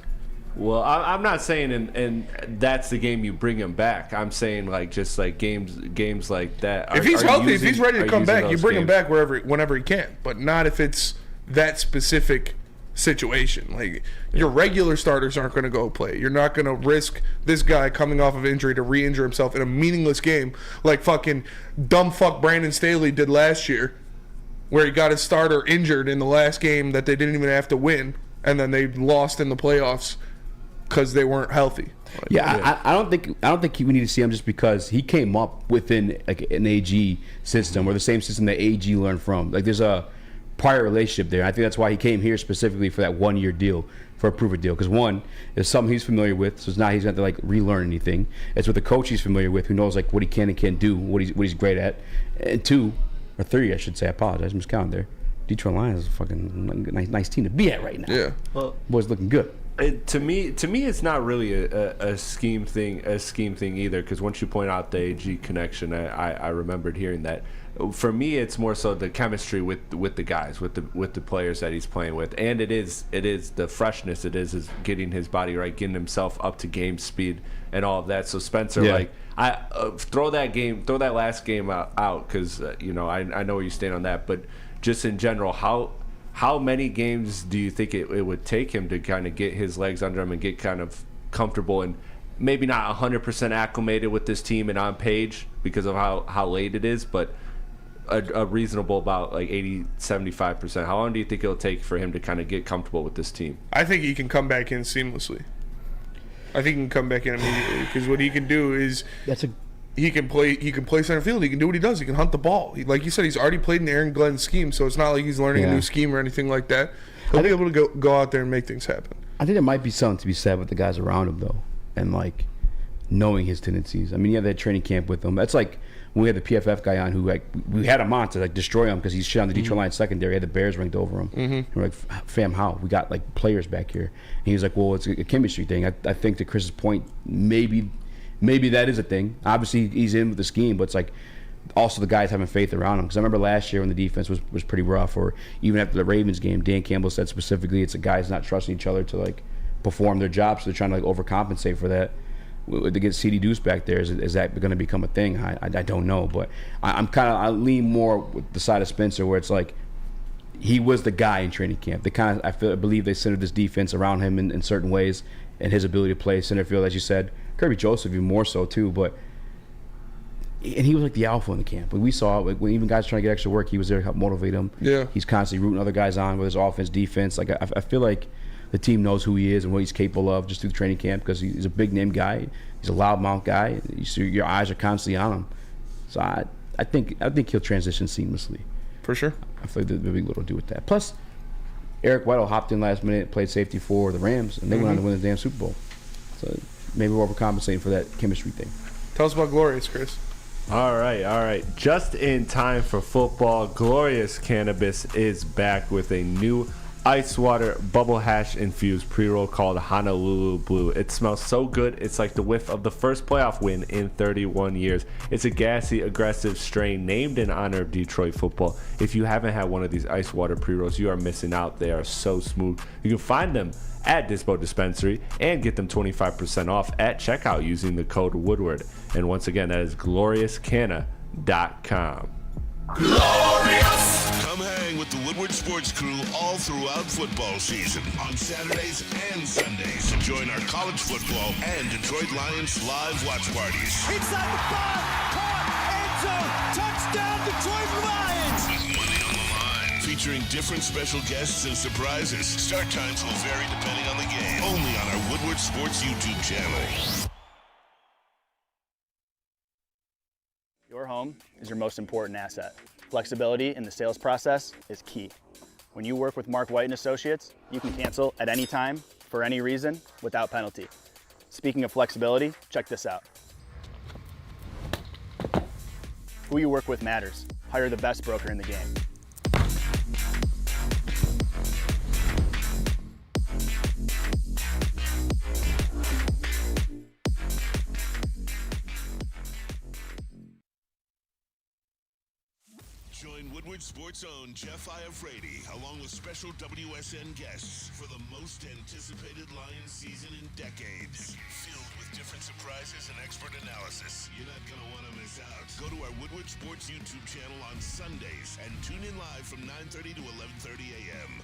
Well, I'm not saying and that's the game you bring him back. I'm saying just games like that. If he's healthy, if he's ready to come back, you bring him back. back whenever he can. But not if it's that specific situation. Like your regular starters aren't going to go play. You're not going to risk this guy coming off of injury to re-injure himself in a meaningless game like fucking dumb fuck Brandon Staley did last year, where he got his starter injured in the last game that they didn't even have to win, and then they lost in the playoffs because they weren't healthy. I don't think we need to see him just because he came up within like an AG system or the same system that AG learned from. Like there's a prior relationship there. I think that's why he came here specifically for that 1-year deal, for a prove-it deal. Because one, it's something he's familiar with, so it's not he's going to like relearn anything. It's with the coach he's familiar with, who knows like what he can and can't do, what he's great at. And 2 or 3, I should say. I apologize, I'm miscounting there. Detroit Lions is a fucking nice team to be at right now. Yeah, well, boys looking good. To me, it's not really a scheme thing either. Because once you point out the AG connection, I remembered hearing that. For me, it's more so the chemistry with the guys, with the players that he's playing with, and it is the freshness. It is getting his body right, getting himself up to game speed, and all of that. So Spencer, I throw that last game out because I know where you stand on that, but just in general, how many games do you think it would take him to kind of get his legs under him and get kind of comfortable and maybe not 100% acclimated with this team and on page because of how late it is, but a reasonable about like 80-75%? How long do you think it'll take for him to kind of get comfortable with this team? I think he can come back in seamlessly. I think he can come back in immediately because what he can do is he can play center field. He can do what he does. He can hunt the ball. Like you said, he's already played in Aaron Glenn's scheme, so it's not like he's learning a new scheme or anything like that. He'll be able to go out there and make things happen. I think there might be something to be said with the guys around him though, and like knowing his tendencies. I mean, you have that training camp with him. That's like when we had the PFF guy on, who like we had him on to like destroy him because he's shit on the Detroit Lions secondary. He had the Bears ranked over him. And we're like, fam, how? We got like players back here. And he was like, well, it's a chemistry thing. I think to Chris's point, maybe that is a thing. Obviously, he's in with the scheme, but it's like also the guys having faith around him. Because I remember last year when the defense was pretty rough, or even after the Ravens game, Dan Campbell said specifically it's the guys not trusting each other to like perform their jobs, so they're trying to like overcompensate for that. To get CD Deuce back there, is that going to become a thing? I don't know, but I lean more with the side of Spencer, where it's like he was the guy in training camp. I believe they centered this defense around him in certain ways, and his ability to play center field, as you said. Kirby Joseph even more so too, and he was like the alpha in the camp. We saw like when even guys trying to get extra work, he was there to help motivate them. Yeah, he's constantly rooting other guys on with his offense, defense. Like I feel like the team knows who he is and what he's capable of just through the training camp, because he's a big name guy. He's a loudmouth guy. Your eyes are constantly on him. So I think he'll transition seamlessly. For sure. I feel like there'll be little to do with that. Plus, Eric Weddle hopped in last minute, played safety for the Rams, and they went on to win the damn Super Bowl. So maybe we're overcompensating for that chemistry thing. Tell us about Glorious, Chris. All right. Just in time for football, Glorious Cannabis is back with a new ice water bubble hash infused pre-roll called Honolulu Blue. It smells so good, it's like the whiff of the first playoff win in 31 years. It's a gassy, aggressive strain named in honor of Detroit football. If you haven't had one of these ice water pre-rolls, you are missing out. They are so smooth. You can find them at Dispo Dispensary and get them 25% off at checkout using the code Woodward. And once again, that is gloriouscanna.com. Glorious! Come hang with the Woodward Sports Crew all throughout football season on Saturdays and Sundays. Join our college football and Detroit Lions live watch parties. Inside the 5, caught, end zone, touchdown, Detroit Lions! With money on the line, featuring different special guests and surprises. Start times will vary depending on the game. Only on our Woodward Sports YouTube channel. Your home is your most important asset. Flexibility in the sales process is key. When you work with Mark White and Associates, you can cancel at any time, for any reason, without penalty. Speaking of flexibility, check this out. Who you work with matters. Hire the best broker in the game. Join Woodward Sports' own Jeff Iafrate, along with special WSN guests for the most anticipated Lions season in decades. Filled with different surprises and expert analysis. You're not going to want to miss out. Go to our Woodward Sports YouTube channel on Sundays and tune in live from 9:30 to 11:30 a.m.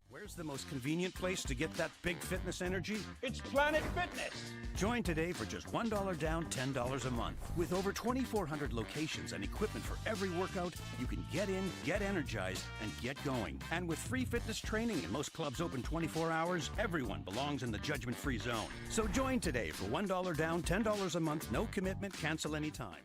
Where's the most convenient place to get that big fitness energy? It's Planet Fitness. Join today for just $1 down, $10 a month. With over 2,400 locations and equipment for every workout, you can get in, get energized, and get going. And with free fitness training and most clubs open 24 hours, everyone belongs in the judgment-free zone. So join today for $1 down, $10 a month, no commitment, cancel anytime.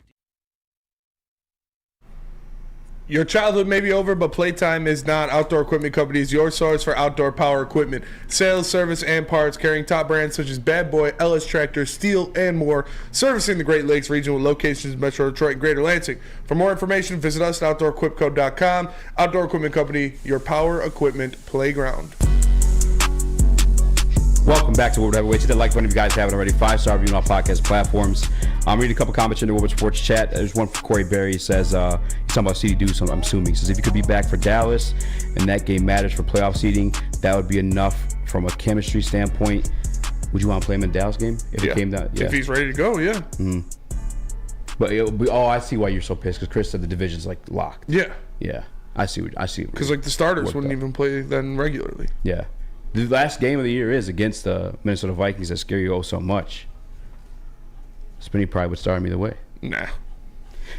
Your childhood may be over, but playtime is not. Outdoor Equipment Company is your source for outdoor power equipment. Sales, service, and parts, carrying top brands such as Bad Boy, Ellis Tractor, Steel, and more. Servicing the Great Lakes region with locations in Metro Detroit and Greater Lansing. For more information, visit us at OutdoorEquipCo.com. Outdoor Equipment Company, your power equipment playground. Welcome back to Woodward Heavyweights. Hit that like button if you guys haven't already. 5-star review on all podcast platforms. I'm reading a couple comments in the Woodward Sports chat. There's one from Corey Berry. He says, he's talking about CD Deuce, I'm assuming. He says, if you could be back for Dallas and that game matters for playoff seeding, that would be enough from a chemistry standpoint. Would you want to play him in the Dallas game? If it came down? Yeah. If he's ready to go, yeah. Mm-hmm. But it'll be, I see why you're so pissed, because Chris said the division's like locked. Yeah. Yeah. I see. Because like the starters wouldn't even play then regularly. Yeah. The last game of the year is against the Minnesota Vikings that scare you so much. Spinny probably would start him either way. Nah.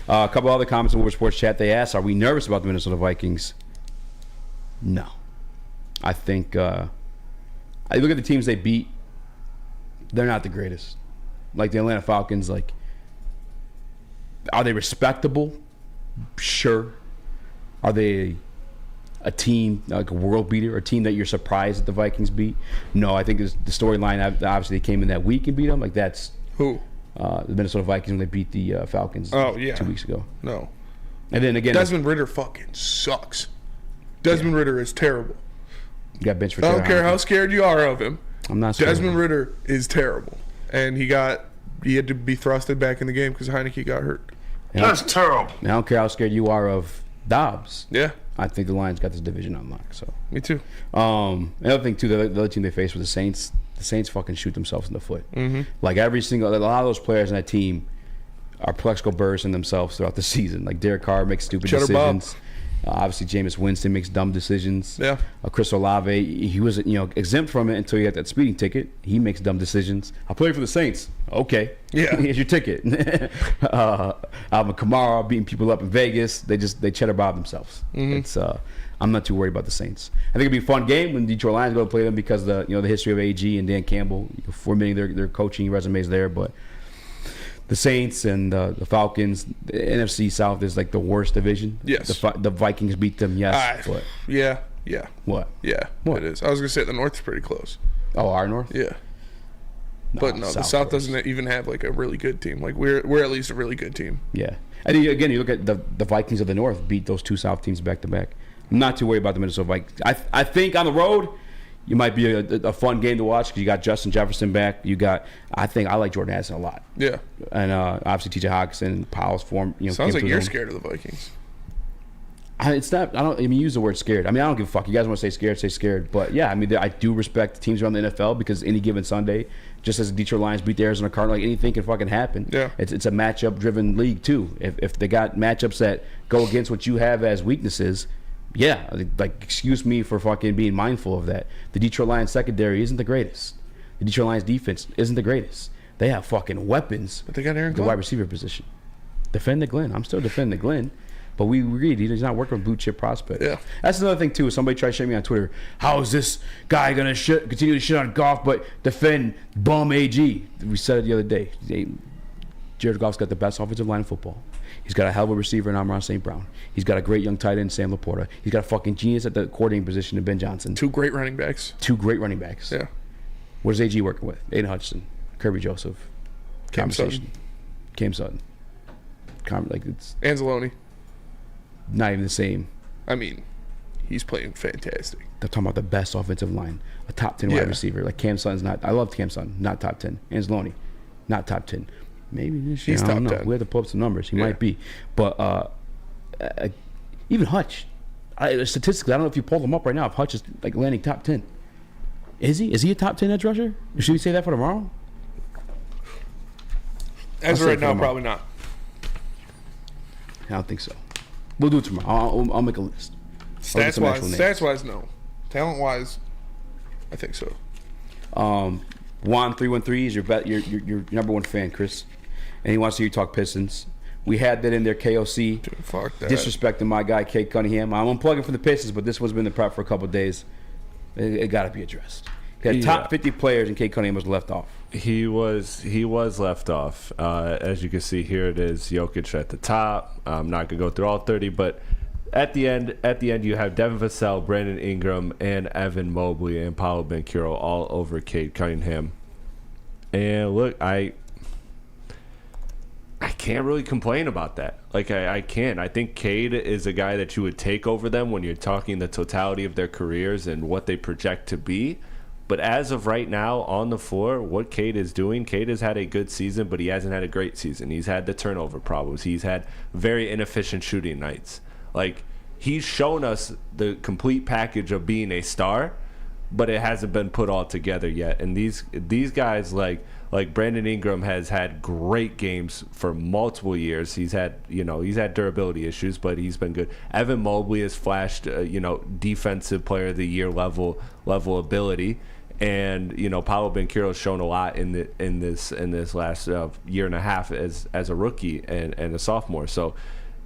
A couple other comments in the Woodward Sports chat. They asked, are we nervous about the Minnesota Vikings? No. I think, I look at the teams they beat, they're not the greatest. Like the Atlanta Falcons, like, are they respectable? Sure. Are they a team, like a world beater, a team that you're surprised that the Vikings beat? No, I think the storyline, obviously they came in that week and beat them. Like that's who? The Minnesota Vikings when they beat the Falcons 2 weeks ago. No. And then again, Desmond Ridder fucking sucks. Desmond Ridder is terrible. You got benched for I don't care how scared you are of him. I'm not scared. Desmond Ridder is terrible. And he had to be thrusted back in the game because Heineke got hurt. That's terrible. I don't care how scared you are of Dobbs. Yeah. I think the Lions got this division unlocked. So me too. Another thing too, the other team they faced was the Saints. The Saints fucking shoot themselves in the foot. Mm-hmm. Like a lot of those players in that team are plexical bursts in themselves throughout the season. Like Derek Carr makes stupid decisions. Obviously, Jameis Winston makes dumb decisions. Yeah. Chris Olave, he was exempt from it until he got that speeding ticket. He makes dumb decisions. I play for the Saints. Okay. Yeah. Here's your ticket. Alvin Kamara beating people up in Vegas. They cheddar bob themselves. Mm-hmm. It's I'm not too worried about the Saints. I think it'd be a fun game when Detroit Lions go to play them because the history of AG and Dan Campbell, formatting their coaching resumes there. But the Saints and the Falcons. The NFC South is like the worst division. Yes. The Vikings beat them. Yes. What? Yeah. What? Yeah. What? It is. I was gonna say the North is pretty close. Oh, our North. Yeah. But no, the South doesn't even have like a really good team. Like we're at least a really good team. Yeah. And again, you look at the Vikings of the North beat those two South teams back to back. I'm not too worried about the Minnesota Vikings. I think on the road, you might be a fun game to watch because you got Justin Jefferson back. I like Jordan Addison a lot. Yeah. And obviously T.J. Hawkinson, Powell's form. Sounds like you're scared of the Vikings. It's not. I don't. I mean, use the word scared. I mean, I don't give a fuck. You guys want to say scared? Say scared. But yeah, I mean, I do respect teams around the NFL because any given Sunday, just as the Detroit Lions beat the Arizona Cardinals, like anything can fucking happen. Yeah. It's a matchup-driven league too. If they got matchups that go against what you have as weaknesses, yeah, like excuse me for fucking being mindful of that. The Detroit Lions secondary isn't the greatest. The Detroit Lions defense isn't the greatest. They have fucking weapons. But they got Aaron the Glenn. wide receiver position. Defend the Glenn. I'm still defending the Glenn. But we agreed he's not working with blue chip prospects. Yeah. That's another thing too. Somebody tried to shit me on Twitter. How is this guy gonna continue to shit on Goff but defend bum AG? We said it the other day. Jared Goff's got the best offensive line in football. He's got a hell of a receiver in Amon St. Brown. He's got a great young tight end, Sam Laporta. He's got a fucking genius at the coordinating position in Ben Johnson. Two great running backs. Yeah. What is AG working with? Aiden Hutchinson, Kirby Joseph, Cam Sutton. Like it's Anzalone. Not even the same. I mean, he's playing fantastic. They're talking about the best offensive line, a top 10 wide receiver. Like Cam Sutton's not. I love Cam Sutton, not top 10. Anzalone, not top 10. Maybe this year. He's I don't top know. 10. We have to pull up some numbers. He might be, but even Hutch. Statistically, I don't know if you pulled him up right now. If Hutch is like landing top 10, is he? Is he a top 10 edge rusher? Or should we say that for tomorrow? As of right now, probably not. I don't think so. We'll do it tomorrow. I'll make a list. Stats wise, no. Talent wise, I think so. Juan 313 is your number one fan, Chris, and he wants to hear you talk Pistons. We had that in there, KOC. Dude, fuck that. Disrespecting my guy, Kate Cunningham. I'm unplugging for the Pistons, but this was been the prep for a couple of days. It got to be addressed. He had top 50 players, and Kate Cunningham was left off. He was left off. As you can see here, it is Jokic at the top. I'm not gonna go through all 30, but at the end, you have Devin Vassell, Brandon Ingram, and Evan Mobley and Paolo Banchero all over Cade Cunningham. And look, I can't really complain about that. Like I can't. I think Cade is a guy that you would take over them when you're talking the totality of their careers and what they project to be. But as of right now, on the floor, what Cade is doing, Cade has had a good season, but he hasn't had a great season. He's had the turnover problems. He's had very inefficient shooting nights. Like, he's shown us the complete package of being a star, but it hasn't been put all together yet. And these guys, like Brandon Ingram, has had great games for multiple years. He's had durability issues, but he's been good. Evan Mobley has flashed, defensive player of the year level ability. And Paolo Banchero has shown a lot in this last year and a half as a rookie and a sophomore. So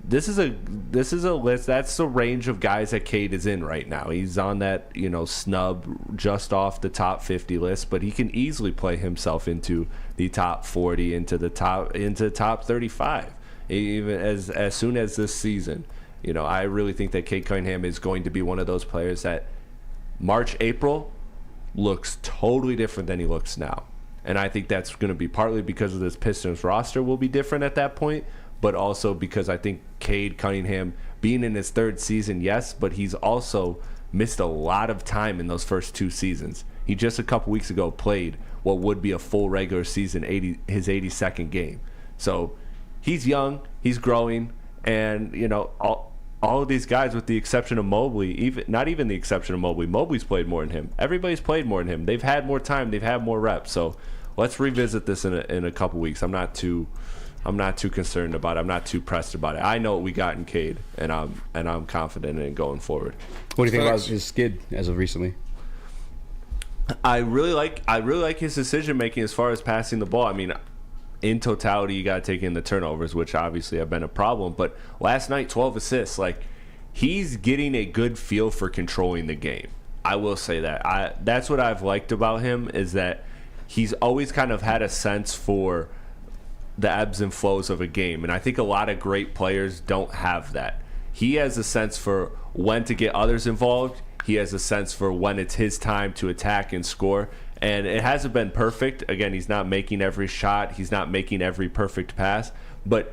this is a list. That's the range of guys that Cade is in right now. He's on that snub just off the top 50 list, but he can easily play himself into the top 40, into the top 35, even as soon as this season. I really think that Cade Cunningham is going to be one of those players that March, April looks totally different than he looks now. And I think that's going to be partly because of this Pistons roster will be different at that point, but also because I think Cade Cunningham, being in his third season, yes, but he's also missed a lot of time in those first two seasons. He just a couple weeks ago played what would be a full regular season, his 82nd game. So he's young, he's growing, and all of these guys, with the exception of Mobley, not even the exception of Mobley, Mobley's played more than him. Everybody's played more than him. They've had more time. They've had more reps. So let's revisit this in a couple weeks. I'm not too concerned about it. I'm not too pressed about it. I know what we got in Cade, and I'm confident in it going forward. What do you think about his skid as of recently? I really like his decision making as far as passing the ball. I mean, in totality, you got to take in the turnovers, which obviously have been a problem. But last night, 12 assists. Like, he's getting a good feel for controlling the game. I will say that. That's what I've liked about him, is that he's always kind of had a sense for the ebbs and flows of a game. And I think a lot of great players don't have that. He has a sense for when to get others involved. He has a sense for when it's his time to attack and score. And it hasn't been perfect. Again, he's not making every shot. He's not making every perfect pass. But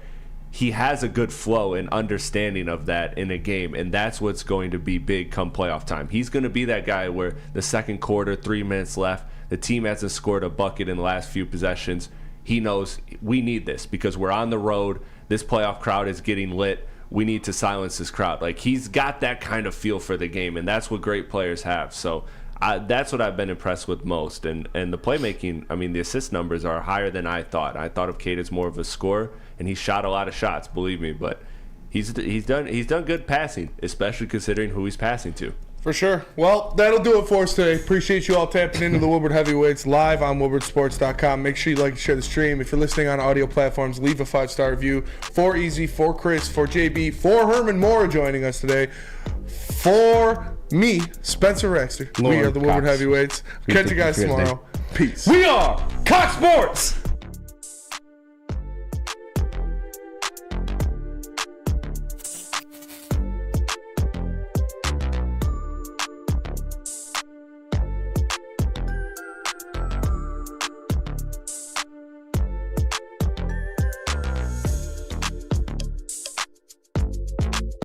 he has a good flow and understanding of that in a game. And that's what's going to be big come playoff time. He's going to be that guy where the second quarter, 3 minutes left, the team hasn't scored a bucket in the last few possessions. He knows we need this because we're on the road. This playoff crowd is getting lit. We need to silence this crowd. Like, he's got that kind of feel for the game, and that's what great players have. So that's what I've been impressed with most. And the playmaking, I mean, the assist numbers are higher than I thought. I thought of Cade as more of a scorer, and he shot a lot of shots, believe me. But he's done good passing, especially considering who he's passing to. For sure. Well, that'll do it for us today. Appreciate you all tapping into the Woodward Heavyweights live on woodwardsports.com. Make sure you like and share the stream. If you're listening on audio platforms, leave a 5-star review. For Eazy, for Chris, for JB, for Herman Moore joining us today. For me, Spencer Rexter. We are the Woodward Heavyweights. Catch you guys tomorrow. Peace. We are Cox Sports.